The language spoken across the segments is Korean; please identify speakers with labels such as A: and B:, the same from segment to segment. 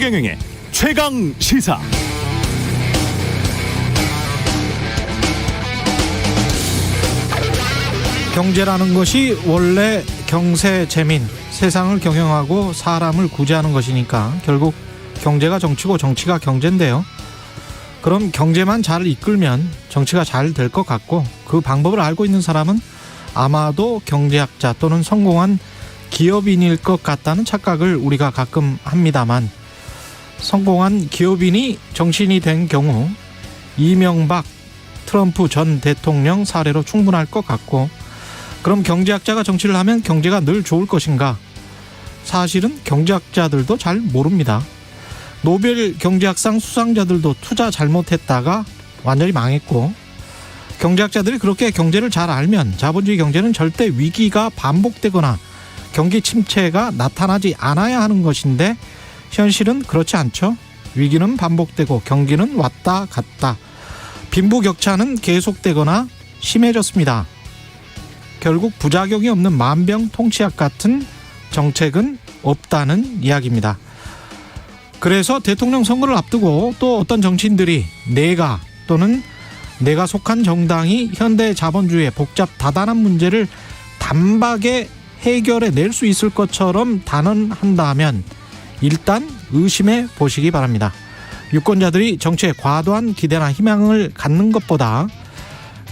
A: 최경영의 최강 시사.
B: 경제라는 것이 원래 경세재민, 세상을 경영하고 사람을 구제하는 것이니까 결국 경제가 정치고 정치가 경제인데요. 그럼 경제만 잘 이끌면 정치가 잘 될 것 같고, 그 방법을 알고 있는 사람은 아마도 경제학자 또는 성공한 기업인일 것 같다는 착각을 우리가 가끔 합니다만, 성공한 기업인이 정치인이 된 경우 이명박, 트럼프 전 대통령 사례로 충분할 것 같고, 그럼 경제학자가 정치를 하면 경제가 늘 좋을 것인가? 사실은 경제학자들도 잘 모릅니다. 노벨 경제학상 수상자들도 투자 잘못했다가 완전히 망했고, 경제학자들이 그렇게 경제를 잘 알면 자본주의 경제는 절대 위기가 반복되거나 경기 침체가 나타나지 않아야 하는 것인데, 현실은 그렇지 않죠. 위기는 반복되고 경기는 왔다 갔다, 빈부격차는 계속되거나 심해졌습니다. 결국 부작용이 없는 만병통치약 같은 정책은 없다는 이야기입니다. 그래서 대통령 선거를 앞두고 또 어떤 정치인들이 내가 또는 내가 속한 정당이 현대 자본주의의 복잡 다단한 문제를 단박에 해결해 낼 수 있을 것처럼 단언한다면 일단 의심해 보시기 바랍니다. 유권자들이 정치에 과도한 기대나 희망을 갖는 것보다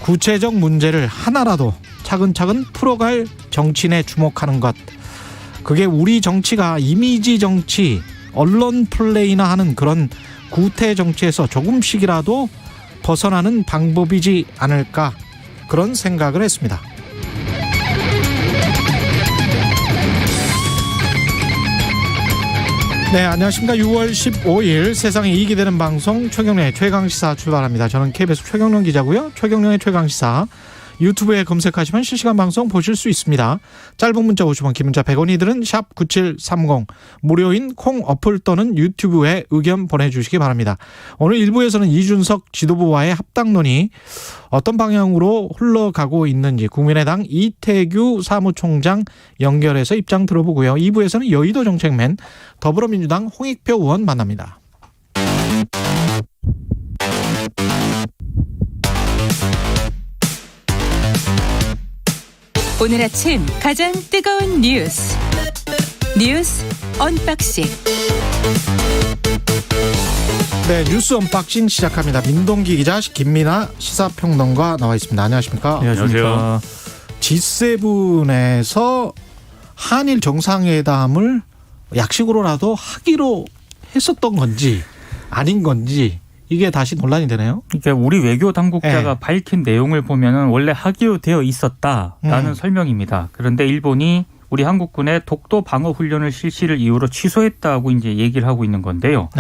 B: 구체적 문제를 하나라도 차근차근 풀어갈 정치인에 주목하는 것, 그게 우리 정치가 이미지 정치, 언론 플레이나 하는 그런 구태 정치에서 조금씩이라도 벗어나는 방법이지 않을까, 그런 생각을 했습니다. 네, 안녕하십니까. 6월 15일 세상에 이익이 되는 방송 최경련의 최강시사 출발합니다. 저는 KBS 최경련 기자고요. 최경련의 최강시사 유튜브에 검색하시면 실시간 방송 보실 수 있습니다. 짧은 문자 50원, 긴 문자 100원이들은 샵 9730, 무료인 콩 어플 또는 유튜브에 의견 보내주시기 바랍니다. 오늘 1부에서는 이준석 지도부와의 합당론이 어떤 방향으로 흘러가고 있는지 국민의당 이태규 사무총장 연결해서 입장 들어보고요. 2부에서는 여의도 정책맨 더불어민주당 홍익표 의원 만납니다.
C: 오늘 아침 가장 뜨거운 뉴스 언박싱.
B: 네, 뉴스 언박싱 시작합니다. 민동기 기자, 김민아 시사평론가 나와 있습니다. 안녕하십니까?
D: 안녕하세요.
B: G7에서 한일 정상회담을 약식으로라도 하기로 했었던 건지 아닌 건지, 이게 다시 논란이 되네요.
D: 그러니까 우리 외교 당국자가 밝힌 내용을 보면은 원래 하기로 되어 있었다라는 설명입니다. 그런데 일본이 우리 한국군의 독도 방어 훈련을 실시를 이유로 취소했다고 이제 얘기를 하고 있는 건데요.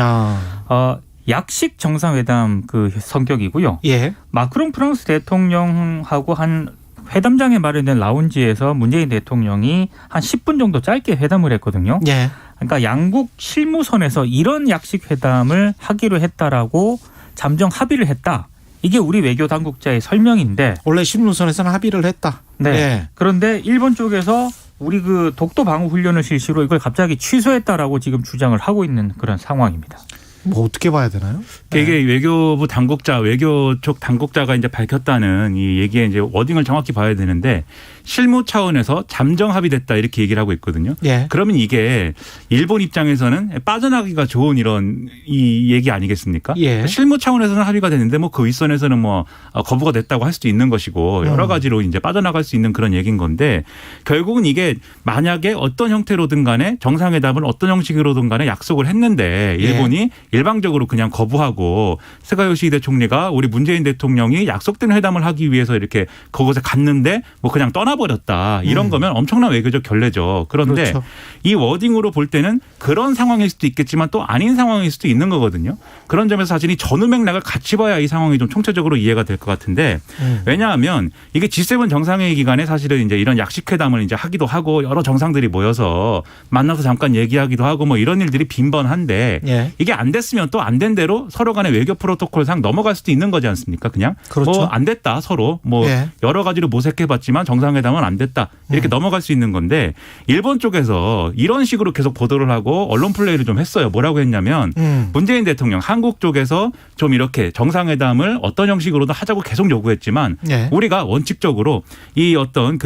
D: 약식 정상회담 그 성격이고요.
B: 예.
D: 마크롱 프랑스 대통령하고 한 회담장에 마련된 라운지에서 문재인 대통령이 한 10분 정도 짧게 회담을 했거든요.
B: 예.
D: 그러니까 양국 실무선에서 이런 약식 회담을 하기로 했다라고 잠정 합의를 했다. 이게 우리 외교 당국자의 설명인데,
B: 원래 실무선에서는 합의를 했다.
D: 네.
B: 예.
D: 그런데 일본 쪽에서 우리 그 독도 방어 훈련을 실시로 이걸 갑자기 취소했다라고 지금 주장을 하고 있는 그런 상황입니다.
B: 뭐 어떻게 봐야 되나요?
E: 이게 외교부 당국자, 외교 쪽 당국자가 이제 밝혔다는 이 얘기에 이제 워딩을 정확히 봐야 되는데, 실무 차원에서 잠정 합의됐다 이렇게 얘기를 하고 있거든요.
B: 예.
E: 그러면 이게 일본 입장에서는 빠져나가기가 좋은 이런 이 얘기 아니겠습니까?
B: 예.
E: 실무 차원에서는 합의가 됐는데 뭐 그 윗선에서는 뭐 거부가 됐다고 할 수도 있는 것이고, 여러 가지로 이제 빠져나갈 수 있는 그런 얘기인 건데, 결국은 이게 만약에 어떤 형태로든 간에 정상회담을 어떤 형식으로든 간에 약속을 했는데 일본이 일방적으로 그냥 거부하고 스가 요시히데 총리가 우리 문재인 대통령이 약속된 회담을 하기 위해서 이렇게 그곳에 갔는데 뭐 그냥 떠나버렸다, 이런 거면 엄청난 외교적 결례죠. 그런데
B: 그렇죠.
E: 이 워딩으로 볼 때는 그런 상황일 수도 있겠지만 또 아닌 상황일 수도 있는 거거든요. 그런 점에서 사실 이 전후 맥락을 같이 봐야 이 상황이 좀 총체적으로 이해가 될 것 같은데, 왜냐하면 이게 G7 정상회의 기간에 사실은 이제 이런 약식회담을 이제 하기도 하고 여러 정상들이 모여서 만나서 잠깐 얘기하기도 하고 뭐 이런 일들이 빈번한데,
B: 예.
E: 이게 안 됐을 됐으면 또 안 된 대로 서로 간의 외교 프로토콜상 넘어갈 수도 있는 거지 않습니까? 그냥
B: 그렇죠.
E: 뭐 안 됐다 서로 뭐
B: 예.
E: 여러 가지로 모색해봤지만 정상회담은 안 됐다 이렇게 넘어갈 수 있는 건데 일본 쪽에서 이런 식으로 계속 보도를 하고 언론 플레이를 좀 했어요. 뭐라고 했냐면 문재인 대통령 한국 쪽에서 좀 이렇게 정상회담을 어떤 형식으로든 하자고 계속 요구했지만
B: 예.
E: 우리가 원칙적으로 이 어떤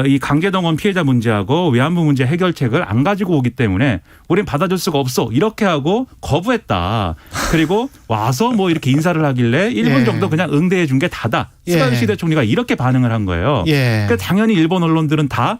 E: 이 강제동원 피해자 문제하고 위안부 문제 해결책을 안 가지고 오기 때문에 우린 받아줄 수가 없어 이렇게 하고 거부했다. 그리고 와서 뭐 이렇게 인사를 하길래 1분
B: 예.
E: 정도 그냥 응대해 준 게 다다. 스가
B: 예.
E: 요시히데 총리가 이렇게 반응을 한 거예요.
B: 예.
E: 그러니까 당연히 일본 언론들은 다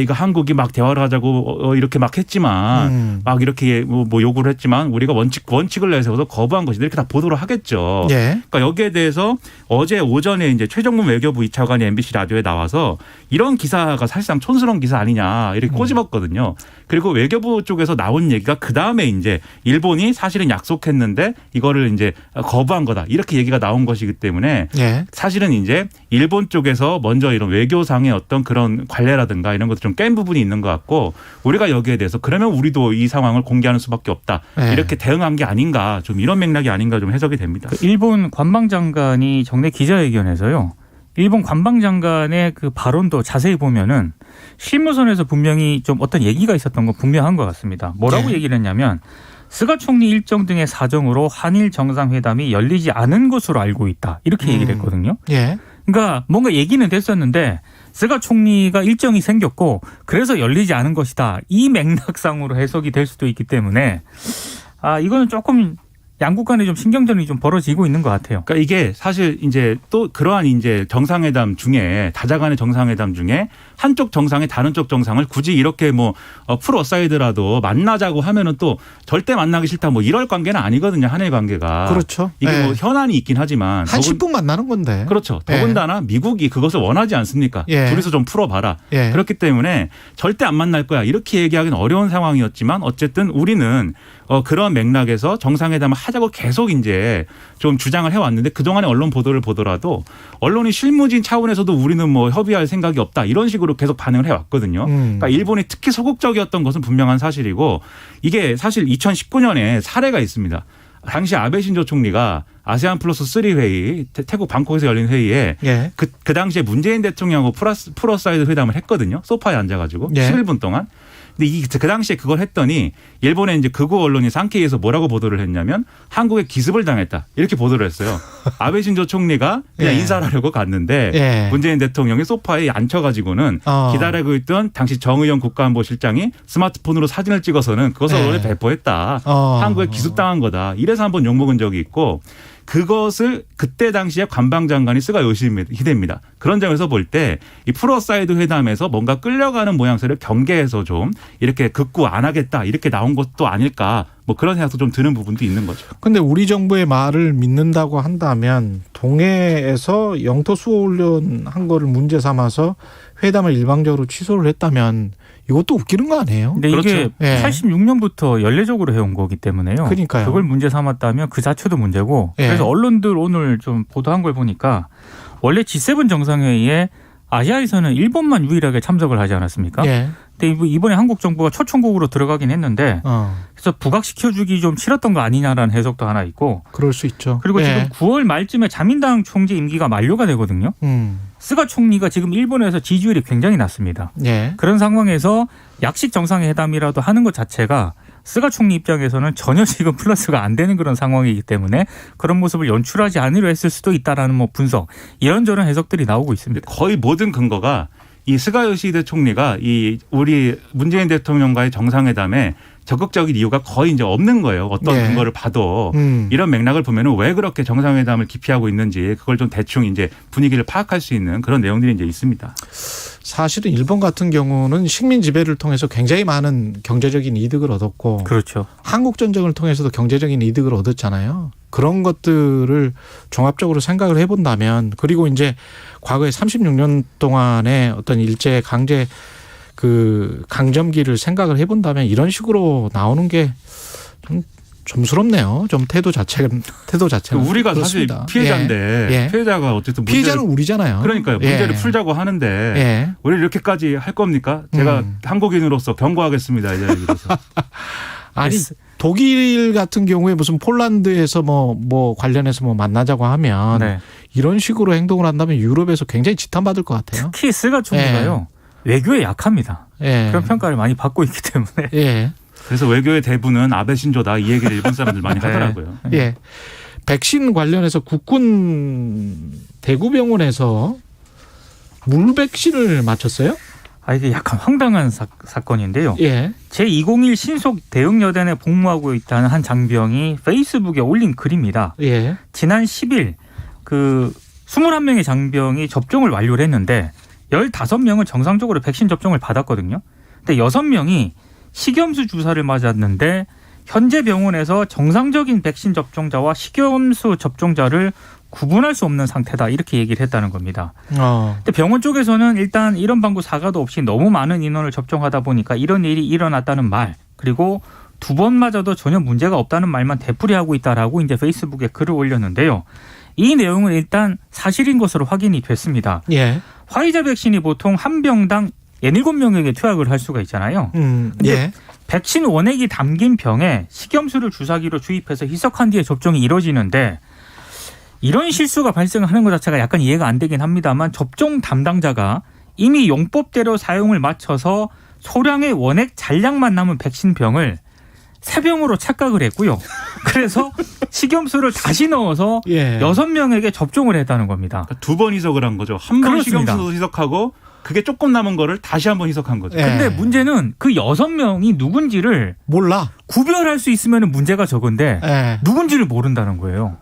E: 이거 한국이 막 대화를 하자고 이렇게 막 했지만 막 이렇게 뭐 요구를 했지만 우리가 원칙을 내세워서 거부한 것이다 이렇게 다 보도를 하겠죠.
B: 예.
E: 그러니까 여기에 대해서 어제 오전에 이제 최정문 외교부 2차관이 MBC 라디오에 나와서 이런 기사가 사실상 촌스러운 기사 아니냐 이렇게 꼬집었거든요. 그리고 외교부 쪽에서 나온 얘기가 그 다음에 이제 일본이 사실은 약속했는데 이거를 이제 거부한 거다 이렇게 얘기가 나온 것이기 때문에
B: 예.
E: 사실은 이제 일본 쪽에서 먼저 이런 외교상의 어떤 그런 관례라든가 이런 것도 좀 깬 부분이 있는 것 같고 우리가 여기에 대해서 그러면 우리도 이 상황을 공개하는 수밖에 없다
B: 예.
E: 이렇게 대응한 게 아닌가 좀 이런 맥락이 아닌가 좀 해석이 됩니다.
D: 일본 관방장관이 정례 기자회견에서요. 일본 관방장관의 그 발언도 자세히 보면은 실무선에서 분명히 좀 어떤 얘기가 있었던 건 분명한 것 같습니다. 뭐라고
B: 네.
D: 얘기를 했냐면 스가 총리 일정 등의 사정으로 한일 정상회담이 열리지 않은 것으로 알고 있다. 이렇게 얘기를 했거든요.
B: 예.
D: 그러니까 뭔가 얘기는 됐었는데 스가 총리가 일정이 생겼고 그래서 열리지 않은 것이다. 이 맥락상으로 해석이 될 수도 있기 때문에 이거는 조금 양국 간에 좀 신경전이 좀 벌어지고 있는 것 같아요.
E: 그러니까 이게 사실 이제 또 그러한 이제 정상회담 중에 다자간의 정상회담 중에 한쪽 정상이 다른 쪽 정상을 굳이 이렇게 뭐 풀 어사이드라도 만나자고 하면은 또 절대 만나기 싫다 뭐 이럴 관계는 아니거든요. 한일 관계가.
B: 그렇죠.
E: 이게
B: 예.
E: 뭐 현안이 있긴 하지만
B: 한 10분 만나는 건데.
E: 그렇죠.
B: 예.
E: 더군다나 미국이 그것을 원하지 않습니까?
B: 예.
E: 둘이서 좀 풀어봐라.
B: 예.
E: 그렇기 때문에 절대 안 만날 거야. 이렇게 얘기하기는 어려운 상황이었지만 어쨌든 우리는 그런 맥락에서 정상회담을 하자고 계속 이제 좀 주장을 해왔는데 그동안의 언론 보도를 보더라도 언론이 실무진 차원에서도 우리는 뭐 협의할 생각이 없다. 이런 식으로 계속 반응을 해왔거든요. 그러니까 일본이 특히 소극적이었던 것은 분명한 사실이고 이게 사실 2019년에 사례가 있습니다. 당시 아베 신조 총리가 아세안 플러스 3 회의 태국 방콕에서 열린 회의에
B: 예.
E: 그 당시에 문재인 대통령하고 풀어사이드 회담을 했거든요. 소파에 앉아가지고
B: 예.
E: 11분 동안. 근데 그 당시에 그걸 했더니 일본의 이제 극우 언론이 산케이에서 뭐라고 보도를 했냐면 한국에 기습을 당했다 이렇게 보도를 했어요. 아베 신조 총리가 그냥
B: 예.
E: 인사를 하려고 갔는데
B: 예.
E: 문재인 대통령이 소파에 앉혀가지고는 기다리고 있던 당시 정의용 국가안보실장이 스마트폰으로 사진을 찍어서는 그것을
B: 예.
E: 언론에 배포했다. 한국에 기습당한 거다. 이래서 한번 욕먹은 적이 있고 그것을 그때 당시에 관방장관이 스가 요시히데입니다. 그런 점에서 볼 때 이 풀어사이드 회담에서 뭔가 끌려가는 모양새를 경계해서 좀 이렇게 극구 안 하겠다 이렇게 나온 것도 아닐까 뭐 그런 생각도 좀 드는 부분도 있는 거죠.
B: 근데 우리 정부의 말을 믿는다고 한다면 동해에서 영토 수호 훈련 한 거를 문제 삼아서 회담을 일방적으로 취소를 했다면 이것도 웃기는 거 아니에요?
D: 근데
E: 그렇죠.
D: 이게
B: 예.
D: 86년부터 연례적으로 해온 거기 때문에요.
B: 그러니까요.
D: 그걸 문제 삼았다면 그 자체도 문제고
B: 예.
D: 그래서 언론들 오늘 좀 보도한 걸 보니까 원래 G7 정상회의에 아시아에서는 일본만 유일하게 참석을 하지 않았습니까?
B: 예.
D: 근데 이번에 한국 정부가 초청국으로 들어가긴 했는데 그래서 부각시켜주기 좀 싫었던 거 아니냐라는 해석도 하나 있고
B: 그럴 수 있죠.
D: 그리고
B: 예.
D: 지금 9월 말쯤에 자민당 총재 임기가 만료가 되거든요. 스가 총리가 지금 일본에서 지지율이 굉장히 낮습니다.
B: 예.
D: 그런 상황에서 약식 정상회담이라도 하는 것 자체가 스가 총리 입장에서는 전혀 지금 플러스가 안 되는 그런 상황이기 때문에 그런 모습을 연출하지 않으려 했을 수도 있다라는 뭐 분석 이런저런 해석들이 나오고 있습니다.
E: 거의 모든 근거가 이 스가 요시히데 총리가 이 우리 문재인 대통령과의 정상회담에 적극적인 이유가 거의 이제 없는 거예요. 어떤
B: 네.
E: 근거를 봐도 이런 맥락을 보면은 왜 그렇게 정상회담을 기피하고 있는지 그걸 좀 대충 이제 분위기를 파악할 수 있는 그런 내용들이 이제 있습니다.
B: 사실은 일본 같은 경우는 식민 지배를 통해서 굉장히 많은 경제적인 이득을 얻었고
D: 그렇죠.
B: 한국 전쟁을 통해서도 경제적인 이득을 얻었잖아요. 그런 것들을 종합적으로 생각을 해본다면 그리고 이제 과거에 36년 동안의 어떤 일제 강제 그 강점기를 생각을 해본다면 이런 식으로 나오는 게 좀 점스럽네요. 좀 태도 자체는
E: 우리가
B: 그렇습니다.
E: 사실 피해자인데
B: 예.
E: 피해자가 어쨌든
B: 피해자는 우리잖아요.
E: 그러니까요. 문제를 풀자고 하는데
B: 예.
E: 우리 이렇게까지 할 겁니까? 제가 한국인으로서 경고하겠습니다. 이제 여기서.
B: 아니 독일 같은 경우에 무슨 폴란드에서 뭐 관련해서 뭐 만나자고 하면
D: 네.
B: 이런 식으로 행동을 한다면 유럽에서 굉장히 지탄받을 것 같아요.
D: 특히 스가 총리가요. 외교에 약합니다.
B: 예.
D: 그런 평가를 많이 받고 있기 때문에.
B: 예.
E: 그래서 외교의 대부는 아베 신조다 이 얘기를 일본 사람들 많이
D: 네.
E: 하더라고요.
B: 예. 백신 관련해서 국군 대구병원에서 물 백신을 맞췄어요?
D: 이게 약간 황당한 사건인데요.
B: 예.
D: 제201 신속 대응여단에 복무하고 있다는 한 장병이 페이스북에 올린 글입니다.
B: 예.
D: 지난 10일 그 21명의 장병이 접종을 완료를 했는데 15명은 정상적으로 백신 접종을 받았거든요. 근데 6명이 식염수 주사를 맞았는데 현재 병원에서 정상적인 백신 접종자와 식염수 접종자를 구분할 수 없는 상태다 이렇게 얘기를 했다는 겁니다. 근데 병원 쪽에서는 일단 이런 방구 사과도 없이 너무 많은 인원을 접종하다 보니까 이런 일이 일어났다는 말, 그리고 2번 맞아도 전혀 문제가 없다는 말만 되풀이하고 있다라고 이제 페이스북에 글을 올렸는데요. 이 내용은 일단 사실인 것으로 확인이 됐습니다.
B: 예.
D: 화이자 백신이 보통 한 병당 17명에게 투약을 할 수가 있잖아요. 근데
B: 예.
D: 백신 원액이 담긴 병에 식염수를 주사기로 주입해서 희석한 뒤에 접종이 이루어지는데 이런 실수가 발생하는 것 자체가 약간 이해가 안 되긴 합니다만 접종 담당자가 이미 용법대로 사용을 마쳐서 소량의 원액 잔량만 남은 백신병을 새 병으로 착각을 했고요. 그래서 식염수를 다시 넣어서
B: 예.
D: 6명에게 접종을 했다는 겁니다.
E: 그러니까 2번 희석을 한 거죠. 한 번
D: 그렇습니다.
E: 식염수 희석하고 그게 조금 남은 거를 다시 한 번 희석한 거죠.
B: 예.
D: 근데 문제는 그 6명이 누군지를
B: 몰라.
D: 구별할 수 있으면 문제가 적은데
B: 예.
D: 누군지를 모른다는 거예요.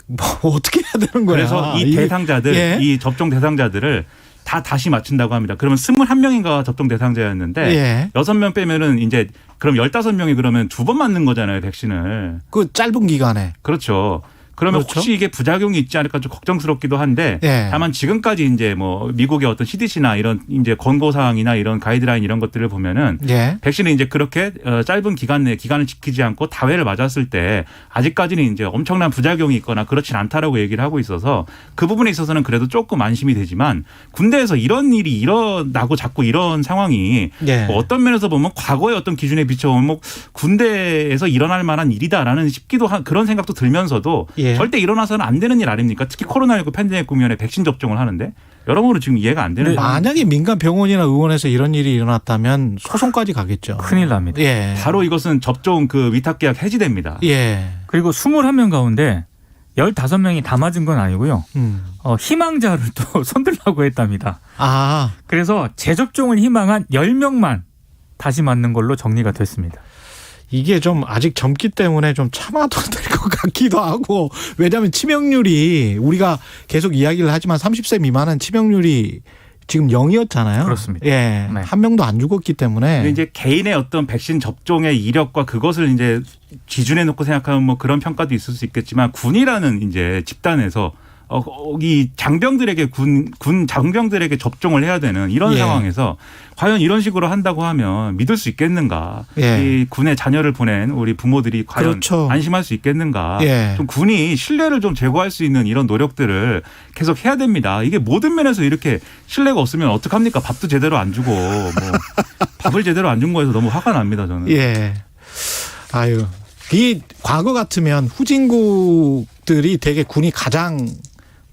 B: 뭐 어떻게 해야 되는 거야?
E: 그래서 이 대상자들,
B: 예.
E: 이 접종 대상자들을 다 다시 맞춘다고 합니다. 그러면 21명인가 접종 대상자였는데
B: 예.
E: 6명 빼면은 이제 그럼 15명이 그러면 2번 맞는 거잖아요, 백신을.
B: 그 짧은 기간에.
E: 그렇죠. 그러면
B: 그렇죠?
E: 혹시 이게 부작용이 있지 않을까 좀 걱정스럽기도 한데
B: 예.
E: 다만 지금까지 이제 뭐 미국의 어떤 CDC나 이런 이제 권고 사항이나 이런 가이드라인 이런 것들을 보면은
B: 예.
E: 백신을 이제 그렇게 짧은 기간 내에 기간을 지키지 않고 다회를 맞았을 때 아직까지는 이제 엄청난 부작용이 있거나 그렇진 않다라고 얘기를 하고 있어서 그 부분에 있어서는 그래도 조금 안심이 되지만 군대에서 이런 일이 일어나고 자꾸 이런 상황이
B: 예.
E: 뭐 어떤 면에서 보면 과거의 어떤 기준에 비춰보면 뭐 군대에서 일어날 만한 일이다라는 싶기도 한 그런 생각도 들면서도
B: 예.
E: 절대 일어나서는 안 되는 일 아닙니까? 특히 코로나19 팬데믹 국면에 백신 접종을 하는데 여러모로 지금 이해가 안 되는 상황입니다.
B: 만약에 민간 병원이나 의원에서 이런 일이 일어났다면 소송까지 가겠죠.
D: 큰일 납니다.
B: 예.
E: 바로 이것은 접종 그 위탁 계약 해지됩니다.
B: 예.
D: 그리고 21명 가운데 15명이 다 맞은 건 아니고요. 희망자를 또 손들라고 했답니다.
B: 아.
D: 그래서 재접종을 희망한 10명만 다시 맞는 걸로 정리가 됐습니다.
B: 이게 좀 아직 젊기 때문에 좀 참아도 될 것 같기도 하고, 왜냐하면 치명률이 우리가 계속 이야기를 하지만 30세 미만은 치명률이 지금 0이었잖아요.
D: 그렇습니다.
B: 예.
D: 네.
B: 한 명도 안 죽었기 때문에.
E: 근데 이제 개인의 어떤 백신 접종의 이력과 그것을 이제 기준에 놓고 생각하면 뭐 그런 평가도 있을 수 있겠지만 군이라는 이제 집단에서 이 장병들에게 군 장병들에게 접종을 해야 되는 이런
B: 예.
E: 상황에서 과연 이런 식으로 한다고 하면 믿을 수 있겠는가?
B: 예.
E: 이 군에 자녀를 보낸 우리 부모들이 과연
B: 그렇죠.
E: 안심할 수 있겠는가?
B: 예.
E: 좀 군이 신뢰를 좀 제고할 수 있는 이런 노력들을 계속 해야 됩니다. 이게 모든 면에서 이렇게 신뢰가 없으면 어떡합니까? 밥도 제대로 안 주고 뭐 밥을 제대로 안 준 거에서 너무 화가 납니다. 저는.
B: 예. 아유. 이 과거 같으면 후진국들이 되게 군이 가장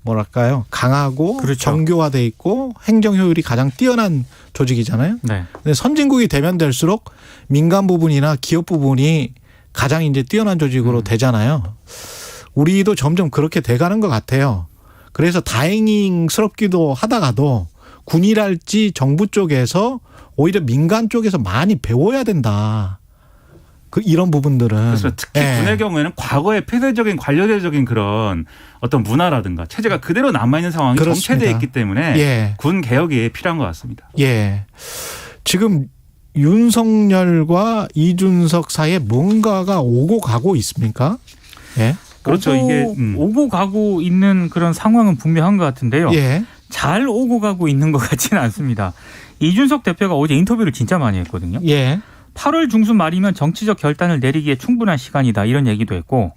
B: 뭐랄까요? 강하고
D: 그렇죠.
B: 정교화돼 있고 행정 효율이 가장 뛰어난 조직이잖아요.
D: 네.
B: 근데 선진국이 되면 될수록 민간 부분이나 기업 부분이 가장 이제 뛰어난 조직으로 되잖아요. 우리도 점점 그렇게 돼가는 것 같아요. 그래서 다행스럽기도 하다가도 군이랄지 정부 쪽에서 오히려 민간 쪽에서 많이 배워야 된다. 이런 부분들은.
E: 그래서 특히
B: 예.
E: 군의 경우에는 과거의 폐쇄적인 관료제적인 그런 어떤 문화라든가 체제가 그대로 남아있는 상황이
B: 그렇습니다.
E: 정체되어 있기 때문에
B: 예.
E: 군 개혁이 필요한 것 같습니다.
B: 예. 지금 윤석열과 이준석 사이에 뭔가가 오고 가고 있습니까? 예.
E: 그렇죠. 이게
D: 오고 가고 있는 그런 상황은 분명한 것 같은데요.
B: 예.
D: 잘 오고 가고 있는 것 같지는 않습니다. 이준석 대표가 어제 인터뷰를 진짜 많이 했거든요.
B: 예.
D: 8월 중순 말이면 정치적 결단을 내리기에 충분한 시간이다 이런 얘기도 했고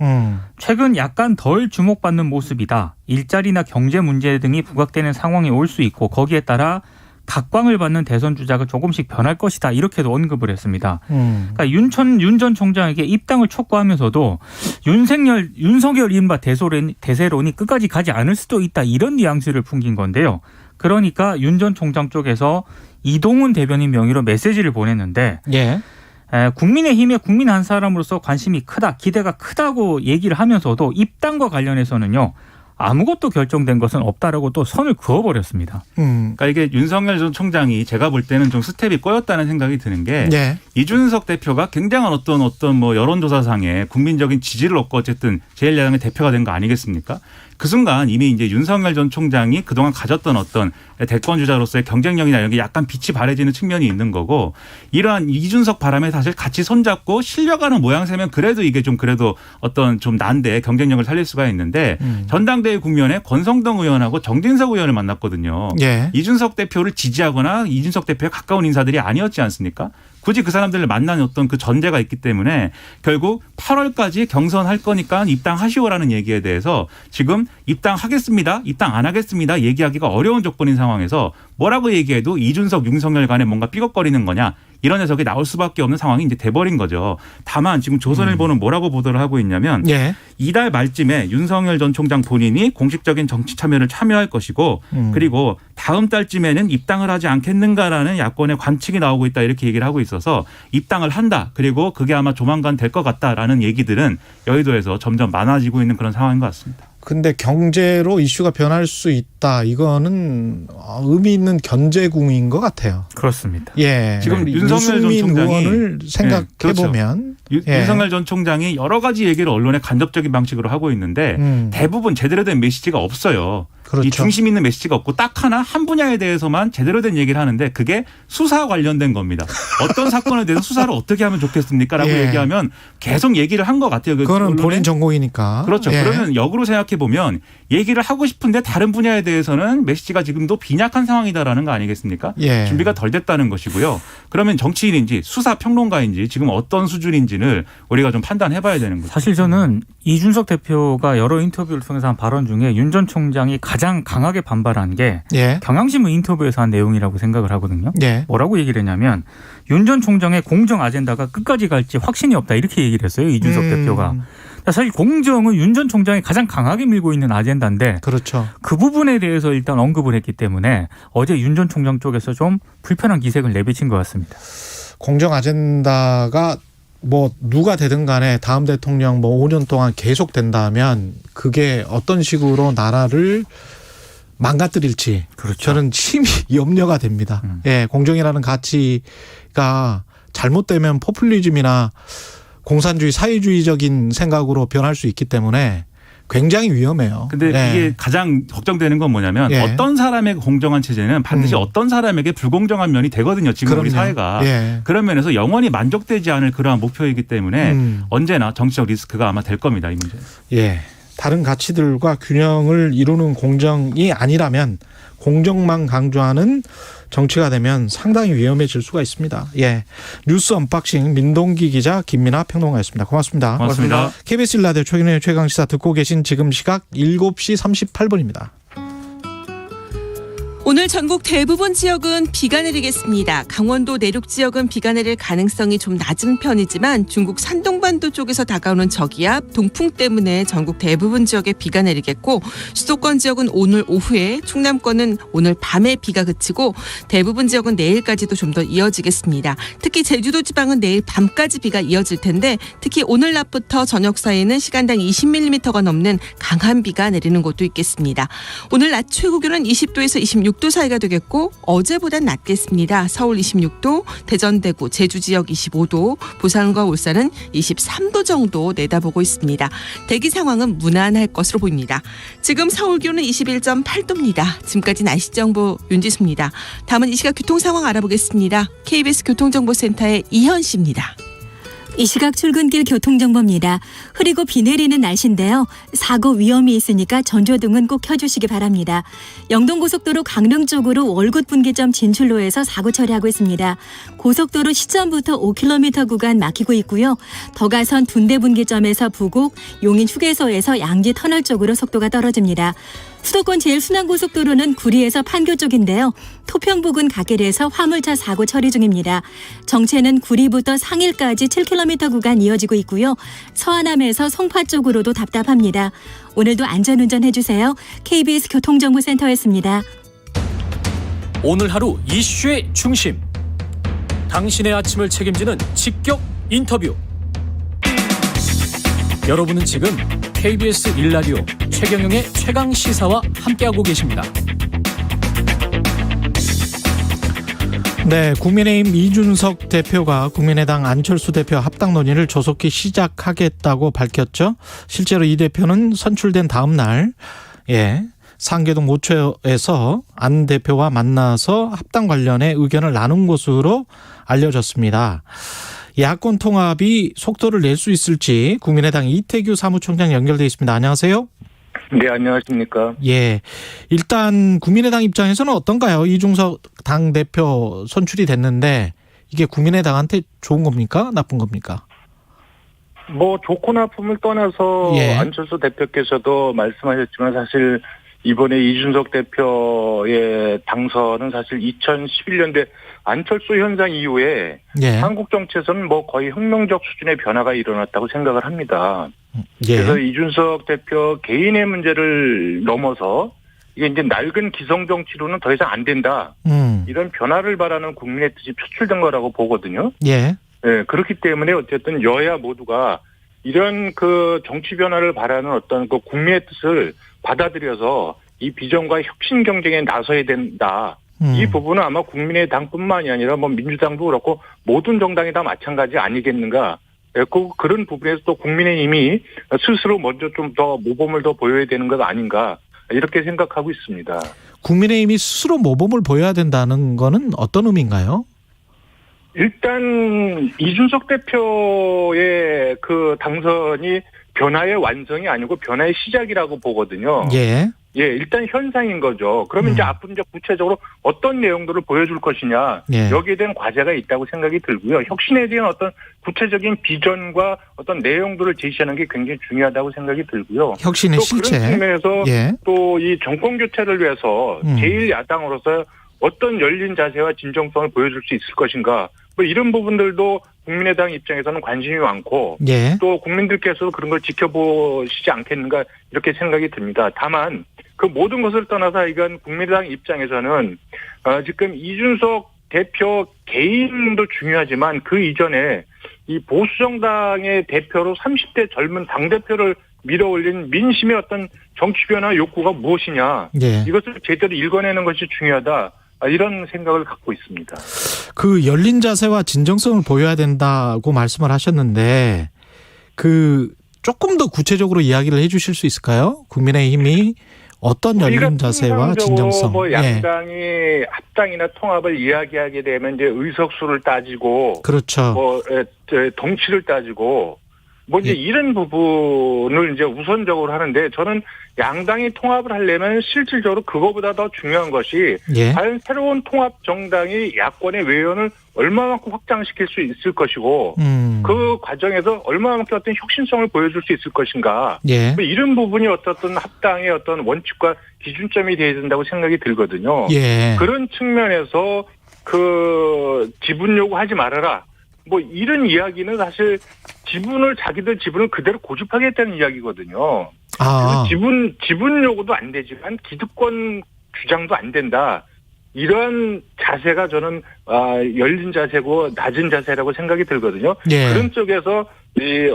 D: 최근 약간 덜 주목받는 모습이다. 일자리나 경제 문제 등이 부각되는 상황이 올 수 있고 거기에 따라 각광을 받는 대선 주자가 조금씩 변할 것이다 이렇게도 언급을 했습니다. 그러니까 윤 전 총장에게 입당을 촉구하면서도 윤석열 이른바 대세론이 끝까지 가지 않을 수도 있다 이런 뉘앙스를 풍긴 건데요. 그러니까 윤 전 총장 쪽에서 이동훈 대변인 명의로 메시지를 보냈는데
B: 예.
D: 국민의힘의 국민 한 사람으로서 관심이 크다, 기대가 크다고 얘기를 하면서도 입당과 관련해서는요. 아무것도 결정된 것은 없다라고 또 선을 그어버렸습니다.
E: 그러니까 이게 윤석열 전 총장이 제가 볼 때는 좀 스텝이 꼬였다는 생각이 드는 게
B: 예.
E: 이준석 대표가 굉장한 어떤 뭐 여론조사상에 국민적인 지지를 얻고 어쨌든 제1야당의 대표가 된 거 아니겠습니까? 그 순간 이미 이제 윤석열 전 총장이 그동안 가졌던 어떤 대권 주자로서의 경쟁력이나 이런 게 약간 빛이 바래지는 측면이 있는 거고 이러한 이준석 바람에 사실 같이 손잡고 실려가는 모양새면 그래도 이게 좀 그래도 어떤 좀 난데 경쟁력을 살릴 수가 있는데 전당대회 국면에 권성동 의원하고 정진석 의원을 만났거든요.
B: 예.
E: 이준석 대표를 지지하거나 이준석 대표에 가까운 인사들이 아니었지 않습니까? 굳이 그 사람들을 만난 어떤 그 전제가 있기 때문에 결국 8월까지 경선할 거니까 입당하시오라는 얘기에 대해서 지금 입당하겠습니다, 입당 안 하겠습니다 얘기하기가 어려운 조건인 상황에서 뭐라고 얘기해도 이준석, 윤석열 간에 뭔가 삐걱거리는 거냐 이런 해석이 나올 수밖에 없는 상황이 이제 돼버린 거죠. 다만 지금 조선일보는 뭐라고 보도를 하고 있냐면
B: 예.
E: 이달 말쯤에 윤석열 전 총장 본인이 공식적인 정치 참여를 참여할 것이고 그리고 다음 달쯤에는 입당을 하지 않겠는가라는 야권의 관측이 나오고 있다 이렇게 얘기를 하고 있어서 입당을 한다. 그리고 그게 아마 조만간 될 것 같다라는 얘기들은 여의도에서 점점 많아지고 있는 그런 상황인 것 같습니다.
B: 근데 경제로 이슈가 변할 수 있다. 이거는 의미 있는 견제궁인 것 같아요.
D: 그렇습니다.
B: 예.
E: 지금 윤석열 전 총장이
B: 의원을 생각해 보면
E: 윤석열 전 총장이 여러 가지 얘기를 언론에 간접적인 방식으로 하고 있는데 대부분 제대로 된 메시지가 없어요.
B: 그렇죠.
E: 이 중심 있는 메시지가 없고 딱 하나 한 분야에 대해서만 제대로 된 얘기를 하는데 그게 수사 관련된 겁니다. 어떤 사건에 대해서 수사를 어떻게 하면 좋겠습니까? 라고
B: 예.
E: 얘기하면 계속 얘기를 한 것 같아요.
B: 그거는 본인 전공이니까.
E: 그렇죠.
B: 예.
E: 그러면 역으로 생각해 보면 얘기를 하고 싶은데 다른 분야에 대해서는 메시지가 지금도 빈약한 상황이다라는 거 아니겠습니까?
B: 예.
E: 준비가 덜 됐다는 것이고요. 그러면 정치인인지 수사 평론가인지 지금 어떤 수준인지를 우리가 좀 판단해 봐야 되는 거죠.
D: 사실 저는 이준석 대표가 여러 인터뷰를 통해서 한 발언 중에 윤 전 총장이 가장 강하게 반발한 게
B: 예.
D: 경향신문 인터뷰에서 한 내용이라고 생각을 하거든요.
B: 예.
D: 뭐라고 얘기를 했냐면 윤 전 총장의 공정 아젠다가 끝까지 갈지 확신이 없다 이렇게 얘기를 했어요. 이준석 대표가. 사실 공정은 윤 전 총장이 가장 강하게 밀고 있는 아젠다인데
B: 그렇죠.
D: 그 부분에 대해서 일단 언급을 했기 때문에 어제 윤 전 총장 쪽에서 좀 불편한 기색을 내비친 것 같습니다.
B: 공정 아젠다가 뭐 누가 되든 간에 다음 대통령 뭐 5년 동안 계속 된다면 그게 어떤 식으로 나라를 망가뜨릴지
D: 그렇죠.
B: 저는 심히 염려가 됩니다. 예, 공정이라는 가치가 잘못되면 포퓰리즘이나 공산주의 사회주의적인 생각으로 변할 수 있기 때문에 굉장히 위험해요.
E: 근데
B: 예.
E: 이게 가장 걱정되는 건 뭐냐면
B: 예.
E: 어떤 사람에게 공정한 체제는 반드시 어떤 사람에게 불공정한 면이 되거든요. 지금 우리
B: 그럼요.
E: 사회가.
B: 예.
E: 그런 면에서 영원히 만족되지 않을 그러한 목표이기 때문에 언제나 정치적 리스크가 아마 될 겁니다. 이 문제는.
B: 예. 다른 가치들과 균형을 이루는 공정이 아니라면 공정만 강조하는 정치가 되면 상당히 위험해질 수가 있습니다. 예. 뉴스 언박싱 민동기 기자 김민하 평론가였습니다. 고맙습니다.
E: 고맙습니다.
B: KBS 1라디오 최근의 최강시사 듣고 계신 지금 시각 7시 38분입니다.
F: 오늘 전국 대부분 지역은 비가 내리겠습니다. 강원도 내륙 지역은 비가 내릴 가능성이 좀 낮은 편이지만 중국 산동반도 쪽에서 다가오는 저기압, 동풍 때문에 전국 대부분 지역에 비가 내리겠고 수도권 지역은 오늘 오후에, 충남권은 오늘 밤에 비가 그치고 대부분 지역은 내일까지도 좀 더 이어지겠습니다. 특히 제주도 지방은 내일 밤까지 비가 이어질 텐데 특히 오늘 낮부터 저녁 사이에는 시간당 20mm가 넘는 강한 비가 내리는 곳도 있겠습니다. 오늘 낮 최고 기온은 20도에서 26도 사이가 되겠고 어제보단 낮겠습니다. 서울 26도, 대전, 대구, 제주 지역 25도, 부산과 울산은 23도 정도 내다보고 있습니다. 대기 상황은 무난할 것으로 보입니다. 지금 서울 기온은 21.8도입니다. 지금까지 날씨 정보 윤지수입니다. 다음은 이 시각 교통 상황 알아보겠습니다. KBS 교통정보센터의 이현 씨입니다.
G: 이 시각 출근길 교통정보입니다. 흐리고 비 내리는 날씨인데요. 사고 위험이 있으니까 전조등은 꼭 켜주시기 바랍니다. 영동고속도로 강릉 쪽으로 월곶 분기점 진출로에서 사고 처리하고 있습니다. 고속도로 시점부터 5km 구간 막히고 있고요. 더 가선 둔대 분기점에서 부곡, 용인 휴게소에서 양지 터널 쪽으로 속도가 떨어집니다. 수도권 제일 순환고속도로는 구리에서 판교 쪽인데요. 토평 부근 갓길에서 화물차 사고 처리 중입니다. 정체는 구리부터 상일까지 7km 구간 이어지고 있고요. 서안암에서 송파 쪽으로도 답답합니다. 오늘도 안전운전 해주세요. KBS 교통정보센터였습니다.
A: 오늘 하루 이슈의 중심. 당신의 아침을 책임지는 직격 인터뷰. 여러분은 지금 KBS 1라디오 최경영의 최강시사와 함께하고 계십니다.
B: 네, 국민의힘 이준석 대표가 국민의당 안철수 대표 합당 논의를 조속히 시작하겠다고 밝혔죠. 실제로 이 대표는 선출된 다음 날 상계동 모처에서 안 대표와 만나서 합당 관련해 의견을 나눈 것으로 알려졌습니다. 야권 통합이 속도를 낼 수 있을지 국민의당 이태규 사무총장 연결돼 있습니다. 안녕하세요.
H: 네, 안녕하십니까.
B: 예, 일단 국민의당 입장에서는 어떤가요? 이준석 당대표 선출이 됐는데 이게 국민의당한테 좋은 겁니까? 나쁜 겁니까?
H: 뭐 좋고 나쁨을 떠나서 안철수 대표께서도 말씀하셨지만 사실 이번에 이준석 대표의 당선은 사실 2011년대 안철수 현상 이후에 한국 정치에서는 뭐 거의 혁명적 수준의 변화가 일어났다고 생각을 합니다. 그래서 이준석 대표 개인의 문제를 넘어서 이게 이제 낡은 기성 정치로는 더 이상 안 된다. 이런 변화를 바라는 국민의 뜻이 표출된 거라고 보거든요. 그렇기 때문에 어쨌든 여야 모두가 이런 그 정치 변화를 바라는 어떤 그 국민의 뜻을 받아들여서 이 비전과 혁신 경쟁에 나서야 된다. 이 부분은 아마 국민의당뿐만이 아니라 뭐 민주당도 그렇고 모든 정당이 다 마찬가지 아니겠는가. 그런 부분에서 또 국민의힘이 스스로 먼저 좀 더 모범을 더 보여야 되는 것 아닌가 이렇게 생각하고 있습니다.
B: 국민의힘이 스스로 모범을 보여야 된다는 거는 어떤 의미인가요?
H: 일단 이준석 대표의 그 당선이 변화의 완성이 아니고 변화의 시작이라고 보거든요. 일단 현상인 거죠. 그러면 이제 앞으로 이제 구체적으로 어떤 내용들을 보여줄 것이냐 여기에 대한 과제가 있다고 생각이 들고요. 혁신에 대한 어떤 구체적인 비전과 어떤 내용들을 제시하는 게 굉장히 중요하다고 생각이 들고요.
B: 혁신의
H: 또
B: 실체.
H: 그런 측면에서 또 이 정권 교체를 위해서 제1야당으로서 어떤 열린 자세와 진정성을 보여줄 수 있을 것인가. 뭐 이런 부분들도 국민의당 입장에서는 관심이 많고 또 국민들께서도 그런 걸 지켜보시지 않겠는가 이렇게 생각이 듭니다. 다만 그 모든 것을 떠나서 이건 국민의당 입장에서는 지금 이준석 대표 개인도 중요하지만 그 이전에 이 보수정당의 대표로 30대 젊은 당대표를 밀어올린 민심의 어떤 정치 변화 욕구가 무엇이냐 이것을 제대로 읽어내는 것이 중요하다. 이런 생각을 갖고 있습니다.
B: 그 열린 자세와 진정성을 보여야 된다고 말씀을 하셨는데 그 조금 더 구체적으로 이야기를 해 주실 수 있을까요? 국민의힘이 어떤 열린 자세와 진정성.
H: 뭐 양당이 합당이나 통합을 이야기하게 되면 이제 의석수를 따지고
B: 그렇죠.
H: 뭐 덩치를 따지고 뭐 이제 이런 부분을 이제 우선적으로 하는데 저는 양당이 통합을 하려면 실질적으로 그거보다 더 중요한 것이 과연 새로운 통합 정당이 야권의 외연을 얼마만큼 확장시킬 수 있을 것이고 그 과정에서 얼마만큼 어떤 혁신성을 보여줄 수 있을 것인가. 뭐 이런 부분이 어떤 합당의 어떤 원칙과 기준점이 되어야 된다고 생각이 들거든요. 그런 측면에서 그 지분 요구하지 말아라. 뭐 이런 이야기는 사실 자기들 지분을 그대로 고집하겠다는 이야기거든요. 지분 요구도 안 되지만 기득권 주장도 안 된다. 이러한 자세가 저는 열린 자세고 낮은 자세라고 생각이 들거든요. 그런 쪽에서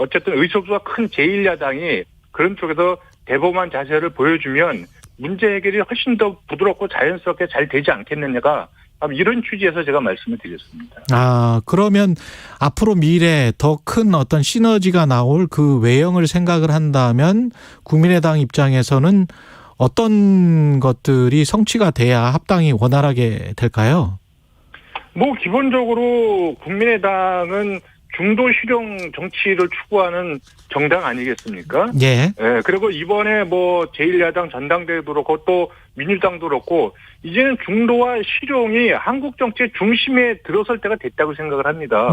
H: 어쨌든 의석수가 큰 제1야당이 그런 쪽에서 대범한 자세를 보여주면 문제 해결이 훨씬 더 부드럽고 자연스럽게 잘 되지 않겠느냐가 이런 취지에서 제가 말씀을 드렸습니다.
B: 그러면 앞으로 미래 더 큰 어떤 시너지가 나올 그 외형을 생각을 한다면 국민의당 입장에서는 어떤 것들이 성취가 돼야 합당이 원활하게 될까요?
H: 뭐 기본적으로 국민의당은 중도 실용 정치를 추구하는 정당 아니겠습니까? 그리고 이번에 뭐 제1야당 전당대회도 그렇고 또 민주당도 그렇고 이제는 중도와 실용이 한국 정치의 중심에 들어설 때가 됐다고 생각을 합니다.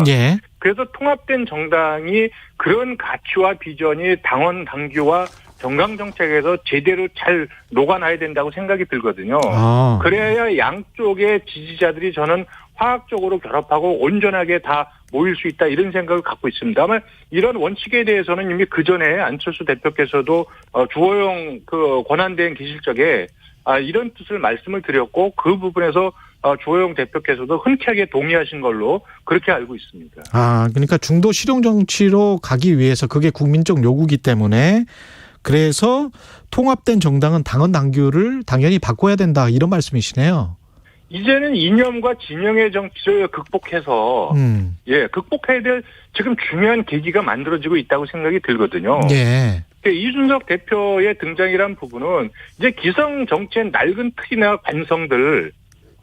H: 그래서 통합된 정당이 그런 가치와 비전이 당원 당규와 정강 정책에서 제대로 잘 녹아나야 된다고 생각이 들거든요. 그래야 양쪽의 지지자들이 저는 화학적으로 결합하고 온전하게 다 모일 수 있다 이런 생각을 갖고 있습니다. 다만 이런 원칙에 대해서는 이미 그 전에 안철수 대표께서도 주호영 그 권한대행 기실 적에 이런 뜻을 말씀을 드렸고 그 부분에서 주호영 대표께서도 흔쾌하게 동의하신 걸로 그렇게 알고 있습니다.
B: 그러니까 중도 실용 정치로 가기 위해서 그게 국민적 요구이기 때문에 그래서 통합된 정당은 당헌 당규를 당연히 바꿔야 된다 이런 말씀이시네요.
H: 이제는 이념과 진영의 정치를 극복해서 극복해야 될 지금 중요한 계기가 만들어지고 있다고 생각이 들거든요.
B: 예.
H: 이준석 대표의 등장이란 부분은 이제 기성 정치의 낡은 틀이나 관성들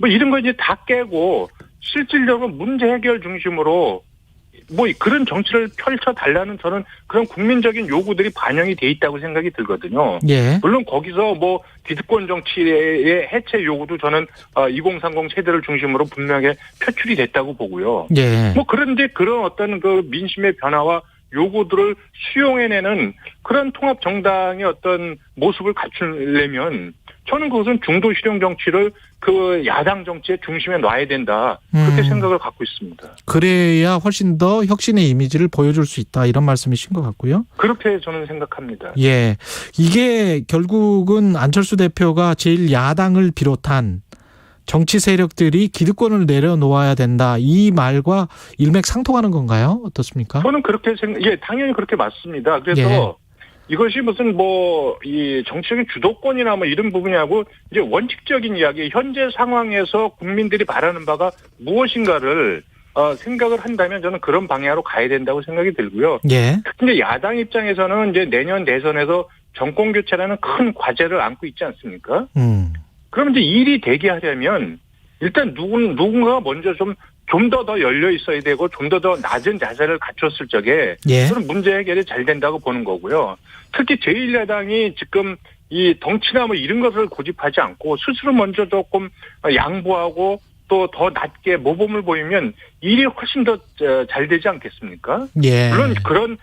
H: 뭐 이런 거 이제 다 깨고 실질적으로 문제 해결 중심으로 뭐 그런 정치를 펼쳐달라는 저는 그런 국민적인 요구들이 반영이 돼 있다고 생각이 들거든요.
B: 예.
H: 물론 거기서 뭐 기득권 정치의 해체 요구도 저는 2030 세대를 중심으로 분명하게 표출이 됐다고 보고요.
B: 예.
H: 뭐 그런데 그런 어떤 그 민심의 변화와 요구들을 수용해내는 그런 통합 정당의 어떤 모습을 갖추려면 저는 그것은 중도 실용 정치를 그 야당 정치의 중심에 놔야 된다. 그렇게 생각을 갖고 있습니다.
B: 그래야 훨씬 더 혁신의 이미지를 보여줄 수 있다. 이런 말씀이신 것 같고요.
H: 그렇게 저는 생각합니다.
B: 예. 이게 결국은 안철수 대표가 제1야당을 비롯한 정치 세력들이 기득권을 내려놓아야 된다. 이 말과 일맥상통하는 건가요? 어떻습니까?
H: 저는 그렇게 당연히 그렇게 맞습니다. 그래서 이것이 무슨 이 정치적인 주도권이나 뭐 이런 부분이하고 이제 원칙적인 이야기, 현재 상황에서 국민들이 바라는 바가 무엇인가를 생각을 한다면 저는 그런 방향으로 가야 된다고 생각이 들고요.
B: 예.
H: 특히 이제 야당 입장에서는 이제 내년 대선에서 정권 교체라는 큰 과제를 안고 있지 않습니까? 그럼 이제 일이 되게 하려면 일단 누군가가 먼저 좀 더 열려 있어야 되고 좀 더 낮은 자세를 갖췄을 적에 저는 문제 해결이 잘 된다고 보는 거고요. 특히 제1야당이 지금 이 덩치나 뭐 이런 것을 고집하지 않고 스스로 먼저 조금 양보하고 또 더 낮게 모범을 보이면 일이 훨씬 더 잘 되지 않겠습니까?
B: 예.
H: 물론 그런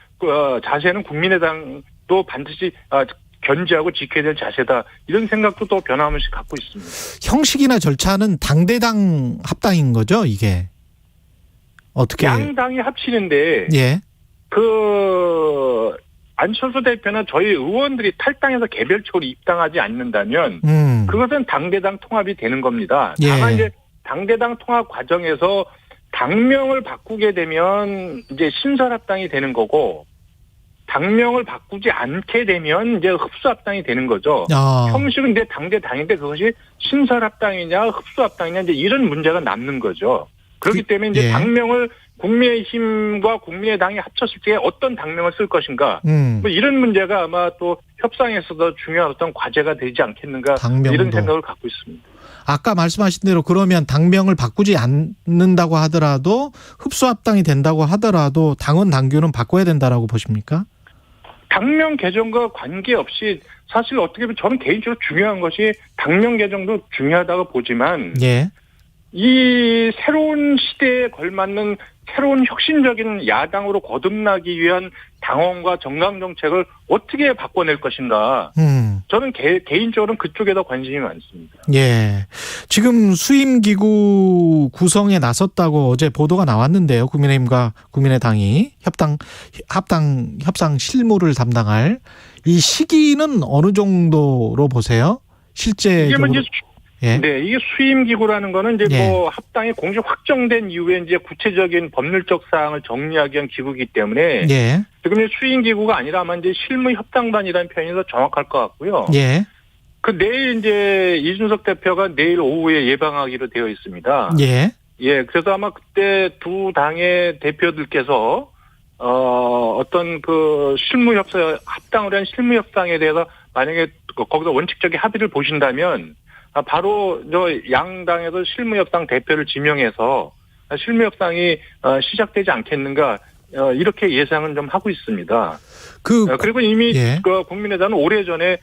H: 자세는 국민의당도 반드시 견제하고 지켜야 될 자세다. 이런 생각도 또 변함없이 갖고 있습니다.
B: 형식이나 절차는 당대당 합당인 거죠, 이게? 어떻게?
H: 양당이 합치는데 안철수 대표나 저희 의원들이 탈당해서 개별적으로 입당하지 않는다면 그것은 당대당 통합이 되는 겁니다. 다만 이제 당대당 통합 과정에서 당명을 바꾸게 되면 이제 신설합당이 되는 거고 당명을 바꾸지 않게 되면 이제 흡수합당이 되는 거죠. 형식은 이제 당대당인데 그것이 신설합당이냐 흡수합당이냐 이제 이런 문제가 남는 거죠. 그렇기 때문에 이제 당명을 국민의힘과 국민의당이 합쳤을 때 어떤 당명을 쓸 것인가 뭐 이런 문제가 아마 또 협상에서도 중요한 어떤 과제가 되지 않겠는가 당명도. 이런 생각을 갖고 있습니다.
B: 아까 말씀하신 대로 그러면 당명을 바꾸지 않는다고 하더라도 흡수합당이 된다고 하더라도 당헌 당규는 바꿔야 된다라고 보십니까?
H: 당명 개정과 관계없이 사실 어떻게 보면 저는 개인적으로 중요한 것이 당명 개정도 중요하다고 보지만 이 새로운 시대에 걸맞는 새로운 혁신적인 야당으로 거듭나기 위한 당원과 정강 정책을 어떻게 바꿔낼 것인가. 저는 개인적으로는 그쪽에 더 관심이 많습니다.
B: 예. 지금 수임기구 구성에 나섰다고 어제 보도가 나왔는데요. 국민의힘과 국민의당이 협상 실무를 담당할 이 시기는 어느 정도로 보세요? 실제적으로.
H: 네, 이게 수임기구라는 거는 이제 뭐 합당이 공식 확정된 이후에 이제 구체적인 법률적 사항을 정리하기 위한 기구이기 때문에 지금 수임기구가 아니라 아마 이제 실무협상단이라는 표현이 더 정확할 것 같고요. 그 내일 이제 이준석 대표가 내일 오후에 예방하기로 되어 있습니다. 그래서 아마 그때 두 당의 대표들께서 어떤 그 합당을 한 실무협상에 대해서 만약에 거기서 원칙적인 합의를 보신다면 바로 양당에서 실무협상 대표를 지명해서 실무협상이 시작되지 않겠는가 이렇게 예상은 좀 하고 있습니다. 그리고 이미 국민의당은 오래전에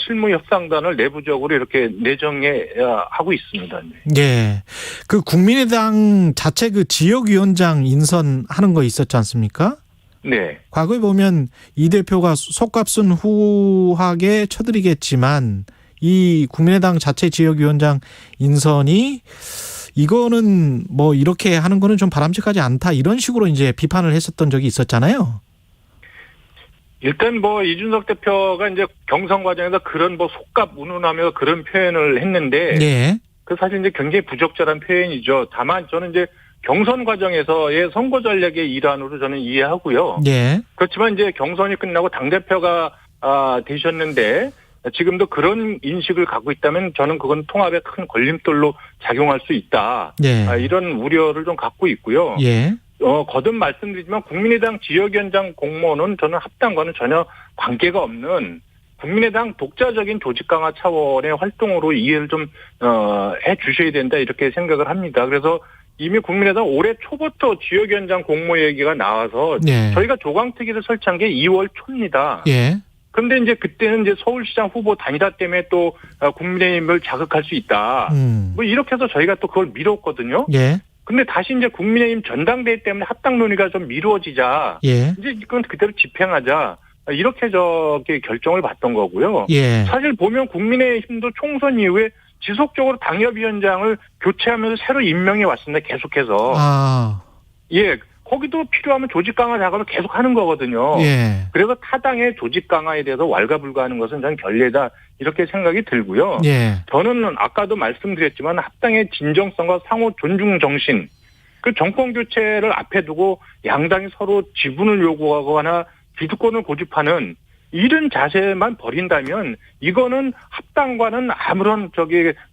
H: 실무협상단을 내부적으로 이렇게 내정하고 있습니다.
B: 그 국민의당 자체 그 지역위원장 인선하는 거 있었지 않습니까?
H: 네.
B: 과거에 보면 이 대표가 속값은 후하게 쳐드리겠지만 이 국민의당 자체 지역위원장 인선이 이거는 뭐 이렇게 하는 거는 좀 바람직하지 않다 이런 식으로 이제 비판을 했었던 적이 있었잖아요.
H: 일단 뭐 이준석 대표가 이제 경선 과정에서 그런 뭐 속값 운운하며 그런 표현을 했는데
B: 예.
H: 그 사실 이제 굉장히 부적절한 표현이죠. 다만 저는 이제 경선 과정에서의 선거 전략의 일환으로 저는 이해하고요.
B: 예.
H: 그렇지만 이제 경선이 끝나고 당대표가 되셨는데 지금도 그런 인식을 갖고 있다면 저는 그건 통합에 큰 걸림돌로 작용할 수 있다.
B: 예.
H: 이런 우려를 좀 갖고 있고요.
B: 예.
H: 거듭 말씀드리지만 국민의당 지역위원장 공모는 저는 합당과는 전혀 관계가 없는 국민의당 독자적인 조직 강화 차원의 활동으로 이해를 좀 해 주셔야 된다 이렇게 생각을 합니다. 그래서 이미 국민의당 올해 초부터 지역위원장 공모 얘기가 나와서
B: 예.
H: 저희가 조강특위를 설치한 게 2월 초입니다.
B: 예.
H: 그런데 이제 그때는 이제 서울시장 후보 단일화 때문에 또 국민의힘을 자극할 수 있다. 뭐 이렇게 해서 저희가 또 그걸 미뤘거든요.
B: 예.
H: 근데 다시 이제 국민의힘 전당대회 때문에 합당 논의가 좀 미루어지자.
B: 예.
H: 이제 이건 그대로 집행하자. 이렇게 저기 결정을 받던 거고요.
B: 예.
H: 사실 보면 국민의힘도 총선 이후에 지속적으로 당협위원장을 교체하면서 새로 임명해 왔습니다. 계속해서. 예. 거기도 필요하면 조직 강화 작업을 계속 하는 거거든요.
B: 예.
H: 그래서 타당의 조직 강화에 대해서 왈가불가하는 것은 저는 결례다 이렇게 생각이 들고요.
B: 예.
H: 저는 아까도 말씀드렸지만 합당의 진정성과 상호 존중 정신, 그 정권 교체를 앞에 두고 양당이 서로 지분을 요구하거나 기득권을 고집하는 이런 자세만 버린다면 이거는 합당과는 아무런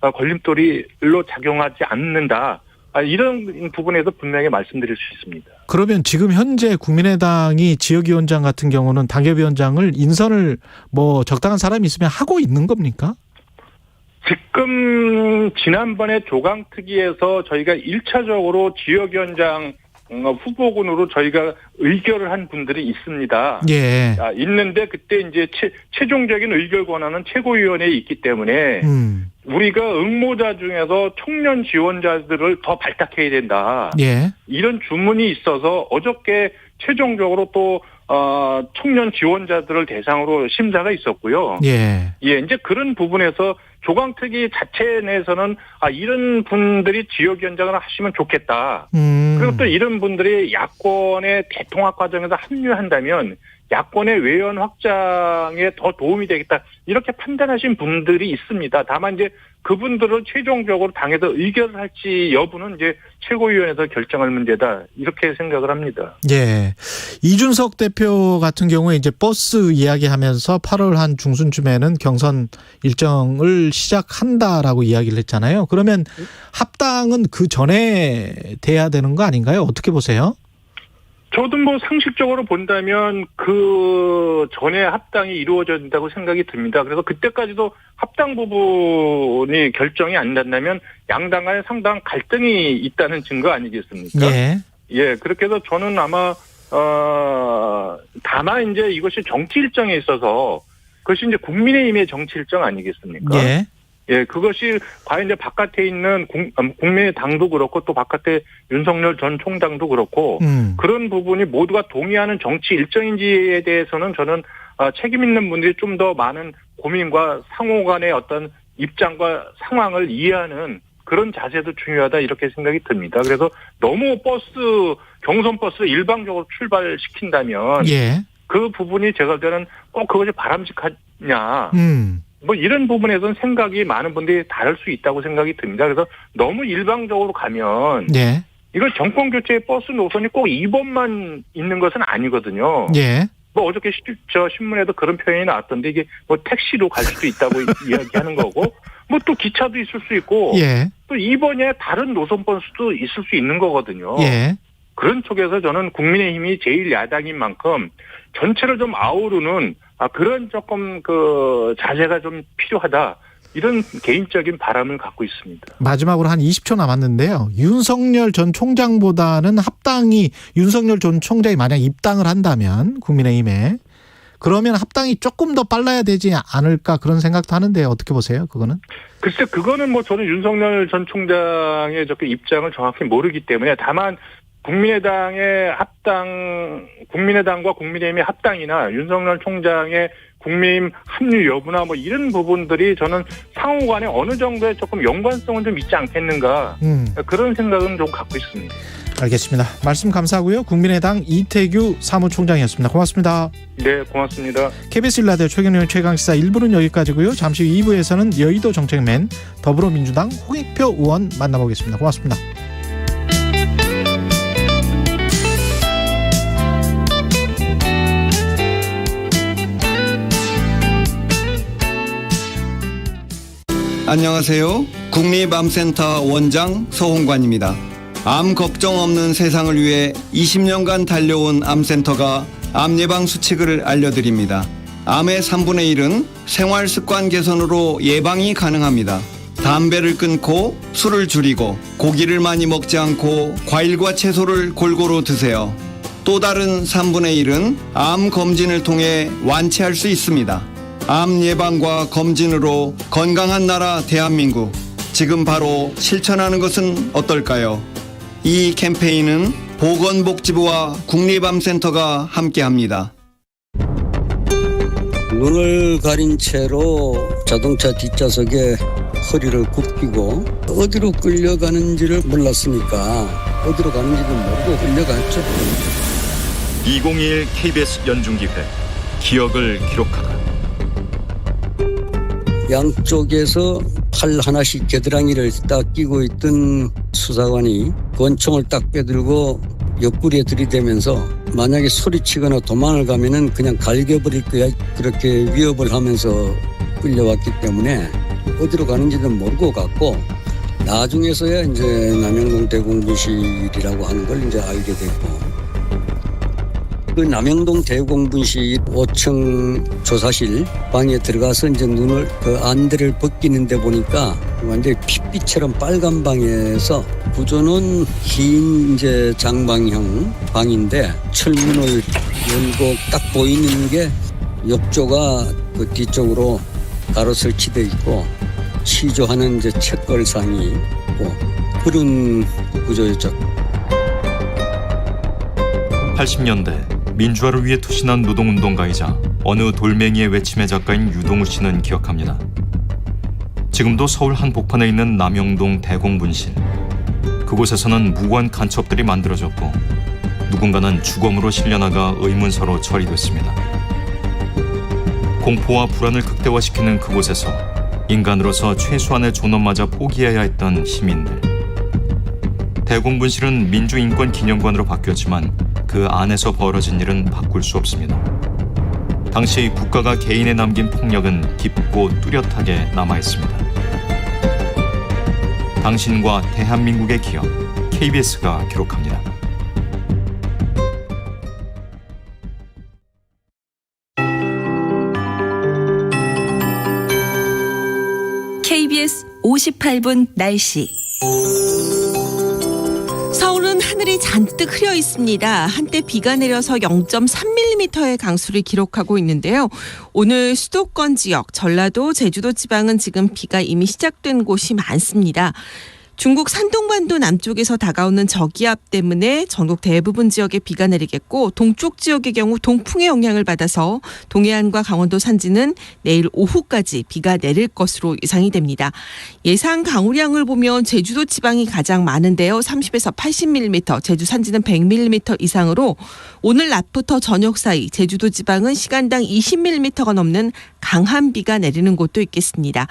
H: 걸림돌이로 작용하지 않는다. 이런 부분에서 분명히 말씀드릴 수 있습니다.
B: 그러면 지금 현재 국민의당이 지역위원장 같은 경우는 당협위원장을 인선을 뭐 적당한 사람이 있으면 하고 있는 겁니까?
H: 지금 지난번에 조강특위에서 저희가 1차적으로 지역위원장 후보군으로 저희가 의결을 한 분들이 있습니다.
B: 예.
H: 있는데 그때 이제 최종적인 의결 권한은 최고위원회에 있기 때문에 우리가 응모자 중에서 청년 지원자들을 더 발탁해야 된다.
B: 예.
H: 이런 주문이 있어서 어저께 최종적으로 또 청년 지원자들을 대상으로 심사가 있었고요.
B: 예.
H: 예, 이제 그런 부분에서 조강특위 자체 내에서는 이런 분들이 지역위원장을 하시면 좋겠다. 그리고 또 이런 분들이 야권의 대통합 과정에서 합류한다면 야권의 외연 확장에 더 도움이 되겠다. 이렇게 판단하신 분들이 있습니다. 다만 이제 그분들을 최종적으로 당에서 의결을 할지 여부는 이제 최고위원회에서 결정할 문제다. 이렇게 생각을 합니다.
B: 예. 이준석 대표 같은 경우에 이제 버스 이야기하면서 8월 한 중순쯤에는 경선 일정을 시작한다라고 이야기를 했잖아요. 그러면 합당은 그 전에 돼야 되는 거 아닌가요? 어떻게 보세요?
H: 저도 뭐 상식적으로 본다면 그 전에 합당이 이루어져야 된다고 생각이 듭니다. 그래서 그때까지도 합당 부분이 결정이 안 된다면 양당 간에 상당한 갈등이 있다는 증거 아니겠습니까?
B: 예.
H: 예, 그렇게 해서 저는 아마 다만 이제 이것이 정치 일정에 있어서 그것이 이제 국민의힘의 정치 일정 아니겠습니까?
B: 예.
H: 예, 그것이 과연 이제 바깥에 있는 국민의당도 그렇고 또 바깥에 윤석열 전 총장도 그렇고 그런 부분이 모두가 동의하는 정치 일정인지에 대해서는 저는 책임 있는 분들이 좀 더 많은 고민과 상호 간의 어떤 입장과 상황을 이해하는 그런 자세도 중요하다 이렇게 생각이 듭니다. 그래서 너무 경선 버스를 일방적으로 출발시킨다면
B: 예.
H: 그 부분이 제가 볼 때는 꼭 그것이 바람직하냐. 뭐 이런 부분에서는 생각이 많은 분들이 다를 수 있다고 생각이 듭니다. 그래서 너무 일방적으로 가면
B: 예.
H: 이걸 정권 교체의 버스 노선이 꼭 2번만 있는 것은 아니거든요.
B: 예.
H: 뭐 어저께 저 신문에도 그런 표현이 나왔던데 이게 뭐 택시로 갈 수도 있다고 이야기하는 거고 뭐 또 기차도 있을 수 있고
B: 예.
H: 또 2번에 다른 노선 버스도 있을 수 있는 거거든요.
B: 예.
H: 그런 쪽에서 저는 국민의힘이 제1야당인 만큼 전체를 좀 아우르는 그런 조금 자세가 좀 필요하다. 이런 개인적인 바람을 갖고 있습니다.
B: 마지막으로 한 20초 남았는데요. 윤석열 전 총장보다는 윤석열 전 총장이 만약 입당을 한다면 국민의힘에 그러면 합당이 조금 더 빨라야 되지 않을까 그런 생각도 하는데 어떻게 보세요? 그거는?
H: 글쎄 그거는 뭐 저는 윤석열 전 총장의 입장을 정확히 모르기 때문에 다만 국민의당과 국민의힘의 합당이나 윤석열 총장의 국민의힘 합류 여부나 뭐 이런 부분들이 저는 상호간에 어느 정도의 조금 연관성은 좀 있지 않겠는가 그런 생각은 좀 갖고 있습니다.
B: 알겠습니다. 말씀 감사하고요. 국민의당 이태규 사무총장이었습니다. 고맙습니다.
H: 네, 고맙습니다.
B: KBS 1라디오 최경영 최강시사 1부는 여기까지고요. 잠시 후 2부에서는 여의도 정책맨 더불어민주당 홍익표 의원 만나보겠습니다. 고맙습니다.
I: 안녕하세요. 국립암센터 원장 서홍관입니다. 암 걱정 없는 세상을 위해 20년간 달려온 암센터가 암 예방 수칙을 알려드립니다. 암의 3분의 1은 생활습관 개선으로 예방이 가능합니다. 담배를 끊고 술을 줄이고 고기를 많이 먹지 않고 과일과 채소를 골고루 드세요. 또 다른 3분의 1은 암 검진을 통해 완치할 수 있습니다. 암 예방과 검진으로 건강한 나라 대한민국, 지금 바로 실천하는 것은 어떨까요? 이 캠페인은 보건복지부와 국립암센터가 함께합니다.
J: 눈을 가린 채로 자동차 뒷좌석에 허리를 굽히고 어디로 끌려가는지를 몰랐으니까 어디로 가는지도 모르고 끌려갔죠.
K: 2021 KBS 연중기획 기억을 기록하다.
J: 양쪽에서 팔 하나씩 겨드랑이를 딱 끼고 있던 수사관이 권총을 딱 빼들고 옆구리에 들이대면서 만약에 소리치거나 도망을 가면은 그냥 갈겨버릴 거야, 그렇게 위협을 하면서 끌려왔기 때문에 어디로 가는지도 모르고 갔고, 나중에서야 이제 남영동 대공분실이라고 하는 걸 이제 알게 됐고, 그 남영동 대공분실 5층 조사실 방에 들어가서 이제 눈을 그 안대를 벗기는 데 보니까 완전히 핏빛처럼 빨간 방에서 구조는 흰 이제 장방형 방인데 철문을 열고 딱 보이는 게 욕조가 그 뒤쪽으로 가로 설치되어 있고 취조하는 이제 책걸상이 있고 그런 구조였죠.
K: 80년대 민주화를 위해 투신한 노동운동가이자 어느 돌멩이의 외침의 작가인 유동우 씨는 기억합니다. 지금도 서울 한복판에 있는 남영동 대공분실. 그곳에서는 무고한 간첩들이 만들어졌고 누군가는 주검으로 실려나가 의문서로 처리됐습니다. 공포와 불안을 극대화시키는 그곳에서 인간으로서 최소한의 존엄마저 포기해야 했던 시민들. 대공분실은 민주인권기념관으로 바뀌었지만 그 안에서 벌어진 일은 바꿀 수 없습니다. 당시 국가가 개인에 남긴 폭력은 깊고 뚜렷하게 남아있습니다. 당신과 대한민국의 기억, KBS가 기록합니다.
C: KBS 58분 날씨.
F: 서울은 하늘이 잔뜩 흐려 있습니다. 한때 비가 내려서 0.3mm의 강수를 기록하고 있는데요. 오늘 수도권 지역, 전라도, 제주도 지방은 지금 비가 이미 시작된 곳이 많습니다. 중국 산동반도 남쪽에서 다가오는 저기압 때문에 전국 대부분 지역에 비가 내리겠고, 동쪽 지역의 경우 동풍의 영향을 받아서 동해안과 강원도 산지는 내일 오후까지 비가 내릴 것으로 예상이 됩니다. 예상 강우량을 보면 제주도 지방이 가장 많은데요. 30에서 80mm, 제주 산지는 100mm 이상으로 오늘 낮부터 저녁 사이 제주도 지방은 시간당 20mm가 넘는 강한 비가 내리는 곳도 있겠습니다.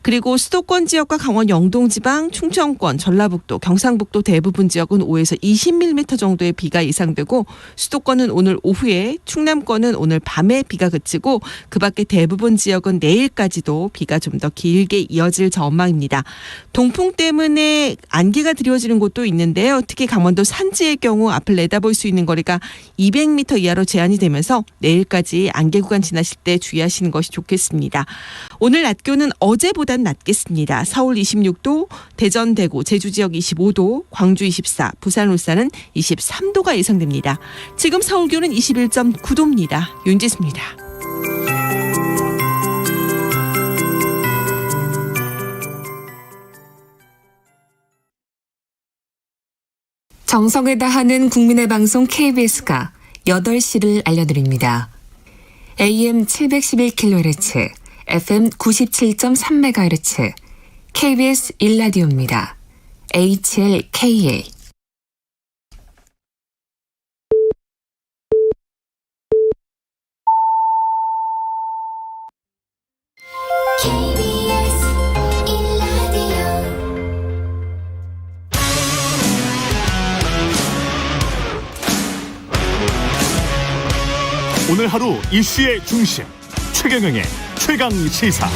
F: 그리고 수도권 지역과 강원 영동 지방, 충청권, 전라북도, 경상북도 대부분 지역은 5에서 20mm 정도의 비가 예상되고, 수도권은 오늘 오후에, 충남권은 오늘 밤에 비가 그치고 그 밖에 대부분 지역은 내일까지도 비가 좀 더 길게 이어질 전망입니다. 동풍 때문에 안개가 드리워지는 곳도 있는데요. 특히 강원도 산지의 경우 앞을 내다볼 수 있는 거리가 200m 이하로 제한이 되면서 내일까지 안개 구간 지나실 때 주의하시는 것이 좋겠습니다. 오늘 낮 기온은 어제보단 낮겠습니다. 서울 26도, 대전, 대구, 제주 지역 25도, 광주 24, 부산, 울산은 23도가 예상됩니다. 지금 서울 기온은 21.9도입니다. 윤지수입니다.
L: 정성을 다하는 국민의 방송 KBS가 8시를 알려드립니다. AM 711kHz, FM 97.3MHz, KBS 1라디오입니다. HLKA.
M: 오늘 하루 이슈의 중심 최경영의 최강 시사.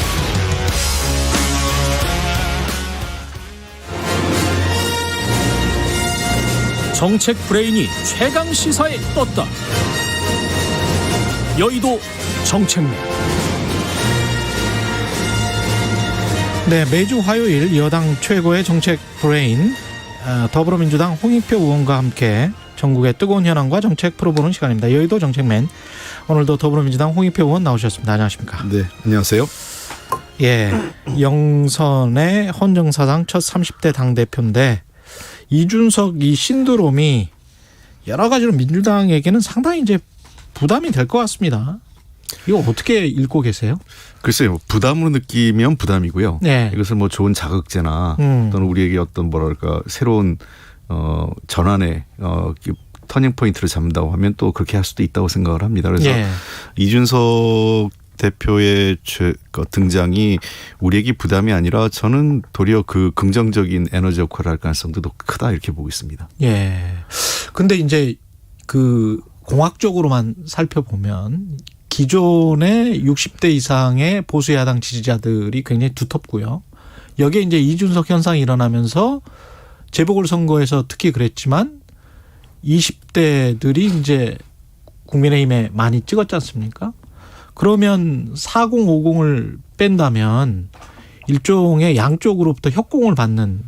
A: 정책 브레인이 최강 시사에 떴다. 여의도 정책맨.
B: 네, 매주 화요일 여당 최고의 정책 브레인 더불어민주당 홍익표 의원과 함께 전국의 뜨거운 현안과 정책 풀어보는 시간입니다. 여의도 정책맨. 오늘도 더불어민주당 홍익표 의원 나오셨습니다. 안녕하십니까?
N: 네, 안녕하세요.
B: 예, 영선의 헌정사상 첫 30대 당대표인데 이준석 이 신드롬이 여러 가지로 민주당에게는 상당히 이제 부담이 될 것 같습니다. 이거 어떻게 읽고 계세요?
N: 글쎄요, 부담으로 느끼면 부담이고요.
B: 네.
N: 이것을 뭐 좋은 자극제나 또는 우리에게 어떤 뭐랄까 새로운 전환의 터닝 포인트를 잡는다고 하면 또 그렇게 할 수도 있다고 생각을 합니다. 그래서
B: 예.
N: 이준석 대표의 등장이 우리에게 부담이 아니라 저는 도리어 그 긍정적인 에너지 역할을 할 가능성도 더 크다 이렇게 보고 있습니다.
B: 예. 근데 이제 그 공학적으로만 살펴보면 기존의 60대 이상의 보수 야당 지지자들이 굉장히 두텁고요. 여기에 이제 이준석 현상이 일어나면서 재보궐선거에서 특히 그랬지만 20대들이 이제 국민의힘에 많이 찍었지 않습니까? 그러면 4050을 뺀다면 일종의 양쪽으로부터 협공을 받는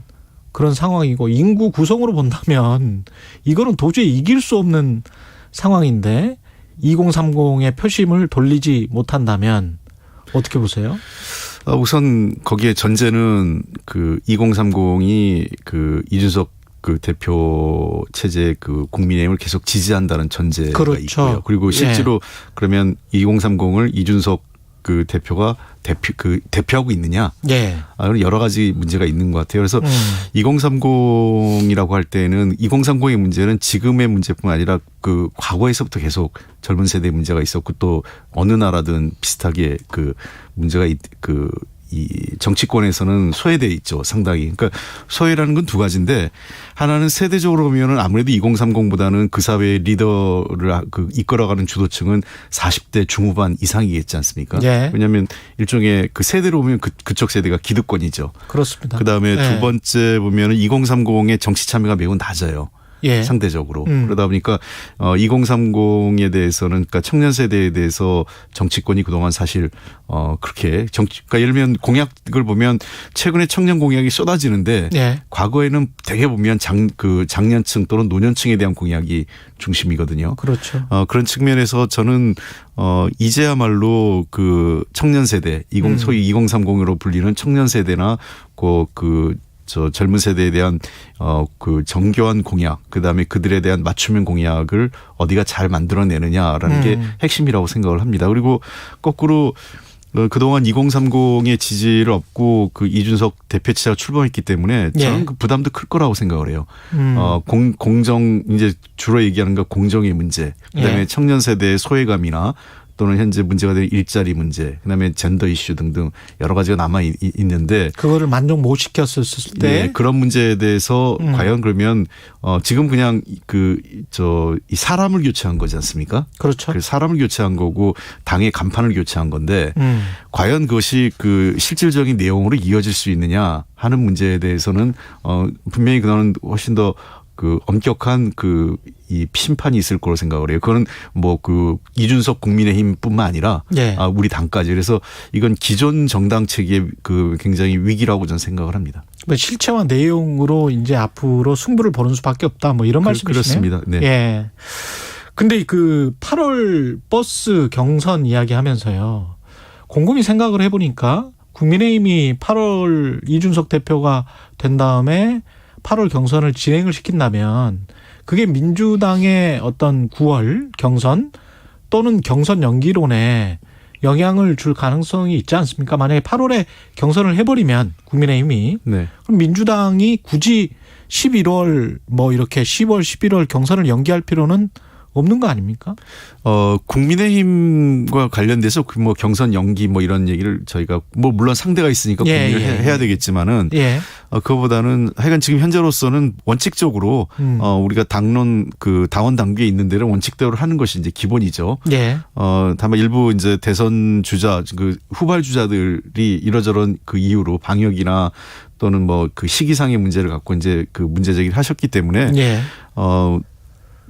B: 그런 상황이고 인구 구성으로 본다면 이거는 도저히 이길 수 없는 상황인데 2030의 표심을 돌리지 못한다면 어떻게 보세요?
N: 우선 거기에 전제는 그 2030이 그 이준석 그 대표 체제 그 국민의힘을 계속 지지한다는 전제가
B: 그렇죠.
N: 있고요. 그리고 실제로
B: 예.
N: 그러면 2030을 이준석 그 대표가 대표하고 있느냐?
B: 예.
N: 여러 가지 문제가 있는 것 같아요. 그래서 2030이라고 할 때는 2030의 문제는 지금의 문제뿐만 아니라 그 과거에서부터 계속 젊은 세대의 문제가 있었고 또 어느 나라든 비슷하게 그 문제가 이 정치권에서는 소외돼 있죠, 상당히. 그러니까 소외라는 건 두 가지인데 하나는 세대적으로 보면은 아무래도 2030보다는 그 사회의 리더를 이끌어가는 주도층은 40대 중후반 이상이겠지 않습니까?
B: 예.
N: 왜냐하면 일종의 그 세대로 보면 그쪽 세대가 기득권이죠.
B: 그렇습니다.
N: 그 다음에
B: 예.
N: 두 번째 보면은 2030의 정치 참여가 매우 낮아요.
B: 예.
N: 상대적으로. 그러다 보니까 2030에 대해서는 그러니까 청년 세대에 대해서 정치권이 그동안 사실 그렇게 그러니까 예를 들면 공약을 보면 최근에 청년 공약이 쏟아지는데
B: 예.
N: 과거에는 대개 보면 장년층 또는 노년층에 대한 공약이 중심이거든요.
B: 그렇죠.
N: 그런 측면에서 저는 이제야말로 그 청년 세대 소위 2030으로 불리는 청년 세대나 저 젊은 세대에 대한 그 정교한 공약, 그다음에 그들에 대한 맞춤형 공약을 어디가 잘 만들어내느냐라는 게 핵심이라고 생각을 합니다. 그리고 거꾸로 그동안 2030의 지지를 얻고 그 이준석 대표 체제가 출범했기 때문에 저는 그 부담도 클 거라고 생각을 해요. 공정 이제 주로 얘기하는 건 공정의 문제, 그다음에 청년 세대의 소외감이나 또는 현재 문제가 된 일자리 문제, 그다음에 젠더 이슈 등등 여러 가지가 남아 있는데
B: 그거를 만족 못 시켰을 때
N: 네, 그런 문제에 대해서 과연 그러면 지금 그냥 이 사람을 교체한 거지 않습니까?
B: 그렇죠.
N: 그 사람을 교체한 거고 당의 간판을 교체한 건데 과연 그것이 그 실질적인 내용으로 이어질 수 있느냐 하는 문제에 대해서는 분명히 그거는 훨씬 더 그 엄격한 이 심판이 있을 거로 생각을 해요. 그거는 뭐 이준석 국민의힘뿐만 아니라 우리 당까지. 그래서 이건 기존 정당 체계의 굉장히 위기라고 저는 생각을 합니다.
B: 실체와 내용으로 이제 앞으로 승부를 보는 수밖에 없다. 뭐 이런 말씀이시네요.
N: 그렇습니다. 네.
B: 예. 근데 8월 버스 경선 이야기하면서요. 곰곰이 생각을 해보니까 국민의힘이 8월 이준석 대표가 된 다음에 8월 경선을 진행을 시킨다면 그게 민주당의 어떤 9월 경선 또는 경선 연기론에 영향을 줄 가능성이 있지 않습니까? 만약에 8월에 경선을 해버리면 국민의힘이
N: 네.
B: 그럼 민주당이 굳이 11월 뭐 이렇게 10월, 11월 경선을 연기할 필요는 없는 거 아닙니까?
N: 국민의힘과 관련돼서 뭐 경선 연기 뭐 이런 얘기를 저희가 뭐 물론 상대가 있으니까 고민을 해야 되겠지만은 그거보다는 하여간 지금 현재로서는 원칙적으로 우리가 당론 그 당원 당규에 있는 데를 원칙대로 하는 것이 이제 기본이죠. 다만 일부 이제 대선 주자 그 후발 주자들이 이러저런 그 이유로 방역이나 또는 뭐 그 시기상의 문제를 갖고 이제 그 문제 제기를 하셨기 때문에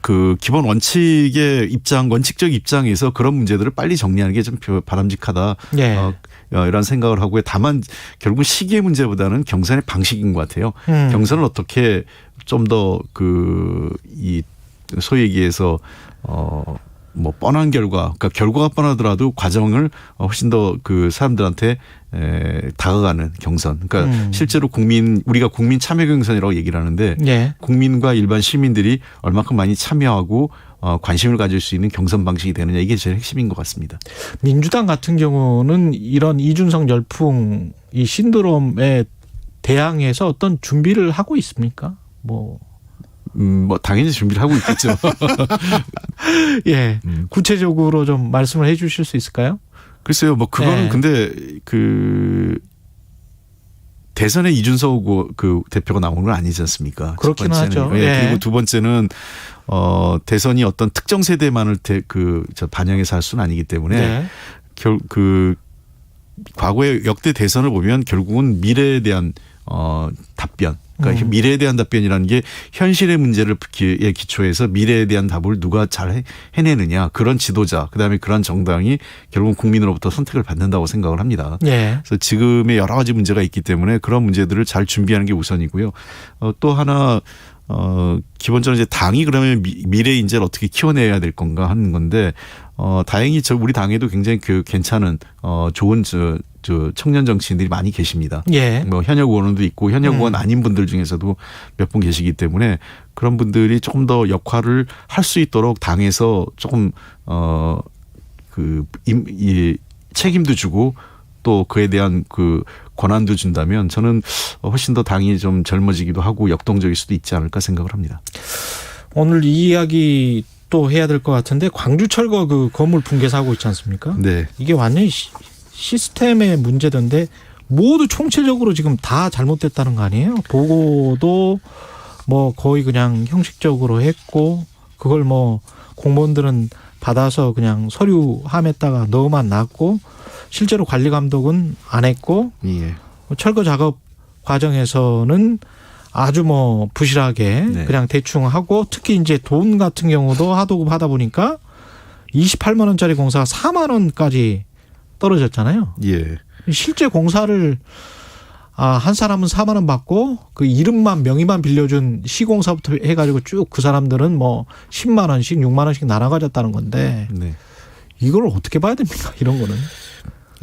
N: 그 기본 원칙의 입장, 원칙적 입장에서 그런 문제들을 빨리 정리하는 게 좀 바람직하다. 이런 생각을 하고요. 다만 결국 시기의 문제보다는 경선의 방식인 것 같아요. 경선을 어떻게 좀 더 그 이 소위 얘기해서 뭐 뻔한 결과, 그러니까 결과가 뻔하더라도 과정을 훨씬 더 그 사람들한테 다가가는 경선. 그러니까 실제로 우리가 국민 참여 경선이라고 얘기를 하는데 국민과 일반 시민들이 얼마큼 많이 참여하고 관심을 가질 수 있는 경선 방식이 되느냐 이게 제일 핵심인 것 같습니다.
B: 민주당 같은 경우는 이런 이준석 열풍 이 신드롬에 대항해서 어떤 준비를 하고 있습니까? 뭐
N: 당연히 준비를 하고 있겠죠.
B: 구체적으로 좀 말씀을 해 주실 수 있을까요?
N: 글쎄요, 뭐 그거는 근데 그 대선에 이준석 그 대표가 나오는 건 아니지 않습니까?
B: 그렇긴 하죠.
N: 그리고 두 번째는 대선이 어떤 특정 세대만을 반영해서 할 수는 아니기 때문에 과거의 역대 대선을 보면 결국은 미래에 대한 답변. 그러니까 미래에 대한 답변이라는 게 현실의 문제를 기초해서 미래에 대한 답을 누가 잘 해내느냐 그런 지도자 그다음에 그런 정당이 결국 국민으로부터 선택을 받는다고 생각을 합니다. 그래서 지금의 여러 가지 문제가 있기 때문에 그런 문제들을 잘 준비하는 게 우선이고요. 또 하나 기본적으로 이제 당이 그러면 미래 인재를 어떻게 키워내야 될 건가 하는 건데 다행히 우리 당에도 굉장히 괜찮은 좋은 청년 정치인들이 많이 계십니다. 뭐 현역 의원도 있고 현역 의원 아닌 분들 중에서도 몇 분 계시기 때문에 그런 분들이 조금 더 역할을 할 수 있도록 당에서 조금 책임도 주고 또 그에 대한 그 권한도 준다면 저는 훨씬 더 당이 좀 젊어지기도 하고 역동적일 수도 있지 않을까 생각을 합니다.
B: 오늘 이 이야기 또 해야 될 것 같은데 광주철거 그 건물 붕괴 사고 있지 않습니까? 이게 완전히 시스템의 문제던데 모두 총체적으로 지금 다 잘못됐다는 거 아니에요? 보고도 뭐 거의 그냥 형식적으로 했고 그걸 뭐 공무원들은 받아서 그냥 서류함에다가 넣어만 놨고 실제로 관리 감독은 안 했고 철거 작업 과정에서는 아주 뭐 부실하게 그냥 대충 하고 특히 이제 돈 같은 경우도 하도급 하다 보니까 28만 원짜리 공사가 4만 원까지 떨어졌잖아요. 실제 공사를 한 사람은 4만 원 받고 그 이름만 명의만 빌려준 시공사부터 해가지고 쭉 그 사람들은 뭐 10만 원씩 6만 원씩 나눠가졌다는 건데 이걸 어떻게 봐야 됩니까? 이런 거는.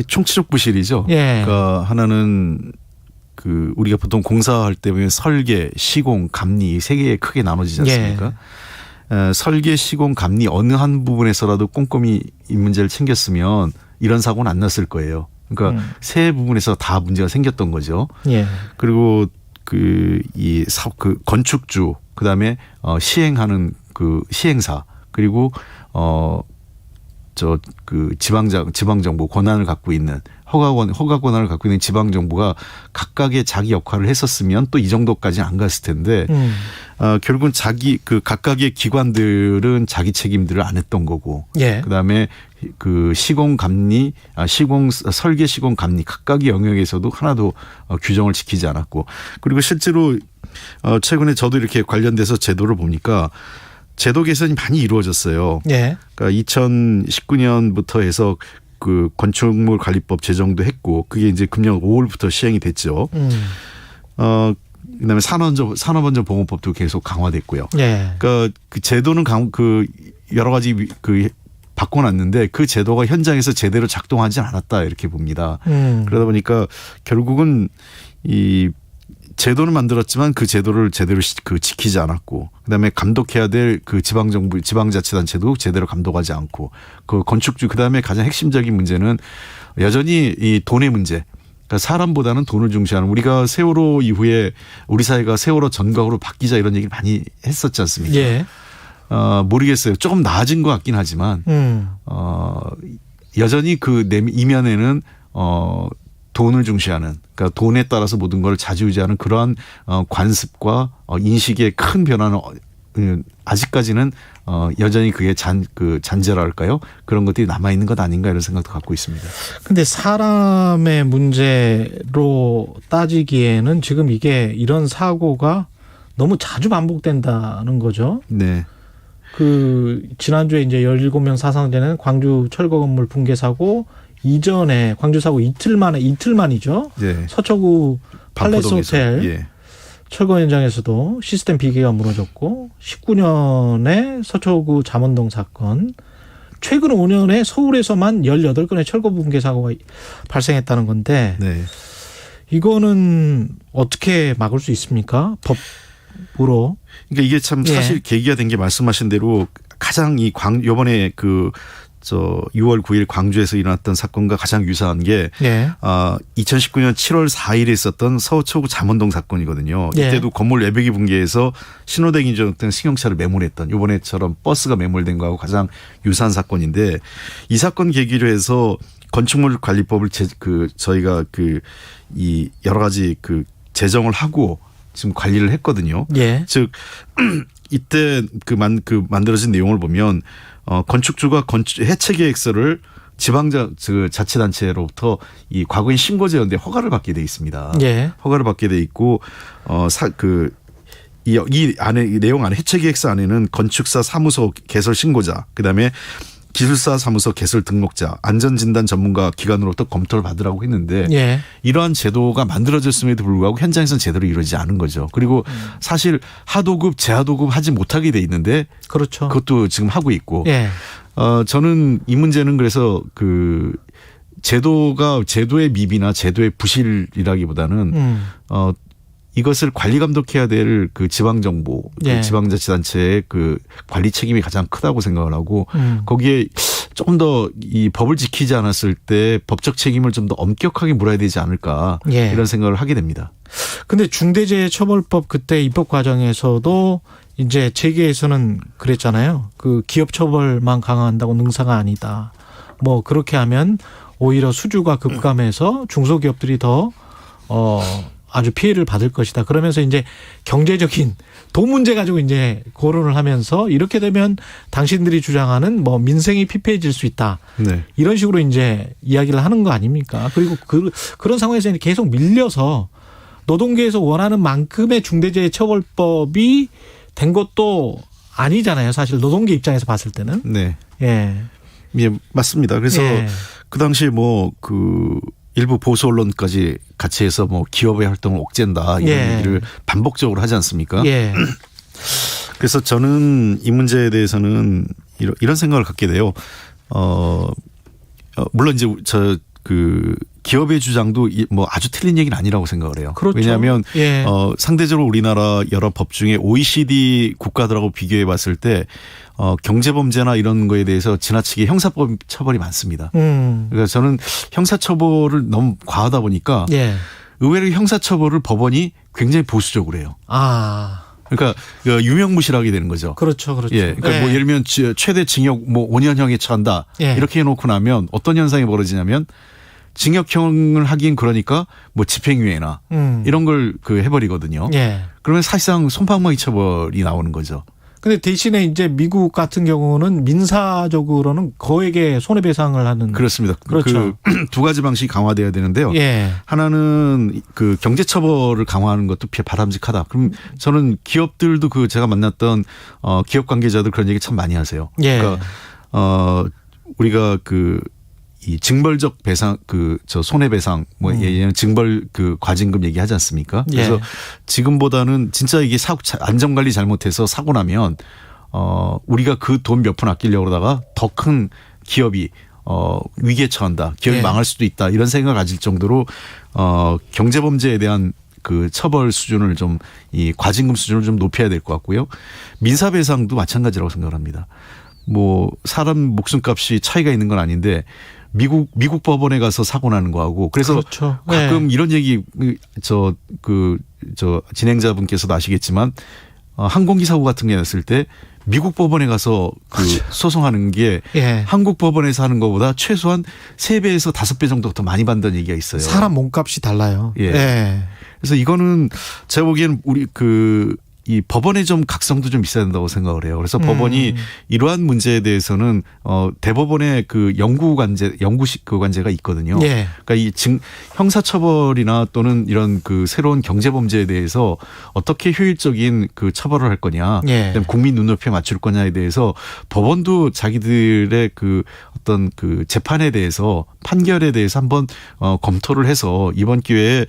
N: 총체적 부실이죠. 그러니까 하나는 그 우리가 보통 공사할 때 보면 설계, 시공, 감리 세 개에 크게 나눠지지 않습니까? 설계, 시공, 감리 어느 한 부분에서라도 꼼꼼히 이 문제를 챙겼으면 이런 사고는 안 났을 거예요. 그러니까 세 부분에서 다 문제가 생겼던 거죠. 그리고 그 건축주, 그다음에 시행하는 그 시행사, 그리고 지방정부 권한을 갖고 있는 허가 권한을 갖고 있는 지방정부가 각각의 자기 역할을 했었으면 또 이 정도까지는 안 갔을 텐데 결국은 각각의 기관들은 자기 책임들을 안 했던 거고 그다음에 그 설계 시공 감리 각각의 영역에서도 하나도 규정을 지키지 않았고 그리고 실제로 최근에 저도 이렇게 관련돼서 제도를 보니까 제도 개선이 많이 이루어졌어요. 그러니까 2019년부터 해서 그 건축물 관리법 제정도 했고 그게 이제 금년 5월부터 시행이 됐죠. 그다음에 산업안전보건법도 계속 강화됐고요. 그러니까 그 제도는 여러 가지 바꿔놨는데 그 제도가 현장에서 제대로 작동하지 않았다 이렇게 봅니다. 그러다 보니까 결국은 제도는 만들었지만 그 제도를 제대로 지키지 않았고, 그다음에 감독해야 될 그 지방정부, 지방자치단체도 제대로 감독하지 않고, 그 건축주, 그다음에 가장 핵심적인 문제는 여전히 이 돈의 문제. 그러니까 사람보다는 돈을 중시하는, 우리가 세월호 이후에 우리 사회가 세월호 전각으로 바뀌자 이런 얘기를 많이 했었지 않습니까?
B: 예.
N: 모르겠어요. 조금 나아진 것 같긴 하지만 여전히 그 이면에는 돈을 중시하는, 그러니까 돈에 따라서 모든 걸 좌지우지하는 그러한 관습과 인식의 큰 변화는 아직까지는 여전히 그게 잔재랄까요? 그런 것들이 남아 있는 것 아닌가 이런 생각도 갖고 있습니다.
B: 근데 사람의 문제로 따지기에는 지금 이게 이런 사고가 너무 자주 반복된다는 거죠.
N: 네.
B: 지난주에 이제 17명 사상자는 광주 철거 건물 붕괴 사고 이전에 광주 사고 이틀만이죠.
N: 네.
B: 서초구 팔레스
N: 반포동에서.
B: 호텔
N: 예.
B: 철거 현장에서도 시스템 비계가 무너졌고 19년에 서초구 잠원동 사건, 최근 5년에 서울에서만 18건의 철거 붕괴 사고가 발생했다는 건데 네. 이거는 어떻게 막을 수 있습니까? 법으로.
N: 그러니까 이게 참 사실 계기가 된 게 말씀하신 대로 가장 이번에 6월 9일 광주에서 일어났던 사건과 가장 유사한 게 2019년 7월 4일에 있었던 서초구 잠원동 사건이거든요. 이때도 건물 외벽이 붕괴해서 신호등이 인정했던 승용차를 매몰했던, 이번에처럼 버스가 매몰된 거하고 가장 유사한 사건인데, 이 사건 계기로 해서 건축물 관리법을 저희가 이 여러 가지 제정을 하고 지금 관리를 했거든요. 즉 이때 만들어진 내용을 보면 건축주가 해체 계획서를 자치단체로부터 이 과거인 신고제였는데 허가를 받게 돼 있습니다. 허가를 받게 돼 있고 이 내용 안에, 해체 계획서 안에는 건축사 사무소 개설 신고자, 그다음에 기술사 사무소 개설 등록자, 안전진단 전문가 기관으로부터 검토를 받으라고 했는데 이러한 제도가 만들어졌음에도 불구하고 현장에서는 제대로 이루어지지 않은 거죠. 그리고 사실 하도급, 재하도급 하지 못하게 돼 있는데
B: 그렇죠.
N: 그것도 지금 하고 있고 저는 이 문제는 그래서 제도의 미비나 제도의 부실이라기보다는 이것을 관리 감독해야 될 지방정부, 지방자치단체의 관리 책임이 가장 크다고 생각을 하고 거기에 조금 더 이 법을 지키지 않았을 때 법적 책임을 좀 더 엄격하게 물어야 되지 않을까 이런 생각을 하게 됩니다.
B: 근데 중대재해처벌법 그때 입법 과정에서도 이제 재계에서는 그랬잖아요. 기업 처벌만 강화한다고 능사가 아니다. 뭐 그렇게 하면 오히려 수주가 급감해서 중소기업들이 더 아주 피해를 받을 것이다. 그러면서 이제 경제적인 돈 문제 가지고 이제 거론을 하면서 이렇게 되면 당신들이 주장하는 민생이 피폐해질 수 있다. 이런 식으로 이제 이야기를 하는 거 아닙니까? 그리고 그런 상황에서 계속 밀려서 노동계에서 원하는 만큼의 중대재해처벌법이 된 것도 아니잖아요. 사실 노동계 입장에서 봤을 때는.
N: 예, 맞습니다. 그래서 그 당시에 일부 보수 언론까지 같이 해서 기업의 활동을 옥죄한다 이런 얘기를 반복적으로 하지 않습니까? 그래서 저는 이 문제에 대해서는 이런 생각을 갖게 돼요. 물론 이제 기업의 주장도 아주 틀린 얘기는 아니라고 생각을 해요.
B: 그렇죠.
N: 왜냐하면 상대적으로 우리나라 여러 법 중에 OECD 국가들하고 비교해 봤을 때 경제범죄나 이런 거에 대해서 지나치게 형사법 처벌이 많습니다. 그러니까 저는 형사처벌을 너무 과하다 보니까 의외로 형사처벌을 법원이 굉장히 보수적으로 해요. 그러니까 유명무실하게 되는 거죠.
B: 그렇죠.
N: 그러니까 예를 들면 최대 징역 5년형에 처한다 이렇게 해놓고 나면 어떤 현상이 벌어지냐면 징역형을 하긴 그러니까 집행유예나 이런 걸 해버리거든요. 그러면 사실상 솜방망이 처벌이 나오는 거죠.
B: 근데 대신에 이제 미국 같은 경우는 민사적으로는 거액의 손해배상을 하는.
N: 그렇습니다.
B: 그렇죠.
N: 두 가지 방식이 강화돼야 되는데요. 하나는 경제처벌을 강화하는 것도 바람직하다. 그럼 저는 기업들도 제가 만났던 기업 관계자들 그런 얘기 참 많이 하세요. 그러니까 우리가 이 징벌적 배상, 손해배상, 예전에 징벌 과징금 얘기하지 않습니까? 그래서 지금보다는 진짜 이게 안전관리 잘못해서 사고 나면, 우리가 그 돈 몇 푼 아끼려고 그러다가 더 큰 기업이, 위기에 처한다. 기업이 망할 수도 있다. 이런 생각을 가질 정도로, 경제범죄에 대한 그 처벌 수준을 좀 이 과징금 수준을 좀 높여야 될 것 같고요. 민사배상도 마찬가지라고 생각을 합니다. 뭐 사람 목숨값이 차이가 있는 건 아닌데 미국 법원에 가서 사고 나는 거하고 그래서
B: 그렇죠.
N: 가끔 이런 얘기 저 진행자분께서도 아시겠지만 항공기 사고 같은 게 났을 때 미국 법원에 가서 그 소송하는 게 한국 법원에서 하는 것보다 최소한 3배에서 5배 정도 더 많이 받는다는 얘기가 있어요.
B: 사람 몸값이 달라요.
N: 그래서 이거는 제가 보기에는 우리 이 법원의 좀 각성도 좀 있어야 된다고 생각을 해요. 그래서 법원이 이러한 문제에 대해서는 대법원의 그 영구식 그 관제가 있거든요. 그러니까 이 형사처벌이나 또는 이런 그 새로운 경제범죄에 대해서 어떻게 효율적인 그 처벌을 할 거냐, 그다음에 국민 눈높이에 맞출 거냐에 대해서 법원도 자기들의 그 어떤 그 재판에 대해서 판결에 대해서 한번 검토를 해서 이번 기회에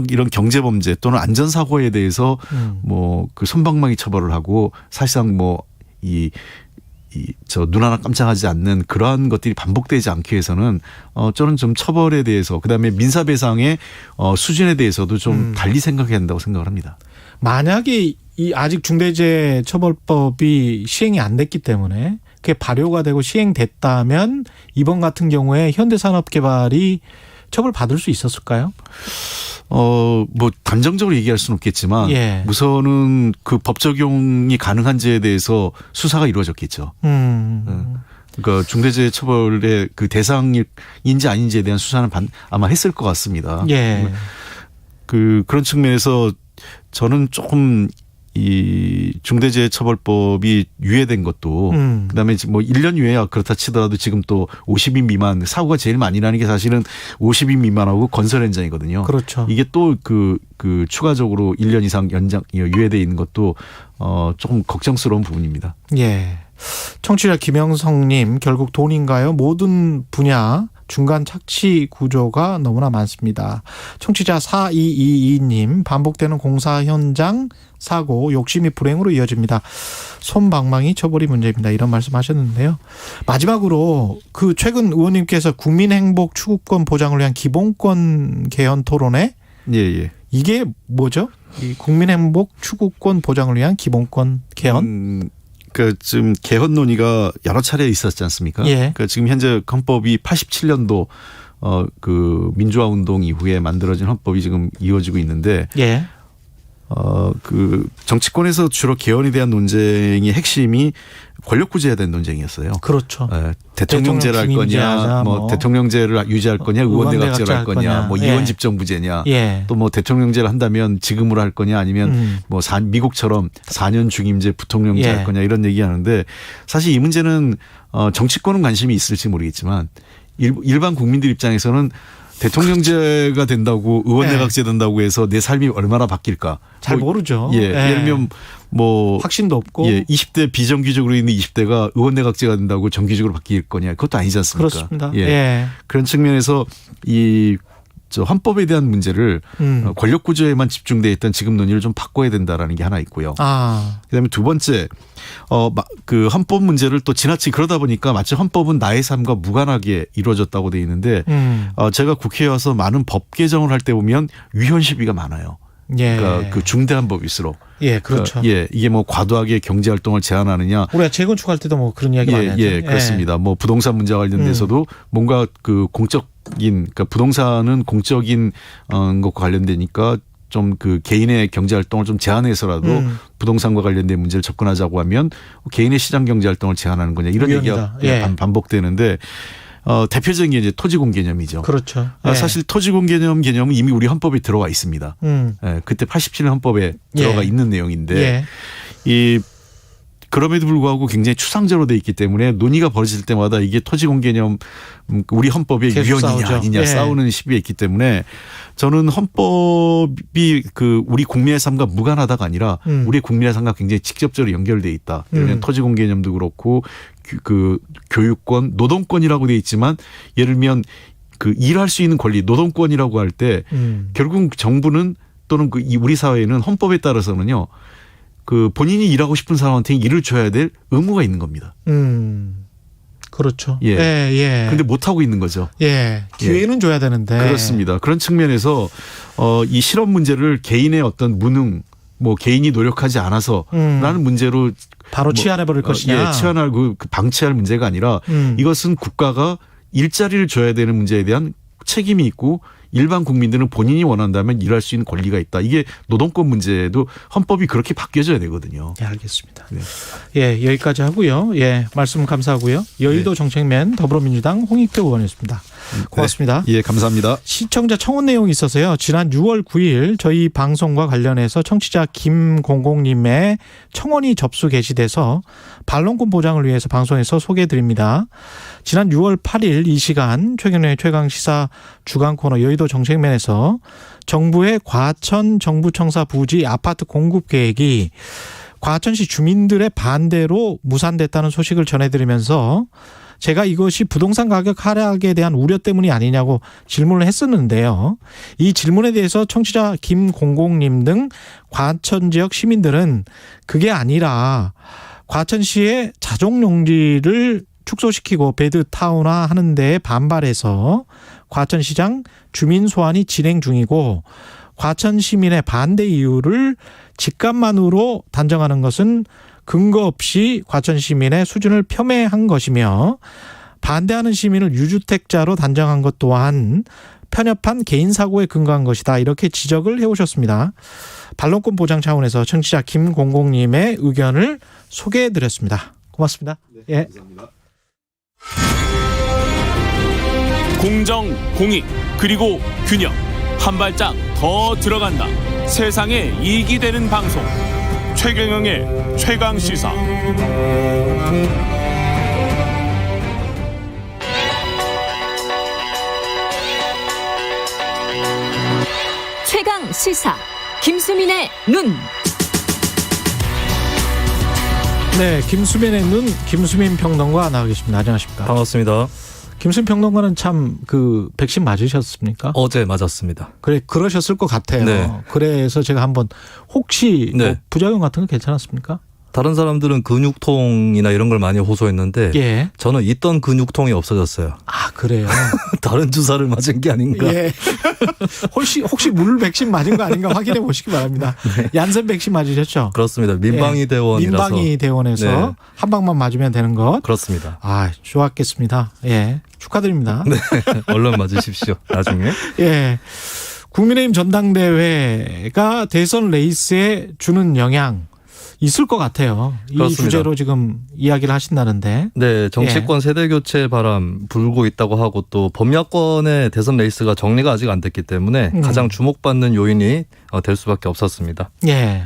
N: 이런 경제범죄 또는 안전사고에 대해서 뭐 그 솜방망이 처벌을 하고 사실상 뭐 눈 하나 깜짝하지 않는 그러한 것들이 반복되지 않기 위해서는 저는 좀 처벌에 대해서 그다음에 민사배상의 수준에 대해서도 좀 달리 생각해야 한다고 생각을 합니다.
B: 만약에 이 아직 중대재해처벌법이 시행이 안 됐기 때문에 그게 발효가 되고 시행됐다면 이번 같은 경우에 현대산업개발이 처벌받을 수 있었을까요?
N: 뭐 단정적으로 얘기할 수는 없겠지만 우선은 그 법 적용이 가능한지에 대해서 수사가 이루어졌겠죠. 그러니까 중대재해처벌의 그 대상인지 아닌지에 대한 수사는 아마 했을 것 같습니다. 그런 측면에서 저는 조금 이 중대재해처벌법이 유예된 것도 그다음에 뭐 1년 유예야 그렇다 치더라도 지금 또 50인 미만 사고가 제일 많이 나는 게 사실은 50인 미만하고 건설 현장이거든요.
B: 그렇죠.
N: 이게 또 그 추가적으로 1년 이상 유예돼 있는 것도 조금 걱정스러운 부분입니다.
B: 청취자 김영성님 결국 돈인가요? 모든 분야 중간 착취 구조가 너무나 많습니다. 청취자 4222님 반복되는 공사 현장 사고 욕심이 불행으로 이어집니다. 솜방망이 처벌이 문제입니다. 이런 말씀하셨는데요. 마지막으로 그 최근 의원님께서 국민행복 추구권 보장을 위한 기본권 개헌 토론회 이게 뭐죠? 이 국민행복 추구권 보장을 위한 기본권 개헌?
N: 그러니까 지금 개헌 논의가 여러 차례 있었지 않습니까? 그러니까 지금 현재 헌법이 87년도 그 민주화 운동 이후에 만들어진 헌법이 지금 이어지고 있는데 그 정치권에서 주로 개헌에 대한 논쟁의 핵심이 권력구제에 대한 논쟁이었어요.
B: 그렇죠.
N: 대통령제를 할 거냐, 뭐 대통령제를 유지할 거냐, 의원내각제를 할 거냐, 뭐 이원 집정부제냐, 또 뭐 대통령제를 한다면 지금으로 할 거냐, 아니면 뭐 미국처럼 4년 중임제 부통령제 할 거냐 이런 얘기하는데 사실 이 문제는 정치권은 관심이 있을지 모르겠지만 일반 국민들 입장에서는 대통령제가 된다고 의원내각제 된다고 해서 내 삶이 얼마나 바뀔까?
B: 잘 모르죠.
N: 예를 들면 뭐
B: 확신도 없고
N: 20대 비정규직으로 있는 20대가 의원내각제가 된다고 정규직으로 바뀔 거냐? 그것도 아니지 않습니까?
B: 그렇습니다.
N: 그런 측면에서 헌법에 대한 문제를 권력 구조에만 집중돼 있던 지금 논의를 좀 바꿔야 된다라는 게 하나 있고요. 그다음에 두 번째 그 헌법 문제를 또 지나치게 그러다 보니까 마치 헌법은 나의 삶과 무관하게 이루어졌다고 돼 있는데 제가 국회에 와서 많은 법 개정을 할 때 보면 위헌 시비가 많아요. 그러니까 그 중대한 법일수록.
B: 그렇죠.
N: 이게 뭐 과도하게 경제 활동을 제한하느냐.
B: 우리가 재건축할 때도 뭐 그런 이야기 많이 하죠.
N: 그렇습니다. 뭐 부동산 문제와 관련돼서도 뭔가 그 그러니까 부동산은 공적인 것과 관련되니까 좀 그 개인의 경제 활동을 좀 제한해서라도 부동산과 관련된 문제를 접근하자고 하면 개인의 시장 경제 활동을 제한하는 거냐 이런 얘기가 반복되는데 대표적인 게 이제 토지공 개념이죠.
B: 그렇죠.
N: 사실 토지공 개념은 이미 우리 헌법에 들어와 있습니다. 그때 87년 헌법에 들어가 있는 내용인데 그럼에도 불구하고 굉장히 추상적으로 돼 있기 때문에 논의가 벌어질 때마다 이게 토지공 개념 우리 헌법의 위헌이냐 아니냐 싸우는 시비에 있기 때문에 저는 헌법이 그 우리 국민의 삶과 무관하다가 아니라 우리 국민의 삶과 굉장히 직접적으로 연결돼 있다. 예를 토지공 개념도 그렇고 그 교육권, 노동권이라고 돼 있지만 예를 들면 그 일할 수 있는 권리, 노동권이라고 할 때 결국 정부는 또는 그 우리 사회는 헌법에 따라서는요. 그 본인이 일하고 싶은 사람한테 일을 줘야 될 의무가 있는 겁니다.
B: 그렇죠.
N: 예.
B: 예.
N: 근데 못 하고 있는 거죠.
B: 예. 기회는 줘야 되는데.
N: 그렇습니다. 그런 측면에서 이 실업 문제를 개인의 어떤 무능, 뭐 개인이 노력하지 않아서라는 문제로
B: 바로 치환해 버릴 것이냐.
N: 예, 치환하고 방치할 문제가 아니라 이것은 국가가 일자리를 줘야 되는 문제에 대한 책임이 있고 일반 국민들은 본인이 원한다면 일할 수 있는 권리가 있다. 이게 노동권 문제도 헌법이 그렇게 바뀌어져야 되거든요.
B: 예, 알겠습니다. 네. 예, 여기까지 하고요. 예, 말씀 감사하고요. 여의도 정책맨 더불어민주당 홍익표 의원이었습니다. 고맙습니다.
N: 네. 예, 감사합니다.
B: 시청자 청원 내용이 있어서요. 지난 6월 9일 저희 방송과 관련해서 청취자 김공공님의 청원이 접수 게시돼서 반론권 보장을 위해서 방송에서 소개해드립니다. 지난 6월 8일 이 시간 최경영의 최강시사 주간 코너 여의도 정책맨에서 정부의 과천 정부청사 부지 아파트 공급 계획이 과천시 주민들의 반대로 무산됐다는 소식을 전해드리면서 제가 이것이 부동산 가격 하락에 대한 우려 때문이 아니냐고 질문을 했었는데요. 이 질문에 대해서 청취자 김공공님 등 과천 지역 시민들은 그게 아니라 과천시의 자족용지를 축소시키고 베드타운화 하는 데에 반발해서 과천시장 주민 소환이 진행 중이고 과천 시민의 반대 이유를 집값만으로 단정하는 것은 근거 없이 과천 시민의 수준을 폄훼한 것이며 반대하는 시민을 유주택자로 단정한 것 또한 편협한 개인 사고에 근거한 것이다. 이렇게 지적을 해오셨습니다. 반론권 보장 차원에서 청취자 김공공님의 의견을 소개해드렸습니다. 고맙습니다.
N: 네,
B: 예.
N: 감사합니다.
M: 공정, 공익, 그리고 균형. 한 발짝 더 들어간다. 세상에 이익이 되는 방송. 최경영의 최강시사.
O: 최강시사. 김수민의 눈.
B: 네, 김수민의 눈, 김수민 평론가 나와 계십니다. 안녕하십니까?
P: 반갑습니다.
B: 김수민 평론가는 참 백신 맞으셨습니까?
P: 어제 맞았습니다.
B: 그래, 그러셨을 것 같아요.
P: 네.
B: 그래서 제가 한번 혹시 뭐 부작용 같은 거 괜찮았습니까?
P: 다른 사람들은 근육통이나 이런 걸 많이 호소했는데
B: 예.
P: 저는 있던 근육통이 없어졌어요.
B: 아, 그래요?
P: 다른 주사를 맞은 게 아닌가.
B: 예. 혹시 물 백신 맞은 거 아닌가 확인해 보시기 바랍니다.
P: 네.
B: 얀센 백신 맞으셨죠?
P: 그렇습니다. 민방위 대원이라서.
B: 민방위 대원에서
P: 네.
B: 한 방만 맞으면 되는 것.
P: 그렇습니다.
B: 아, 좋았겠습니다. 예. 축하드립니다.
P: 네. 얼른 맞으십시오. 나중에.
B: 예. 국민의힘 전당대회가 대선 레이스에 주는 영향 있을 것 같아요.
P: 그렇습니다.
B: 이 주제로 지금 이야기를 하신다는데.
P: 네, 정치권 세대 교체 바람 불고 있다고 하고 또 범야권의 대선 레이스가 정리가 아직 안 됐기 때문에 가장 주목받는 요인이 될 수밖에 없었습니다.
B: 예.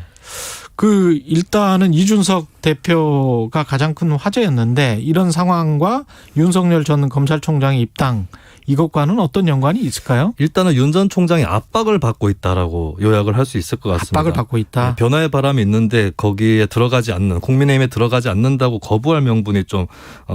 B: 일단은 이준석 대표가 가장 큰 화제였는데 이런 상황과 윤석열 전 검찰총장의 입당 이것과는 어떤 연관이 있을까요?
P: 일단은 윤 전 총장이 압박을 받고 있다라고 요약을 할 수 있을 것 같습니다.
B: 압박을 받고 있다.
P: 네, 변화의 바람이 있는데 거기에 들어가지 않는 국민의힘에 들어가지 않는다고 거부할 명분이 좀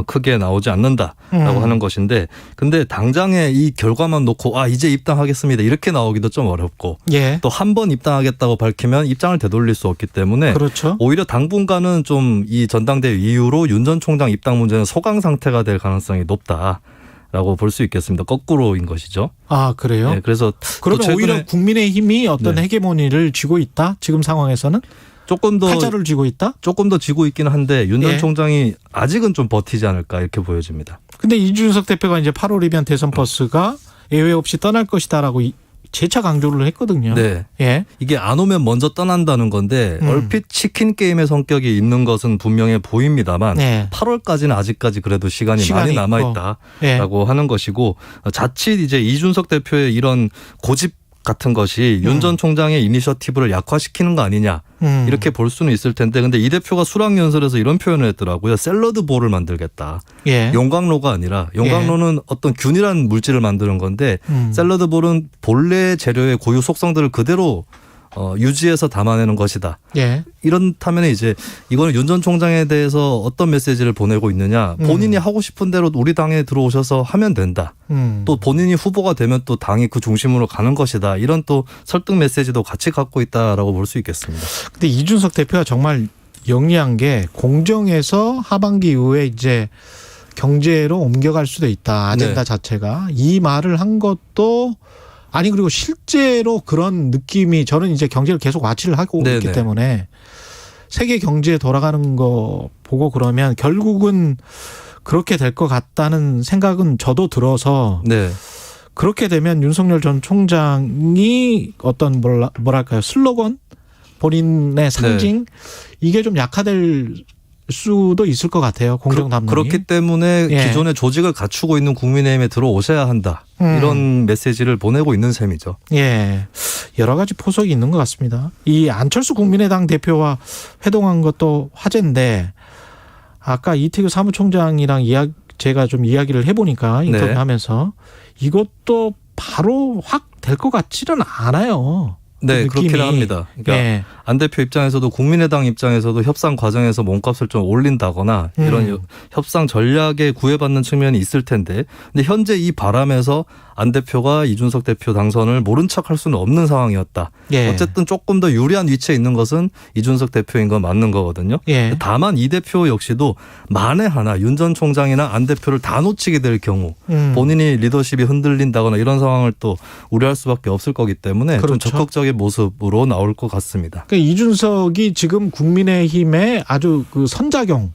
P: 크게 나오지 않는다라고 하는 것인데 근데 당장에 이 결과만 놓고 이제 입당하겠습니다 이렇게 나오기도 좀 어렵고
B: 예.
P: 또 한 번 입당하겠다고 밝히면 입장을 되돌릴 수 없기 때문에
B: 그렇죠.
P: 오히려 당분간은 좀 이 전당대회 이후로 윤 전 총장 입당 문제는 소강 상태가 될 가능성이 높다라고 볼 수 있겠습니다. 거꾸로인 것이죠.
B: 아, 그래요?
P: 네, 그래서
B: 그러면 오히려 국민의힘이 어떤 헤게모니를 쥐고 있다? 지금 상황에서는?
P: 조금 더
B: 타자를 쥐고 있다?
P: 조금 더 쥐고 있기는 한데 윤 전 총장이 아직은 좀 버티지 않을까 이렇게 보여집니다.
B: 근데 이준석 대표가 이제 8월이면 대선 버스가 예외 없이 떠날 것이다라고 재차 강조를 했거든요.
P: 네.
B: 예.
P: 이게 안 오면 먼저 떠난다는 건데 얼핏 치킨 게임의 성격이 있는 것은 분명해 보입니다만 8월까지는 아직까지 그래도 시간이 많이 남아있다라고 하는 것이고 자칫 이제 이준석 대표의 이런 고집 같은 것이 윤 전 총장의 이니셔티브를 약화시키는 거 아니냐 이렇게 볼 수는 있을 텐데 근데 이 대표가 수락연설에서 이런 표현을 했더라고요. 샐러드 볼을 만들겠다.
B: 예.
P: 용광로가 아니라 용광로는 어떤 균일한 물질을 만드는 건데 샐러드 볼은 본래 재료의 고유 속성들을 그대로 유지해서 담아내는 것이다.
B: 예.
P: 이렇다면 이제 이거는 윤 전 총장에 대해서 어떤 메시지를 보내고 있느냐. 본인이 하고 싶은 대로 우리 당에 들어오셔서 하면 된다. 또 본인이 후보가 되면 또 당이 그 중심으로 가는 것이다. 이런 또 설득 메시지도 같이 갖고 있다라고 볼 수 있겠습니다.
B: 근데 이준석 대표가 정말 영리한 게 공정에서 하반기 이후에 이제 경제로 옮겨갈 수도 있다. 아젠다 자체가. 이 말을 한 것도 아니 그리고 실제로 그런 느낌이 저는 이제 경제를 계속 와치를 하고 있기 때문에 세계 경제에 돌아가는 거 보고 그러면 결국은 그렇게 될 것 같다는 생각은 저도 들어서 그렇게 되면 윤석열 전 총장이 어떤 뭐랄까요 슬로건 본인의 상징 이게 좀 약화될 수도 있을 것 같아요. 공정담론이.
P: 그렇기 때문에 기존의 조직을 갖추고 있는 국민의힘에 들어오셔야 한다. 이런 메시지를 보내고 있는 셈이죠.
B: 예, 여러 가지 포석이 있는 것 같습니다. 이 안철수 국민의당 대표와 회동한 것도 화제인데 아까 이태규 사무총장이랑 제가 좀 이야기를 해보니까 인터뷰하면서 이것도 바로 확 될 것 같지는 않아요.
P: 네, 그렇긴 합니다. 그러니까 안 대표 입장에서도 국민의당 입장에서도 협상 과정에서 몸값을 좀 올린다거나 이런 협상 전략에 구애받는 측면이 있을 텐데 근데 현재 이 바람에서 안 대표가 이준석 대표 당선을 모른 척할 수는 없는 상황이었다. 어쨌든 조금 더 유리한 위치에 있는 것은 이준석 대표인 건 맞는 거거든요. 다만 이 대표 역시도 만에 하나 윤 전 총장이나 안 대표를 다 놓치게 될 경우 본인이 리더십이 흔들린다거나 이런 상황을 또 우려할 수밖에 없을 거기 때문에 좀 적극적인 모습으로 나올 것 같습니다.
B: 그러니까 이준석이 지금 국민의힘의 아주 그 선작용,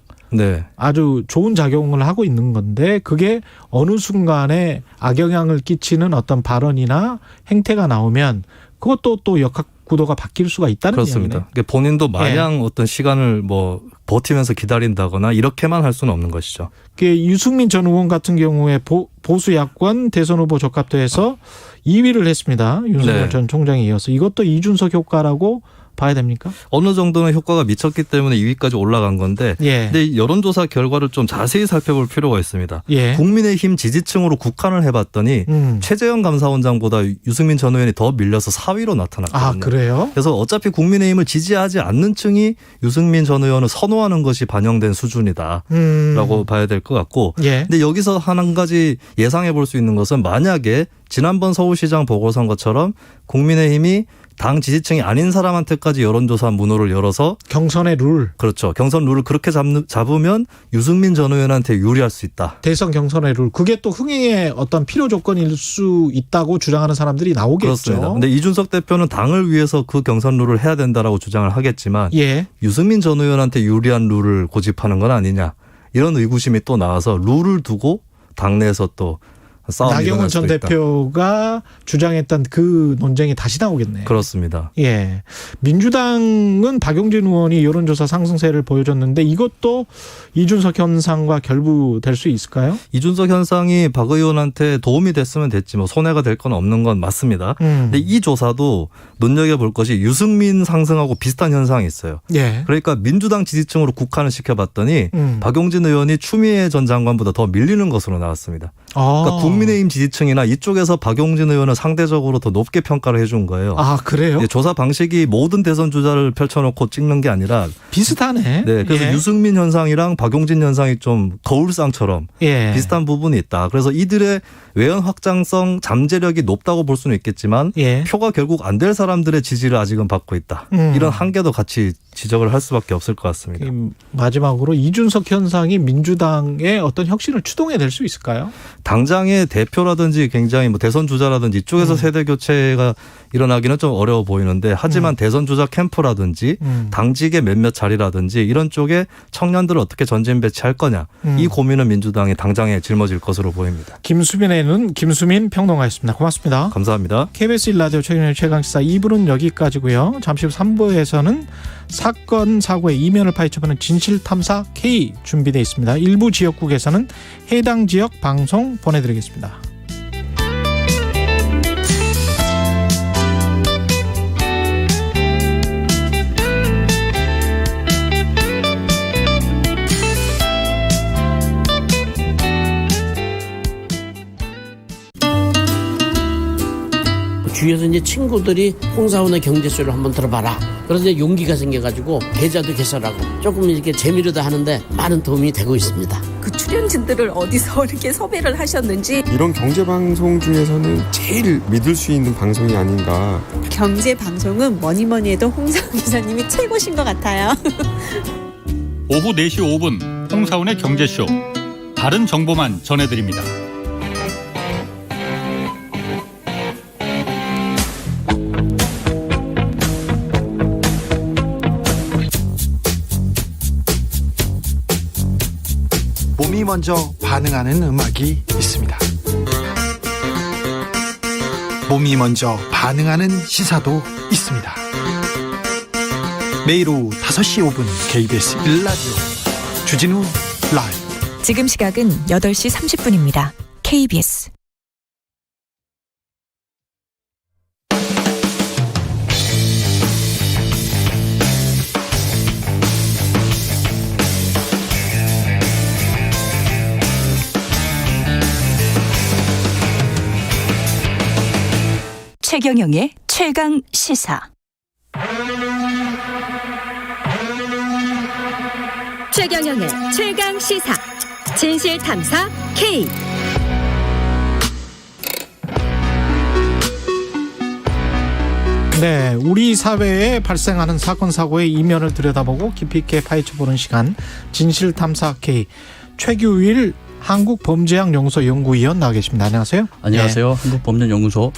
B: 아주 좋은 작용을 하고 있는 건데 그게 어느 순간에 악영향을 끼치는 어떤 발언이나 행태가 나오면 그것도 또 역학 구도가 바뀔 수가 있다는
P: 그렇습니다.
B: 이야기네요.
P: 본인도 마냥 어떤 시간을 뭐 버티면서 기다린다거나 이렇게만 할 수는 없는 것이죠.
B: 유승민 전 의원 같은 경우에 보수 야권 대선 후보 적합도에서 2위를 했습니다. 윤석열 전 총장에 이어서 이것도 이준석 효과라고 봐야 됩니까?
P: 어느 정도는 효과가 미쳤기 때문에 2위까지 올라간 건데 근데 여론조사 결과를 좀 자세히 살펴볼 필요가 있습니다. 국민의힘 지지층으로 국한을 해봤더니 최재형 감사원장보다 유승민 전 의원이 더 밀려서 4위로 나타났거든요.
B: 아, 그래요?
P: 그래서 어차피 국민의힘을 지지하지 않는 층이 유승민 전 의원을 선호하는 것이 반영된 수준이다라고 봐야 될 것 같고 근데 여기서 한 가지 예상해 볼 수 있는 것은 만약에 지난번 서울시장 보궐선거처럼 국민의힘이 당 지지층이 아닌 사람한테까지 여론조사 문호를 열어서
B: 경선의 룰.
P: 그렇죠. 경선 룰을 그렇게 잡으면 유승민 전 의원한테 유리할 수 있다.
B: 대선 경선의 룰. 그게 또 흥행의 어떤 필요 조건일 수 있다고 주장하는 사람들이 나오겠죠.
P: 그렇습니다. 근데 이준석 대표는 당을 위해서 그 경선 룰을 해야 된다라고 주장을 하겠지만 유승민 전 의원한테 유리한 룰을 고집하는 건 아니냐. 이런 의구심이 또 나와서 룰을 두고 당내에서 또
B: 나경원 전 대표가 주장했던 그 논쟁이 다시 나오겠네요.
P: 그렇습니다.
B: 민주당은 박용진 의원이 여론조사 상승세를 보여줬는데 이것도 이준석 현상과 결부될 수 있을까요?
P: 이준석 현상이 박 의원한테 도움이 됐으면 됐지 뭐 손해가 될 건 없는 건 맞습니다. 근데 이 조사도 눈여겨볼 것이 유승민 상승하고 비슷한 현상이 있어요. 그러니까 민주당 지지층으로 국한을 시켜봤더니 박용진 의원이 추미애 전 장관보다 더 밀리는 것으로 나왔습니다. 그러니까 국민의힘 지지층이나 이쪽에서 박용진 의원은 상대적으로 더 높게 평가를 해준 거예요.
B: 아, 그래요?
P: 조사 방식이 모든 대선 주자를 펼쳐놓고 찍는 게 아니라
B: 비슷하네.
P: 그래서 유승민 현상이랑 박용진 현상이 좀 거울상처럼 비슷한 부분이 있다. 그래서 이들의 외연 확장성 잠재력이 높다고 볼 수는 있겠지만 표가 결국 안 될 사람들의 지지를 아직은 받고 있다. 이런 한계도 같이 지적을 할 수밖에 없을 것 같습니다.
B: 마지막으로 이준석 현상이 민주당의 어떤 혁신을 추동해낼 수 있을까요?
P: 당장의 대표라든지 굉장히 뭐 대선 주자라든지 이쪽에서 세대 교체가 일어나기는 좀 어려워 보이는데 하지만 대선 주자 캠프라든지 당직의 몇몇 자리라든지 이런 쪽에 청년들을 어떻게 전진 배치할 거냐 이 고민은 민주당이 당장에 짊어질 것으로 보입니다.
B: 김수민에는 김수민 평론가였습니다. 고맙습니다.
P: 감사합니다.
B: KBS 1라디오 최경영의 최강시사 2부는 여기까지고요. 잠시 후 3부에서는 사건 사고의 이면을 파헤쳐보는 진실탐사 K 준비되어 있습니다. 일부 지역국에서는 해당 지역 방송 보내드리겠습니다.
Q: 주위에서 이제 친구들이 홍사원의 경제쇼를 한번 들어봐라. 그래서 이제 용기가 생겨가지고 계좌도 개설하고 조금 이렇게 재미로도 하는데 많은 도움이 되고 있습니다.
R: 그 출연진들을 어디서 이렇게 섭외를 하셨는지.
S: 이런 경제방송 중에서는 제일 믿을 수 있는 방송이 아닌가.
R: 경제방송은 뭐니 해도 홍사원 기자님이 최고신 것 같아요.
T: 오후 4시 5분 홍사원의 경제쇼.
A: 다른 정보만 전해드립니다.
T: 몸이 먼저 반응하는 음악이 있습니다. 몸이 먼저 반응하는 시사도 있습니다. 매일 오후 5시 5분 KBS 1라디오 주진우 라이브.
O: 지금 시각은 8시 30분입니다. KBS 최경영의 최강 시사.
G: 최경영의 최강 시사. 진실 탐사 K.
B: 네, 우리 사회에 발생하는 사건 사고의 이면을 들여다보고 깊이 있게 파헤쳐보는 시간. 진실 탐사 K. 최규일 한국범죄학연구소 연구위원 나와 계십니다. 안녕하세요.
U: 안녕하세요. 네. 한국범죄연구소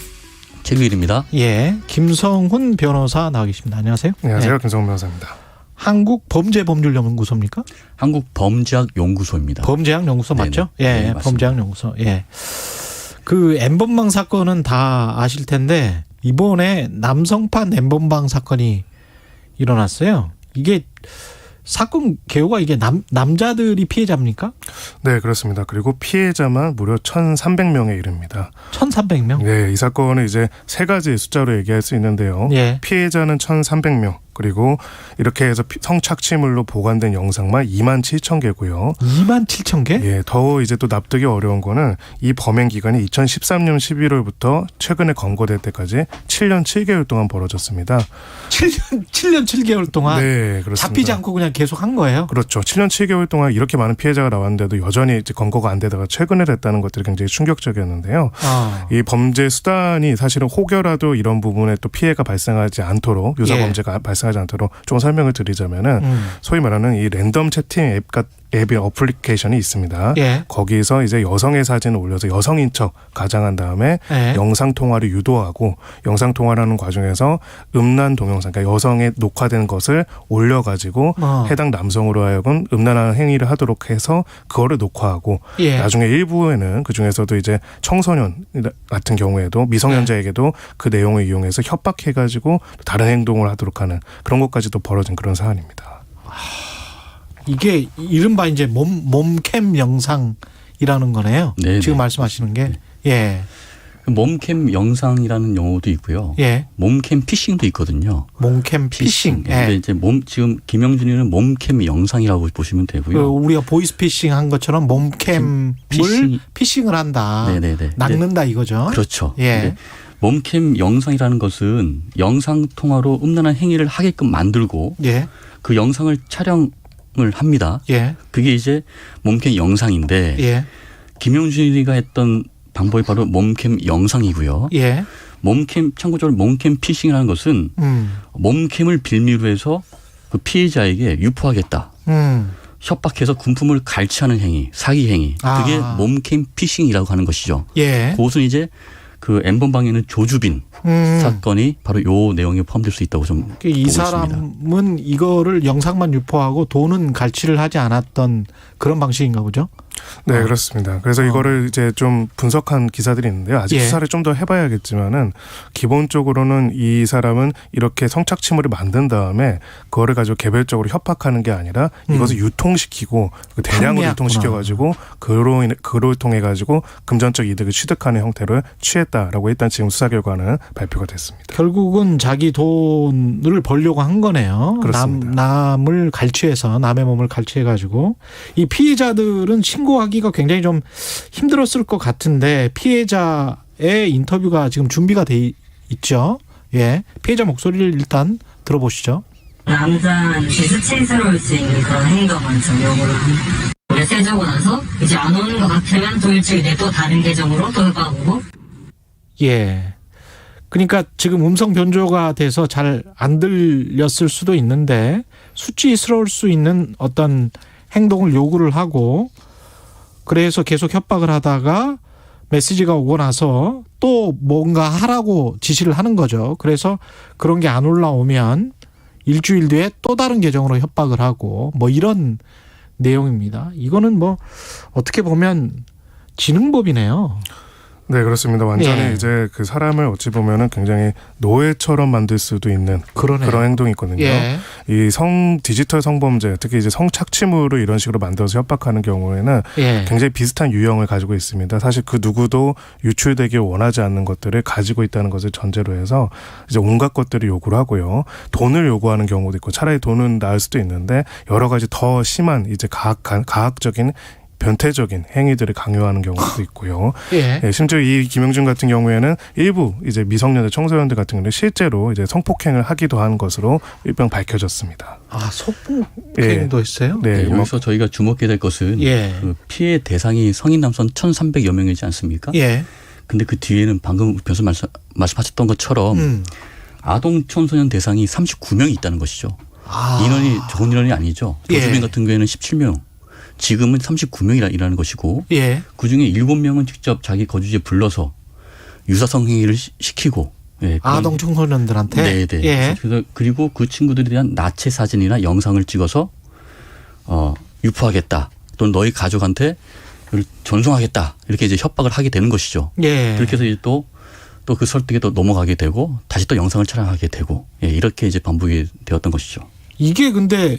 U: 최규일입니다.
B: 예, 김성훈 변호사 나와 계십니다. 안녕하세요.
V: 안녕하세요. 네. 김성훈 변호사입니다.
B: 한국범죄법률연구소입니까?
U: 한국범죄학연구소입니다.
B: 범죄학연구소 맞죠?
U: 네네.
B: 예,
U: 네,
B: 범죄학연구소. 예. 그 N번방 사건은 다 아실 텐데 이번에 남성판 N번방 사건이 일어났어요. 이게 사건 개요가 이게 남자들이 피해자입니까?
V: 네, 그렇습니다. 그리고 피해자만 무려 1,300명에 이릅니다.
B: 1,300명?
V: 네, 이 사건은 이제 세 가지 숫자로 얘기할 수 있는데요.
B: 예.
V: 피해자는 1,300명. 그리고 이렇게 해서 성착취물로 보관된 영상만 27,000개고요.
B: 27,000개?
V: 예, 더 이제 또 납득이 어려운 거는 이 범행 기간이 2013년 11월부터 최근에 검거될 때까지 7년 7개월 동안 벌어졌습니다.
B: 7년 7개월 동안?
V: 네, 그렇습니다.
B: 잡히지 않고 그냥 계속 한 거예요?
V: 그렇죠. 7년 7개월 동안 이렇게 많은 피해자가 나왔는데도 여전히 이제 검거가 안 되다가 최근에 됐다는 것들이 굉장히 충격적이었는데요. 이 범죄 수단이 사실은 혹여라도 이런 부분에 또 피해가 발생하지 않도록 유사 범죄가 발생하지 않도록 좀 설명을 드리자면은 소위 말하는 이 랜덤 채팅 앱의 어플리케이션이 있습니다.
B: 예.
V: 거기서 이제 여성의 사진을 올려서 여성인 척 가장한 다음에 영상 통화를 유도하고 영상 통화라는 과정에서 음란 동영상, 그러니까 여성의 녹화된 것을 올려가지고 해당 남성으로 하여금 음란한 행위를 하도록 해서 그거를 녹화하고 나중에 일부에는 그 중에서도 이제 청소년 같은 경우에도 미성년자에게도 그 내용을 이용해서 협박해가지고 다른 행동을 하도록 하는 그런 것까지도 벌어진 그런 사안입니다.
B: 이게 이른바 이제 몸캠 영상이라는 거네요.
U: 네네.
B: 지금 말씀하시는 게. 예.
U: 몸캠 영상이라는 용어도 있고요.
B: 예.
U: 몸캠 피싱도 있거든요.
B: 몸캠 피싱. 예.
U: 근데 이제 지금 김영준이는 몸캠 영상이라고 보시면 되고요.
B: 우리가 보이스피싱 한 것처럼 몸캠을 피싱을 한다.
U: 네네네.
B: 낚는다 이거죠.
U: 그렇죠.
B: 예.
U: 몸캠 영상이라는 것은 영상 통화로 음란한 행위를 하게끔 만들고 그 영상을 촬영을 합니다. 그게 이제 몸캠 영상인데 김용준이가 했던 방법이 바로 몸캠 영상이고요. 참고적으로 몸캠 피싱이라는 것은 몸캠을 빌미로 해서 그 피해자에게 유포하겠다. 협박해서 군품을 갈취하는 행위, 사기 행위. 그게 몸캠 피싱이라고 하는 것이죠. 그것은 이제 그 N번방에는 조주빈 사건이 바로 요 내용에 포함될 수 있다고 좀 보고 있습니다.
B: 이 사람은 이거를 영상만 유포하고 돈은 갈취를 하지 않았던 그런 방식인가 보죠?
V: 네, 그렇습니다. 그래서 이거를 이제 좀 분석한 기사들이 있는데요. 아직 수사를 좀 더 해봐야겠지만은 기본적으로는 이 사람은 이렇게 성착취물을 만든 다음에 그거를 가지고 개별적으로 협박하는 게 아니라 이것을 유통시키고 대량으로 유통시켜가지고 그로 통해 가지고 금전적 이득을 취득하는 형태를 취했다라고 일단 지금 수사 결과는 발표가 됐습니다.
B: 결국은 자기 돈을 벌려고 한 거네요.
V: 그렇습니다.
B: 남을 갈취해서 남의 몸을 갈취해가지고 이 피해자들은 신고하기가 굉장히 좀 힘들었을 것 같은데 피해자의 인터뷰가 지금 준비가 돼 있죠. 피해자 목소리를 일단 들어보시죠.
W: 남자한테 수치스러울 수 있는 그런 행동은 좀 요구를 합니다. 메시지하고 나서 이제 안 오는 것 같으면 또 일주일 내에 또 다른 계정으로 또 해봐보고.
B: 그러니까 지금 음성 변조가 돼서 잘 안 들렸을 수도 있는데 수치스러울 수 있는 어떤 행동을 요구를 하고 그래서 계속 협박을 하다가 메시지가 오고 나서 또 뭔가 하라고 지시를 하는 거죠. 그래서 그런 게 안 올라오면 일주일 뒤에 또 다른 계정으로 협박을 하고 뭐 이런 내용입니다. 이거는 뭐 어떻게 보면 지능법이네요.
V: 네, 그렇습니다. 완전히 이제 그 사람을 어찌 보면은 굉장히 노예처럼 만들 수도 있는 그런 행동이 있거든요. 이 디지털 성범죄, 특히 이제 성착취물을 이런 식으로 만들어서 협박하는 경우에는 굉장히 비슷한 유형을 가지고 있습니다. 사실 그 누구도 유출되길 원하지 않는 것들을 가지고 있다는 것을 전제로 해서 이제 온갖 것들을 요구를 하고요. 돈을 요구하는 경우도 있고 차라리 돈은 나을 수도 있는데 여러 가지 더 심한 이제 가학적인 변태적인 행위들을 강요하는 경우도 있고요. 심지어 이 김영준 같은 경우에는 일부 이제 미성년자 청소년들 같은 경우는 실제로 이제 성폭행을 하기도 한 것으로 일병 밝혀졌습니다.
B: 아, 성폭행도 했어요?
U: 네, 여기서 저희가 주목해야 될 것은 그 피해 대상이 성인 남성 1,300여 명이지 않습니까? 근데 그 뒤에는 방금 변호사 말씀하셨던 것처럼 아동 청소년 대상이 39명이 있다는 것이죠. 인원이 적은 인원이 아니죠. 도주민 같은 경우에는 17명. 지금은 39명이라는 것이고 그중에 7명은 직접 자기 거주지에 불러서 유사성 행위를 시키고
B: 아동 청소년들한테
U: 네네. 그리고 그 친구들에 대한 나체 사진이나 영상을 찍어서 유포하겠다 또는 너희 가족한테 전송하겠다 이렇게 이제 협박을 하게 되는 것이죠. 그렇게 해서 이제 또 그 설득에 또 넘어가게 되고 다시 또 영상을 촬영하게 되고 이렇게 이제 반복이 되었던 것이죠.
B: 이게 근데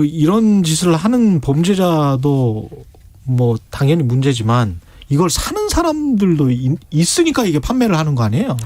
B: 이런 짓을 하는 범죄자도 뭐 당연히 문제지만 이걸 사는 사람들도 있으니까 이게 판매를 하는 거 아니에요?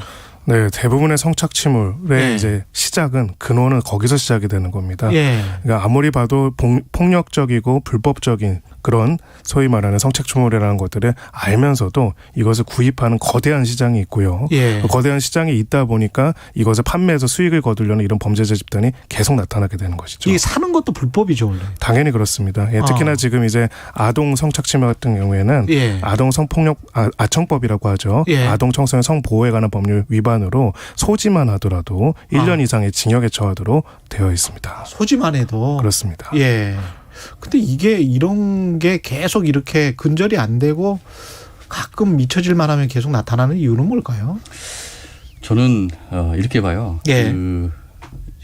V: 네, 대부분의 성착취물의 이제 시작은 근원은 거기서 시작이 되는 겁니다. 그러니까 아무리 봐도 폭력적이고 불법적인 그런 소위 말하는 성착취물이라는 것들을 알면서도 이것을 구입하는 거대한 시장이 있고요. 그 거대한 시장이 있다 보니까 이것을 판매해서 수익을 거두려는 이런 범죄자 집단이 계속 나타나게 되는 것이죠.
B: 이게 사는 것도 불법이죠, 원래.
V: 당연히 그렇습니다. 특히나 지금 이제 아동 성착취물 같은 경우에는 아동 성폭력 아청법이라고 하죠. 아동 청소년 성보호에 관한 법률 위반으로 소지만 하더라도 1년 이상의 징역에 처하도록 되어 있습니다.
B: 소지만 해도
V: 그렇습니다.
B: 근데 이게 이런 게 계속 이렇게 근절이 안 되고 가끔 미쳐질만 하면 계속 나타나는 이유는 뭘까요?
U: 저는 이렇게 봐요. 그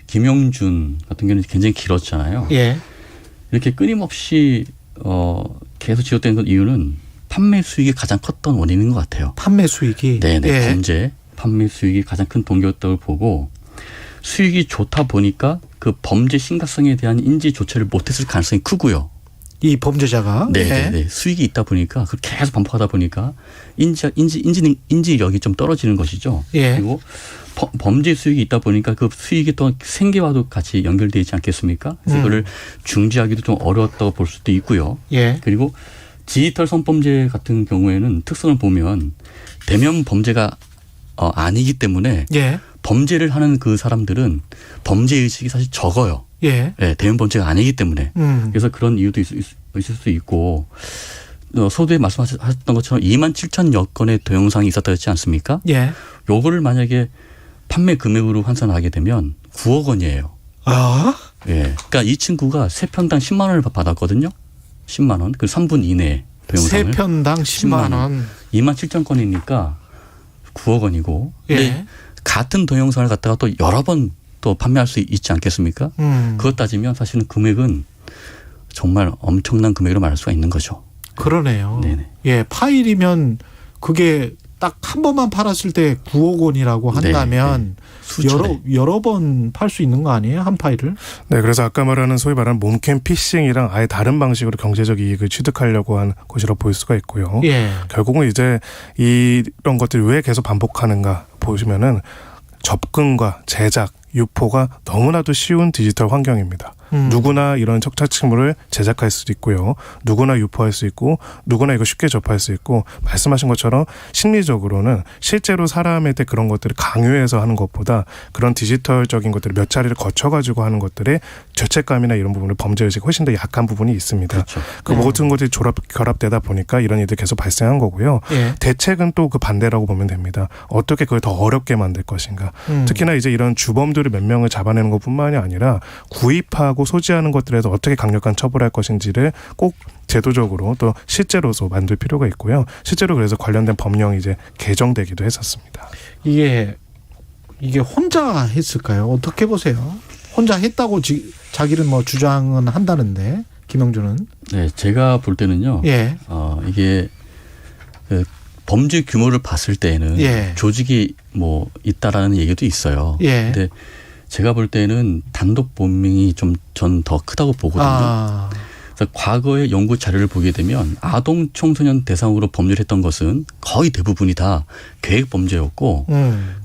U: 김영준 같은 경우는 굉장히 길었잖아요. 이렇게 끊임없이 계속 지속되는 이유는 판매 수익이 가장 컸던 원인인 것 같아요.
B: 판매 수익이?
U: 범죄 판매 수익이 가장 큰 동기였다고 보고 수익이 좋다 보니까 그 범죄 심각성에 대한 인지 조치를 못했을 가능성이 크고요.
B: 이 범죄자가?
U: 네. 수익이 있다 보니까 그걸 계속 반복하다 보니까 인지력이 좀 떨어지는 것이죠. 그리고 범죄 수익이 있다 보니까 그 수익이 또 생계와도 같이 연결되어 있지 않겠습니까? 그래서 이거를 중지하기도 좀 어려웠다고 볼 수도 있고요. 그리고 디지털 성범죄 같은 경우에는 특성을 보면 대면 범죄가 아니기 때문에 범죄를 하는 그 사람들은 범죄 의식이 사실 적어요. 대면 범죄가 아니기 때문에. 그래서 그런 이유도 있을 수 있고 소두에 말씀하셨던 것처럼 27,000여 건의 동영상이 있었다고 했지 않습니까? 요거를 만약에 판매 금액으로 환산하게 되면 9억 원이에요. 그러니까 이 친구가 3편당 10만 원을 받았거든요. 10만 원. 그 3분 이내에 동영상을.
B: 3편당 10만 원.
U: 27,000건이니까 9억 원이고. 근데 같은 동영상을 갖다가 또 여러 번 또 판매할 수 있지 않겠습니까? 그것 따지면 사실은 금액은 정말 엄청난 금액으로 말할 수가 있는 거죠.
B: 그러네요. 파일이면 그게 딱 한 번만 팔았을 때 9억 원이라고 한다면 여러 번 팔 수 있는 거 아니에요? 한 파일을?
V: 네, 그래서 아까 말하는 소위 말하는 몸캠 피싱이랑 아예 다른 방식으로 경제적 이익을 취득하려고 한 것이라고 볼 수가 있고요. 결국은 이제 이런 것들이 왜 계속 반복하는가 보시면은 접근과 제작, 유포가 너무나도 쉬운 디지털 환경입니다. 누구나 이런 척착취물을 제작할 수도 있고요. 누구나 유포할 수 있고 누구나 이거 쉽게 접할 수 있고 말씀하신 것처럼 심리적으로는 실제로 사람한테 그런 것들을 강요해서 하는 것보다 그런 디지털적인 것들을 몇 차례를 거쳐가지고 하는 것들의 죄책감이나 이런 부분을 범죄의식이 훨씬 더 약한 부분이 있습니다. 그 모든 것들이 결합되다 보니까 이런 일들이 계속 발생한 거고요. 대책은 또 그 반대라고 보면 됩니다. 어떻게 그걸 더 어렵게 만들 것인가. 특히나 이제 이런 주범들을 몇 명을 잡아내는 것뿐만이 아니라 구입하고 소지하고 소지하는 것들에서 어떻게 강력한 처벌할 것인지를 꼭 제도적으로 또 실제로서 만들 필요가 있고요. 실제로 그래서 관련된 법령이 이제 개정되기도 했었습니다.
B: 이게 혼자 했을까요? 어떻게 보세요? 혼자 했다고 자기는 뭐 주장은 한다는데 김영준은?
U: 네, 제가 볼 때는요.
B: 예.
U: 이게 그 범죄 규모를 봤을 때에는
B: 예.
U: 조직이 뭐 있다라는 얘기도 있어요.
B: 예.
U: 근데 제가 볼 때는 단독 범행이 좀 전 더 크다고 보거든요. 그래서 과거의 연구 자료를 보게 되면 아동 청소년 대상으로 범죄를 했던 것은 거의 대부분이 다 계획 범죄였고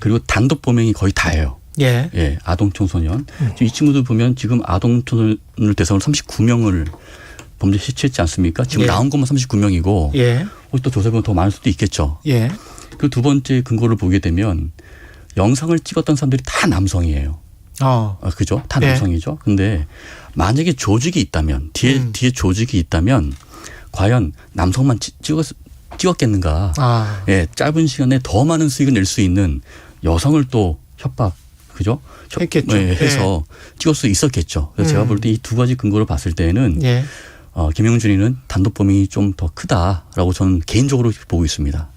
U: 그리고 단독 범행이 거의 다예요.
B: 예.
U: 예, 아동 청소년. 이 친구들 보면 지금 아동 청소년을 대상으로 39명을 범죄 시취했지 않습니까? 지금
B: 예.
U: 나온 것만 39명이고
B: 예.
U: 또 조사해보면 더 많을 수도 있겠죠.
B: 예.
U: 그 두 번째 근거를 보게 되면 영상을 찍었던 사람들이 다 남성이에요. 그죠? 다
B: 예.
U: 남성이죠. 근데 만약에 조직이 있다면 뒤에 조직이 있다면 과연 남성만 찍었겠는가? 예, 짧은 시간에 더 많은 수익을 낼 수 있는 여성을 또 협박, 그죠?
B: 했겠죠.
U: 예, 해서 찍을 수 있었겠죠. 그래서 제가 볼 때 이 두 가지 근거를 봤을 때는
B: 예.
U: 김영준이는 단독 범행이 좀 더 크다라고 저는 개인적으로 보고 있습니다.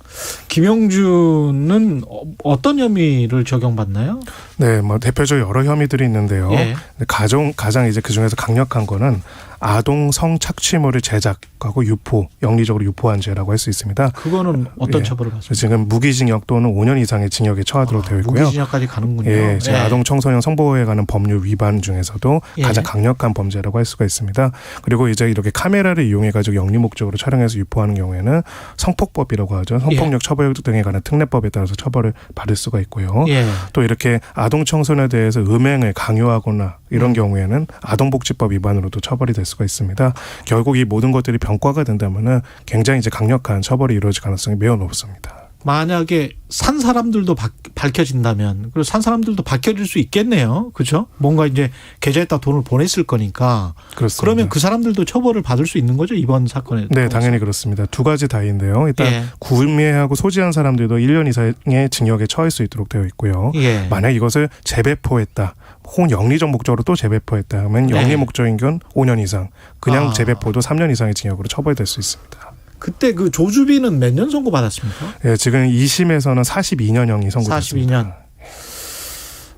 B: 김영준은 어떤 혐의를 적용받나요?
V: 네, 뭐 대표적으로 여러 혐의들이 있는데요.
B: 예.
V: 가장 이제 그 중에서 강력한 거는 아동 성착취물을 제작하고 유포, 영리적으로 유포한 죄라고 할 수 있습니다.
B: 그거는 어떤 처벌을 받습니까?
V: 지금 무기징역 또는 5년 이상의 징역에 처하도록 되어 있고요.
B: 무기징역까지 가는군요.
V: 예, 지금 아동 청소년 성보호에 관한 법률 위반 중에서도
B: 예.
V: 가장 강력한 범죄라고 할 수가 있습니다. 그리고 이제 이렇게 카메라를 이용해 가지고 영리 목적으로 촬영해서 유포하는 경우에는 성폭법이라고 하죠. 성폭력 처벌 등에 관한 특례법에 따라서 처벌을 받을 수가 있고요.
B: 예.
V: 또 이렇게 아동 청소년에 대해서 음행을 강요하거나 이런 경우에는 아동복지법 위반으로도 처벌이 될 수가 있습니다. 결국 이 모든 것들이 병과가 된다면은 굉장히 이제 강력한 처벌이 이루어질 가능성이 매우 높습니다.
B: 만약에 산 사람들도 밝혀진다면, 그리고 산 사람들도 밝혀질 수 있겠네요. 그렇죠? 뭔가 이제 계좌에다 돈을 보냈을 거니까.
V: 그렇습니다.
B: 그러면 그 사람들도 처벌을 받을 수 있는 거죠, 이번 사건에?
V: 네, 당연히 그렇습니다. 두 가지 다인데요. 일단 구매하고 소지한 사람들도 1년 이상의 징역에 처할 수 있도록 되어 있고요.
B: 예.
V: 만약 이것을 재배포했다, 혹은 영리적 목적으로 또 재배포했다 하면 영리 목적인 건 5년 이상, 그냥 재배포도 3년 이상의 징역으로 처벌될 수 있습니다.
B: 그때 그 조주빈은 몇 년 선고 받았습니까?
V: 예, 지금 2심에서는 42년형이 선고됐습니다.
B: 42년.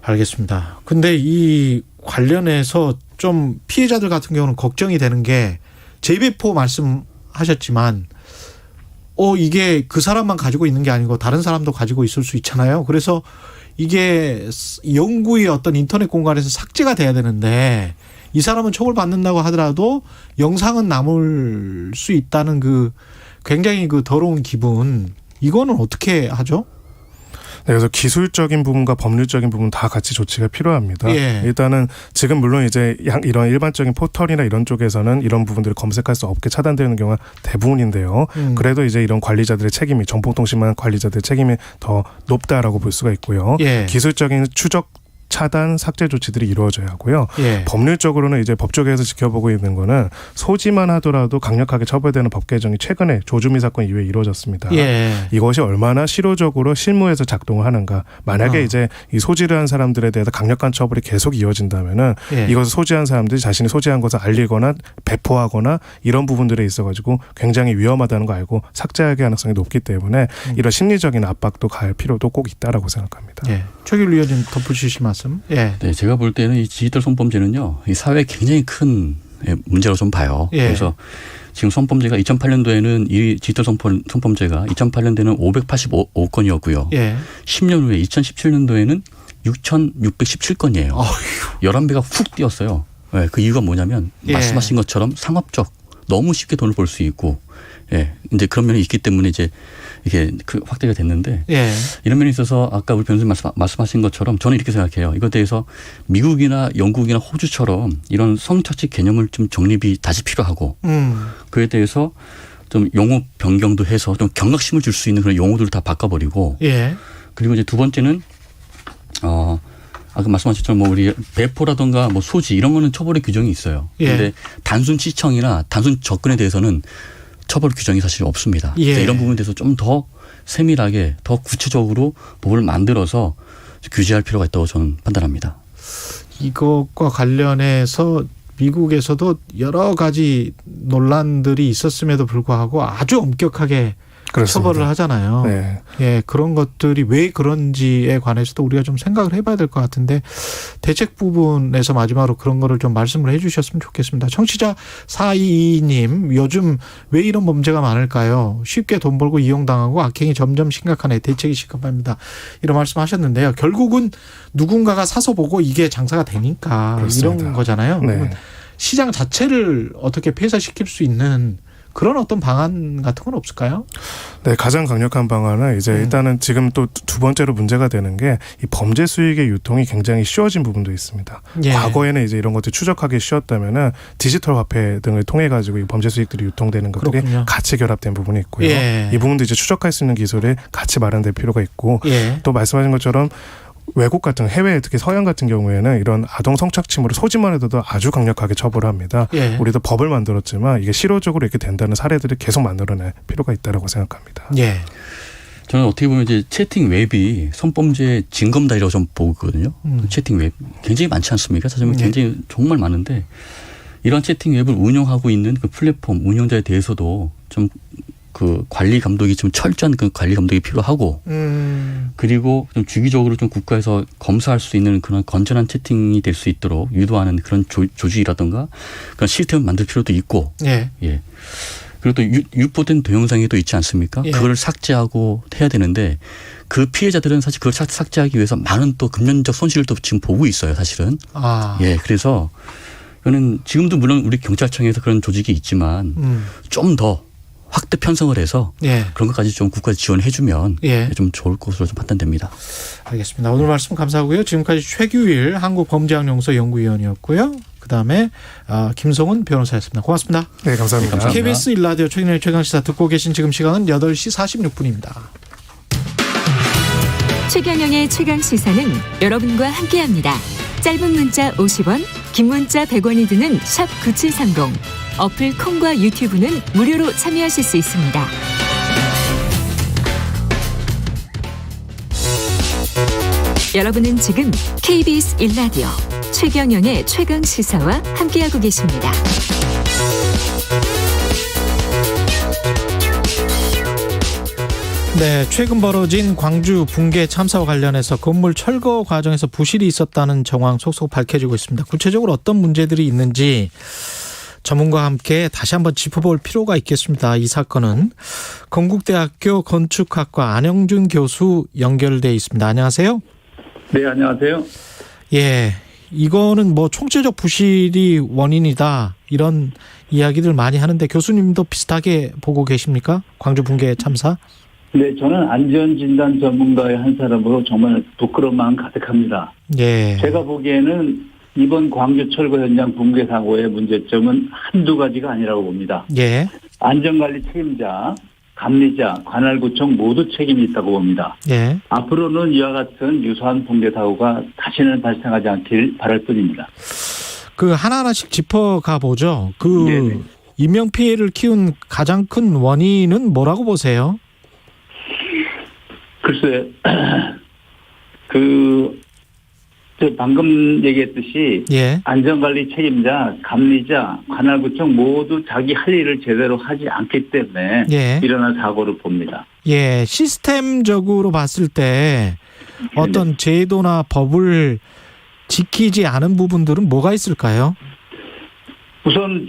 B: 알겠습니다. 근데 이 관련해서 좀 피해자들 같은 경우는 걱정이 되는 게 재배포 말씀하셨지만 이게 그 사람만 가지고 있는 게 아니고 다른 사람도 가지고 있을 수 있잖아요. 그래서 이게 영구의 어떤 인터넷 공간에서 삭제가 돼야 되는데 이 사람은 처벌받는다고 하더라도 영상은 남을 수 있다는 그 굉장히 그 더러운 기분, 이거는 어떻게 하죠?
V: 네, 그래서 기술적인 부분과 법률적인 부분 다 같이 조치가 필요합니다.
B: 예.
V: 일단은 지금 물론 이제 이런 일반적인 포털이나 이런 쪽에서는 이런 부분들을 검색할 수 없게 차단되는 경우가 대부분인데요. 그래도 이제 이런 관리자들의 책임이, 정보통신망 관리자들의 책임이 더 높다라고 볼 수가 있고요.
B: 예.
V: 기술적인 추적, 차단, 삭제 조치들이 이루어져야 하고요.
B: 예.
V: 법률적으로는 이제 법조계에서 지켜보고 있는 거는 소지만 하더라도 강력하게 처벌되는 법 개정이 최근에 조주미 사건 이후에 이루어졌습니다.
B: 예.
V: 이것이 얼마나 실효적으로 실무에서 작동을 하는가. 만약에 이제 이 소지를 한 사람들에 대해서 강력한 처벌이 계속 이어진다면은 이것을 소지한 사람들이 자신이 소지한 것을 알리거나 배포하거나 이런 부분들에 있어가지고 굉장히 위험하다는 거 알고 삭제할 가능성이 높기 때문에 이런 심리적인 압박도 가할 필요도 꼭 있다라고 생각합니다.
B: 예. 최길 위원님 덧붙이실 말씀. 예.
U: 네, 제가 볼 때는 이 디지털 성범죄는요, 이 사회에 굉장히 큰 문제로 좀 봐요.
B: 예.
U: 그래서 지금 성범죄가 2008년도에는 이 디지털 성범죄가 2008년도에는 585건이었고요.
B: 예.
U: 10년 후에 2017년도에는 6,617건이에요. 11배가 훅 뛰었어요. 네, 그 이유가 뭐냐면 말씀하신 것처럼 상업적, 너무 쉽게 돈을 벌 수 있고, 예, 이제 그런 면이 있기 때문에 이제 이게 그 확대가 됐는데 이런 면에 있어서 아까 우리 변호사님 말씀하신 것처럼 저는 이렇게 생각해요. 이것에 대해서 미국이나 영국이나 호주처럼 이런 성착취 개념을 좀 정립이 다시 필요하고 그에 대해서 좀 용어 변경도 해서 좀 경각심을 줄 수 있는 그런 용어들을 다 바꿔버리고 그리고 이제 두 번째는 아까 말씀하신 것처럼 뭐 우리 배포라든가 뭐 소지 이런 거는 처벌의 규정이 있어요. 그런데 단순 시청이나 단순 접근에 대해서는 처벌 규정이 사실 없습니다. 이런 부분에 대해서 좀 더 세밀하게 더 구체적으로 법을 만들어서 규제할 필요가 있다고 저는 판단합니다.
B: 이것과 관련해서 미국에서도 여러 가지 논란들이 있었음에도 불구하고 아주 엄격하게
V: 그렇습니다.
B: 처벌을 하잖아요.
V: 네.
B: 예, 그런 것들이 왜 그런지에 관해서도 우리가 좀 생각을 해봐야 될 것 같은데 대책 부분에서 마지막으로 그런 거를 좀 말씀을 해 주셨으면 좋겠습니다. 청취자 422님, 요즘 왜 이런 범죄가 많을까요? 쉽게 돈 벌고 이용당하고 악행이 점점 심각하네. 대책이 시급합니다. 이런 말씀하셨는데요. 결국은 누군가가 사서 보고 이게 장사가 되니까
V: 그렇습니다.
B: 이런 거잖아요.
V: 네.
B: 시장 자체를 어떻게 폐쇄시킬 수 있는 그런 어떤 방안 같은 건 없을까요?
V: 네, 가장 강력한 방안은 이제 일단은 지금 또 두 번째로 문제가 되는 게 이 범죄 수익의 유통이 굉장히 쉬워진 부분도 있습니다.
B: 예.
V: 과거에는 이제 이런 것들 추적하기 쉬웠다면은 디지털 화폐 등을 통해 가지고 이 범죄 수익들이 유통되는 것들이
B: 그렇군요.
V: 같이 결합된 부분이 있고요.
B: 예.
V: 이 부분도 이제 추적할 수 있는 기술이 같이 마련될 필요가 있고
B: 예.
V: 또 말씀하신 것처럼 외국 같은 해외 특히 서양 같은 경우에는 이런 아동 성착취물을 소지만 해도 아주 강력하게 처벌합니다.
B: 예.
V: 우리도 법을 만들었지만 이게 실효적으로 이렇게 된다는 사례들을 계속 만들어낼 필요가 있다고 생각합니다.
B: 예.
U: 저는 어떻게 보면 이제 채팅 웹이 성범죄 징검다리라고 좀 보거든요. 채팅 웹 굉장히 많지 않습니까? 사실 굉장히 정말 많은데 이런 채팅 웹을 운영하고 있는 그 플랫폼 운영자에 대해서도 좀 그 관리 감독이 좀 철저한 그 관리 감독이 필요하고 그리고 좀 주기적으로 좀 국가에서 검사할 수 있는 그런 건전한 채팅이 될 수 있도록 유도하는 그런 조직이라든가 그런 시스템을 만들 필요도 있고
B: 예.
U: 예. 그리고 또 유포된 동영상이 또 있지 않습니까?
B: 예.
U: 그걸 삭제하고 해야 되는데 그 피해자들은 사실 그걸 삭제하기 위해서 많은 또 금전적 손실을 또 지금 보고 있어요, 사실은.
B: 아.
U: 예. 그래서 저는 지금도 물론 우리 경찰청에서 그런 조직이 있지만 좀 더 확대 편성을 해서
B: 예.
U: 그런 것까지 좀 국가 지원해주면
B: 예.
U: 좀 좋을 것으로 좀 판단됩니다.
B: 알겠습니다. 오늘 말씀 감사하고요. 지금까지 최규일 한국범죄학연구소 연구위원이었고요. 그다음에 김성훈 변호사였습니다. 고맙습니다.
V: 네, 감사합니다.
B: KBS 1라디오 최경영의 최강시사 듣고 계신 지금 시간은 8시 46분입니다.
G: 최경영의 최강시사는 여러분과 함께합니다. 짧은 문자 50원, 긴 문자 100원이 드는 샵 9730. 어플 콩과 유튜브는 무료로 참여하실 수 있습니다. 여러분은 지금 KBS 1라디오 최경영의 최강시사와 함께하고 계십니다.
B: 네, 최근 벌어진 광주 붕괴 참사와 관련해서 건물 철거 과정에서 부실이 있었다는 정황 속속 밝혀지고 있습니다. 구체적으로 어떤 문제들이 있는지 전문가와 함께 다시 한번 짚어볼 필요가 있겠습니다. 이 사건은 건국대학교 건축학과 안영준 교수 연결돼 있습니다. 안녕하세요.
D: 네, 안녕하세요.
B: 예, 이거는 뭐 총체적 부실이 원인이다 이런 이야기들 많이 하는데 교수님도 비슷하게 보고 계십니까? 광주 붕괴 참사?
D: 네, 저는 안전진단 전문가의 한 사람으로 정말 부끄러운 마음 가득합니다.
B: 예.
D: 제가 보기에는 이번 광주 철거 현장 붕괴 사고의 문제점은 한두 가지가 아니라고 봅니다.
B: 예.
D: 안전관리 책임자, 감리자, 관할구청 모두 책임이 있다고 봅니다.
B: 예.
D: 앞으로는 이와 같은 유사한 붕괴 사고가 다시는 발생하지 않길 바랄 뿐입니다.
B: 그 하나하나씩 짚어가 보죠. 그
D: 네네.
B: 인명 피해를 키운 가장 큰 원인은 뭐라고 보세요?
D: 글쎄, 방금 얘기했듯이
B: 예.
D: 안전관리 책임자, 감리자, 관할구청 모두 자기 할 일을 제대로 하지 않기 때문에
B: 예.
D: 일어난 사고를 봅니다.
B: 예, 시스템적으로 봤을 때 어떤 제도나 법을 지키지 않은 부분들은 뭐가 있을까요?
D: 우선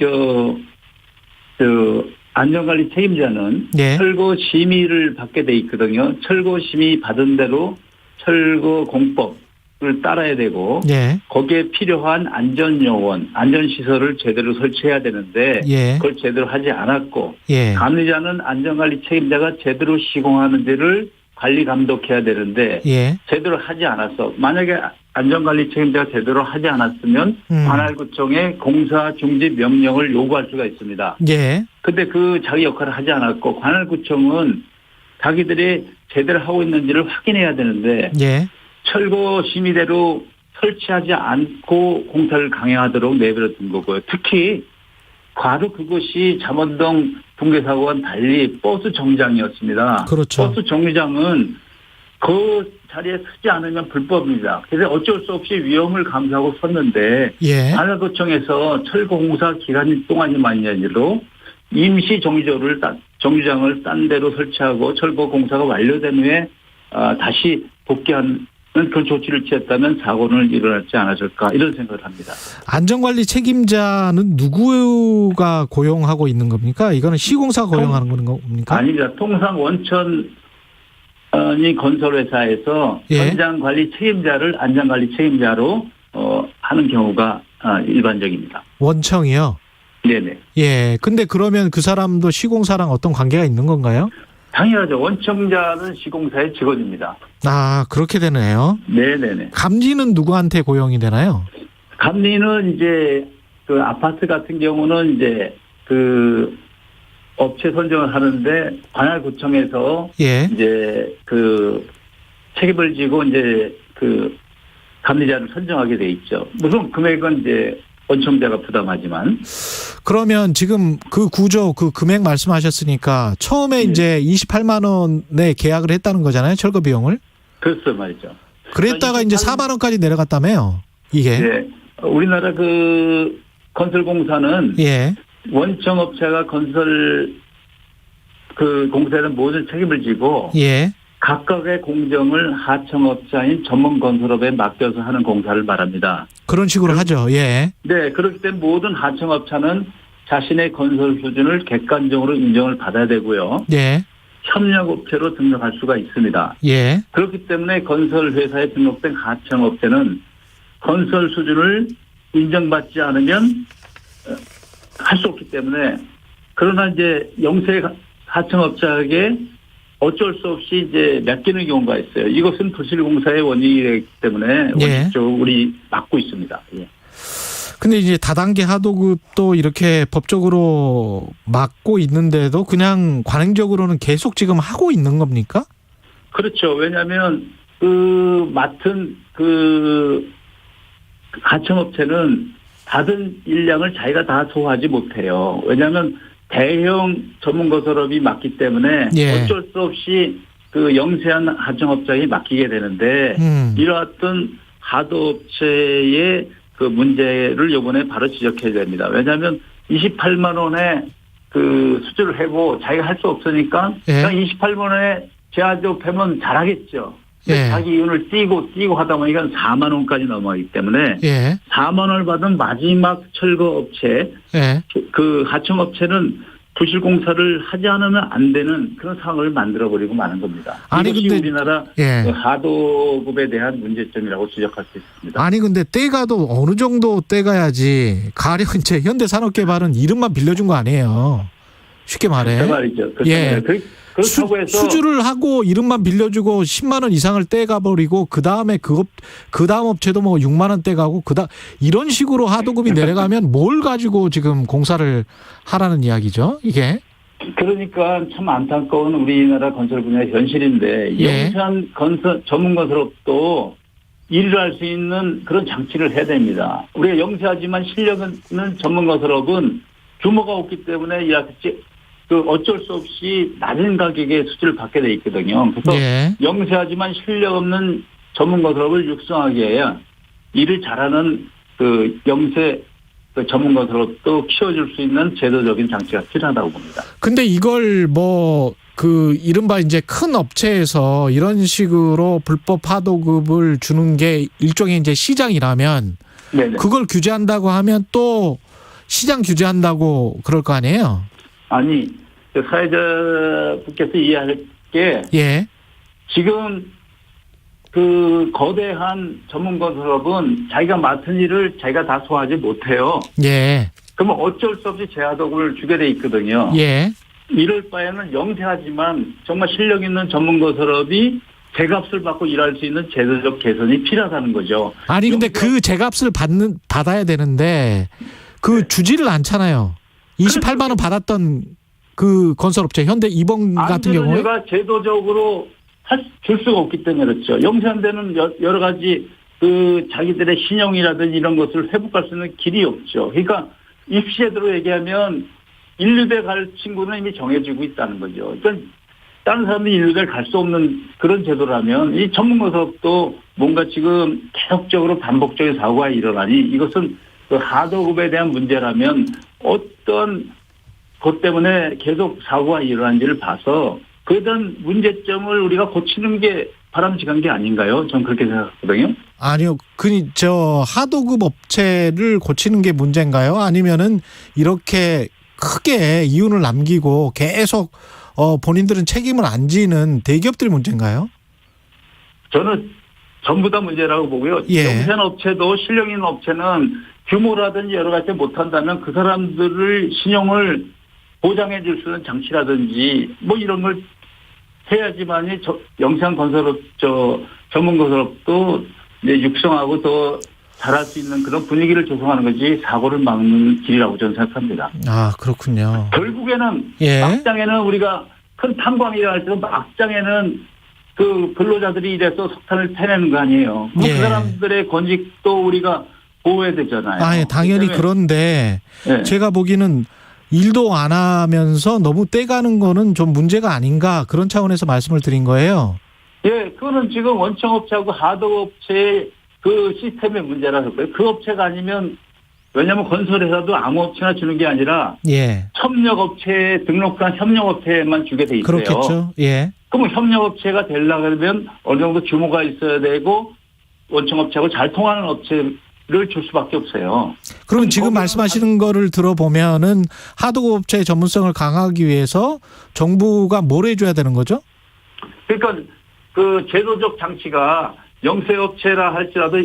D: 안전관리 책임자는
B: 예.
D: 철거 심의를 받게 돼 있거든요. 철거 심의 받은 대로 철거 공법을 따라야 되고
B: 예.
D: 거기에 필요한 안전요원, 안전시설을 제대로 설치해야 되는데
B: 예.
D: 그걸 제대로 하지 않았고
B: 예.
D: 감리자는 안전관리 책임자가 제대로 시공하는지를 관리 감독해야 되는데
B: 예.
D: 제대로 하지 않았어. 만약에 안전관리 책임자가 제대로 하지 않았으면 관할구청에 공사 중지 명령을 요구할 수가 있습니다.
B: 예.
D: 근데 그 자기 역할을 하지 않았고 관할구청은 자기들이 제대로 하고 있는지를 확인해야 되는데
B: 예.
D: 철거 심의대로 설치하지 않고 공사를 강행하도록 내버려둔 거고요. 특히 바로 그것이 잠원동 붕괴 사고와는 달리 버스 정류장이었습니다.
B: 그렇죠.
D: 버스 정류장은 그 자리에 서지 않으면 불법입니다. 그래서 어쩔 수 없이 위험을 감수하고 섰는데 관할구청에서 철거공사 기간 동안이만이 아니라 임시 정류장을 딴 데로 설치하고 철거공사가 완료된 후에 다시 복귀하는 그런 조치를 취했다면 사고는 일어났지 않았을까 이런 생각을 합니다.
B: 안전관리 책임자는 누구가 고용하고 있는 겁니까? 이거는 시공사 고용하는 겁니까?
D: 아닙니다. 통상 원천이 건설회사에서 현장관리 책임자를 안전관리 책임자로 하는 경우가 일반적입니다.
B: 원청이요?
D: 네네.
B: 예. 근데 그러면 그 사람도 시공사랑 어떤 관계가 있는 건가요?
D: 당연하죠. 원청자는 시공사의 직원입니다.
B: 아, 그렇게 되네요.
D: 네네네.
B: 감리는 누구한테 고용이 되나요?
D: 감리는 이제 그 아파트 같은 경우는 이제 그 업체 선정을 하는데 관할구청에서 이제 그 책임을 지고 이제 그 감리자를 선정하게 돼 있죠. 물론 금액은 이제 원청자가 부담하지만.
B: 그러면 지금 그 구조, 그 금액 말씀하셨으니까 처음에 이제 28만 원에 계약을 했다는 거잖아요. 철거 비용을.
D: 그렇죠, 말이죠.
B: 그랬다가 이제 4만 원까지 내려갔다며요. 이게.
D: 네. 우리나라 그 건설공사는 원청업체가 건설 그 공사에는 모든 책임을 지고 각각의 공정을 하청업자인 전문건설업에 맡겨서 하는 공사를 말합니다.
B: 그런 식으로 하죠. 예.
D: 네. 그렇기 때문에 모든 하청업체는 자신의 건설 수준을 객관적으로 인정을 받아야 되고요. 협력업체로 등록할 수가 있습니다. 그렇기 때문에 건설회사에 등록된 하청업체는 건설 수준을 인정받지 않으면 할 수 없기 때문에 그러나 이제 영세 하청업자에게 어쩔 수 없이 이제 맡기는 경우가 있어요. 이것은 부실공사의 원인이기 때문에 원칙적으로 우리 막고 있습니다.
B: 근데 이제 다단계 하도급도 이렇게 법적으로 막고 있는데도 그냥 관행적으로는 계속 지금 하고 있는 겁니까?
D: 그렇죠. 왜냐하면 그 맡은 그 하청업체는 받은 일량을 자기가 다 소화하지 못해요. 왜냐하면 대형 전문건설업이 맡기 때문에 어쩔 수 없이 그 영세한 하청업자에 맡기게 되는데 이러한 하도업체의 그 문제를 이번에 바로 지적해야 됩니다. 왜냐하면 28만 원에 그 수주를 해고 자기가 할 수 없으니까 그냥 28만 원에 제한조업하면 잘하겠죠. 자기 이윤을 띄고 하다 보니까 4만 원까지 넘어가기 때문에 4만 원을 받은 마지막 철거업체 그 하청업체는 부실공사를 하지 않으면 안 되는 그런 상황을 만들어버리고 마는 겁니다. 이것이 근데, 우리나라 하도급에 대한 문제점이라고 지적할 수 있습니다.
B: 아니 근데 떼가도 어느 정도 떼가야지. 가령 이제 현대산업개발은 이름만 빌려준 거 아니에요. 쉽게 말해.
D: 그 말이죠. 그렇다고 해서
B: 수주를 하고 이름만 빌려주고 10만 원 이상을 떼가버리고 그 다음에 그 다음 업체도 뭐 6만 원 떼가고 이런 식으로 하도급이 내려가면 뭘 가지고 지금 공사를 하라는 이야기죠, 이게?
D: 그러니까 참 안타까운 우리나라 건설 분야의 현실인데 영세한 건설 전문건설업도 일을 할 수 있는 그런 장치를 해야 됩니다. 우리가 영세하지만 실력 있는 전문건설업은 규모가 없기 때문에 그 어쩔 수 없이 낮은 가격에 수주를 받게 돼 있거든요. 그래서 영세하지만 실력 없는 전문건설업을 육성하기 위해 일을 잘하는 그 영세 그 전문건설업도 키워줄 수 있는 제도적인 장치가 필요하다고 봅니다.
B: 근데 이걸 그 이른바 이제 큰 업체에서 이런 식으로 불법 하도급을 주는 게 일종의 이제 시장이라면 그걸 규제한다고 하면 또 시장 규제한다고 그럴 거 아니에요?
D: 아니, 사회자분께서 이해할 게 지금 그 거대한 전문건설업은 자기가 맡은 일을 자기가 다 소화하지 못해요. 그러면 어쩔 수 없이 제하도급을 주게 돼 있거든요. 이럴 바에는 영세하지만 정말 실력 있는 전문건설업이 제값을 받고 일할 수 있는 제도적 개선이 필요하다는 거죠.
B: 아니 근데 그 제값을 받아야 되는데 그 주지를 않잖아요. 28만 원 받았던 그 건설업체 현대 이번 같은 경우에
D: 안전유가 제도적으로 줄 수가 없기 때문에 그렇죠. 영세한 데는 여러 가지 그 자기들의 신용이라든지 이런 것을 회복할 수 있는 길이 없죠. 그러니까 입시제도로 얘기하면 1, 2대 갈 친구는 이미 정해지고 있다는 거죠. 그러니까 다른 사람들이 일루를 갈 수 없는 그런 제도라면 이 전문가석도 뭔가 지금 계속적으로 반복적인 사고가 일어나니 이것은 그 하도급에 대한 문제라면 어떤 것 때문에 계속 사고가 일어난지를 봐서 그에 대한 문제점을 우리가 고치는 게 바람직한 게 아닌가요? 저는 그렇게 생각하거든요.
B: 아니요. 하도급 업체를 고치는 게 문제인가요? 아니면은 이렇게 크게 이윤을 남기고 계속 본인들은 책임을 안 지는 대기업들이 문제인가요?
D: 저는 전부 다 문제라고 보고요. 영세한 업체도 실력 있는 업체는 규모라든지 여러 가지 못한다면 그 사람들을 신용을 보장해 줄 수 있는 장치라든지 뭐 이런 걸 해야지만이 영세한 건설업 전문 건설업도 이제 육성하고 더 잘할 수 있는 그런 분위기를 조성하는 것이 사고를 막는 길이라고 저는 생각합니다.
B: 아, 그렇군요.
D: 결국에는 막장에는 우리가 큰 탄광이라 할 때도 막장에는 그 근로자들이 이래서 석탄을 패내는 거 아니에요. 그 사람들의 권익도 우리가 보호해야 되잖아요.
B: 아, 당연히 그런데 제가 보기에는 일도 안 하면서 너무 떼가는 거는 좀 문제가 아닌가 그런 차원에서 말씀을 드린 거예요.
D: 그거는 지금 원청업체하고 하도업체의 그 시스템의 문제라서 그래요. 그 업체가 아니면 왜냐하면 건설회사도 아무 업체나 주는 게 아니라 협력업체에 등록한 협력업체에만 주게 돼 있어요.
B: 그렇겠죠.
D: 그럼 협력업체가 되려고 하면 어느 정도 규모가 있어야 되고 원청업체하고 잘 통하는 업체를 줄 수밖에 없어요.
B: 그럼 지금 말씀하시는 거를 들어보면은 하도업체의 전문성을 강화하기 위해서 정부가 뭘 해줘야 되는 거죠?
D: 그러니까 그 제도적 장치가 영세업체라 할지라도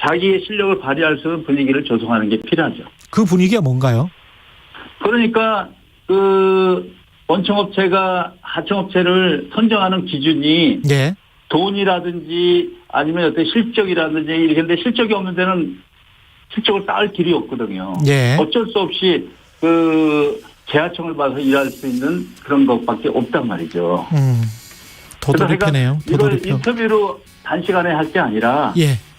D: 자기의 실력을 발휘할 수 있는 분위기를 조성하는 게 필요하죠.
B: 그 분위기가 뭔가요?
D: 그러니까 그 원청업체가 하청업체를 선정하는 기준이 돈이라든지 아니면 어떤 실적이라든지 이런데 실적이 없는 데는 실적을 쌓을 길이 없거든요. 어쩔 수 없이 그 재하청을 봐서 일할 수 있는 그런 것밖에 없단 말이죠.
B: 도돌이표네요.
D: 이걸 인터뷰로 단시간에 할 게 아니라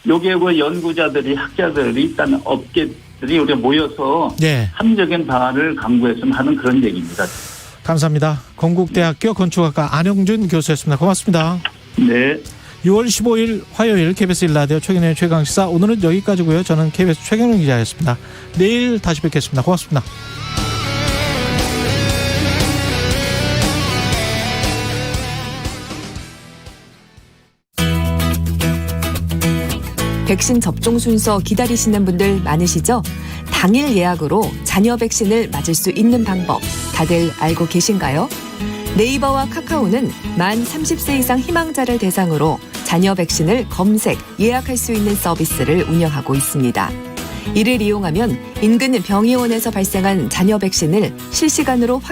D: 여기에 뭐 연구자들이 학자들이 있다는 업계들이 우리가 모여서 합리적인 방안을 강구했으면 하는 그런 얘기입니다.
B: 감사합니다. 건국대학교 건축학과 안영준 교수였습니다. 고맙습니다.
D: 네.
B: 6월 15일 화요일 KBS 1라디오 최경영의 최강시사 오늘은 여기까지고요. 저는 KBS 최경영 기자였습니다. 내일 다시 뵙겠습니다. 고맙습니다.
L: 백신 접종 순서 기다리시는 분들 많으시죠? 당일 예약으로 자녀 백신을 맞을 수 있는 방법 다들 알고 계신가요? 네이버와 카카오는 만 30세 이상 희망자를 대상으로 자녀 백신을 검색, 예약할 수 있는 서비스를 운영하고 있습니다. 이를 이용하면 인근 병의원에서 발생한 자녀 백신을 실시간으로 확인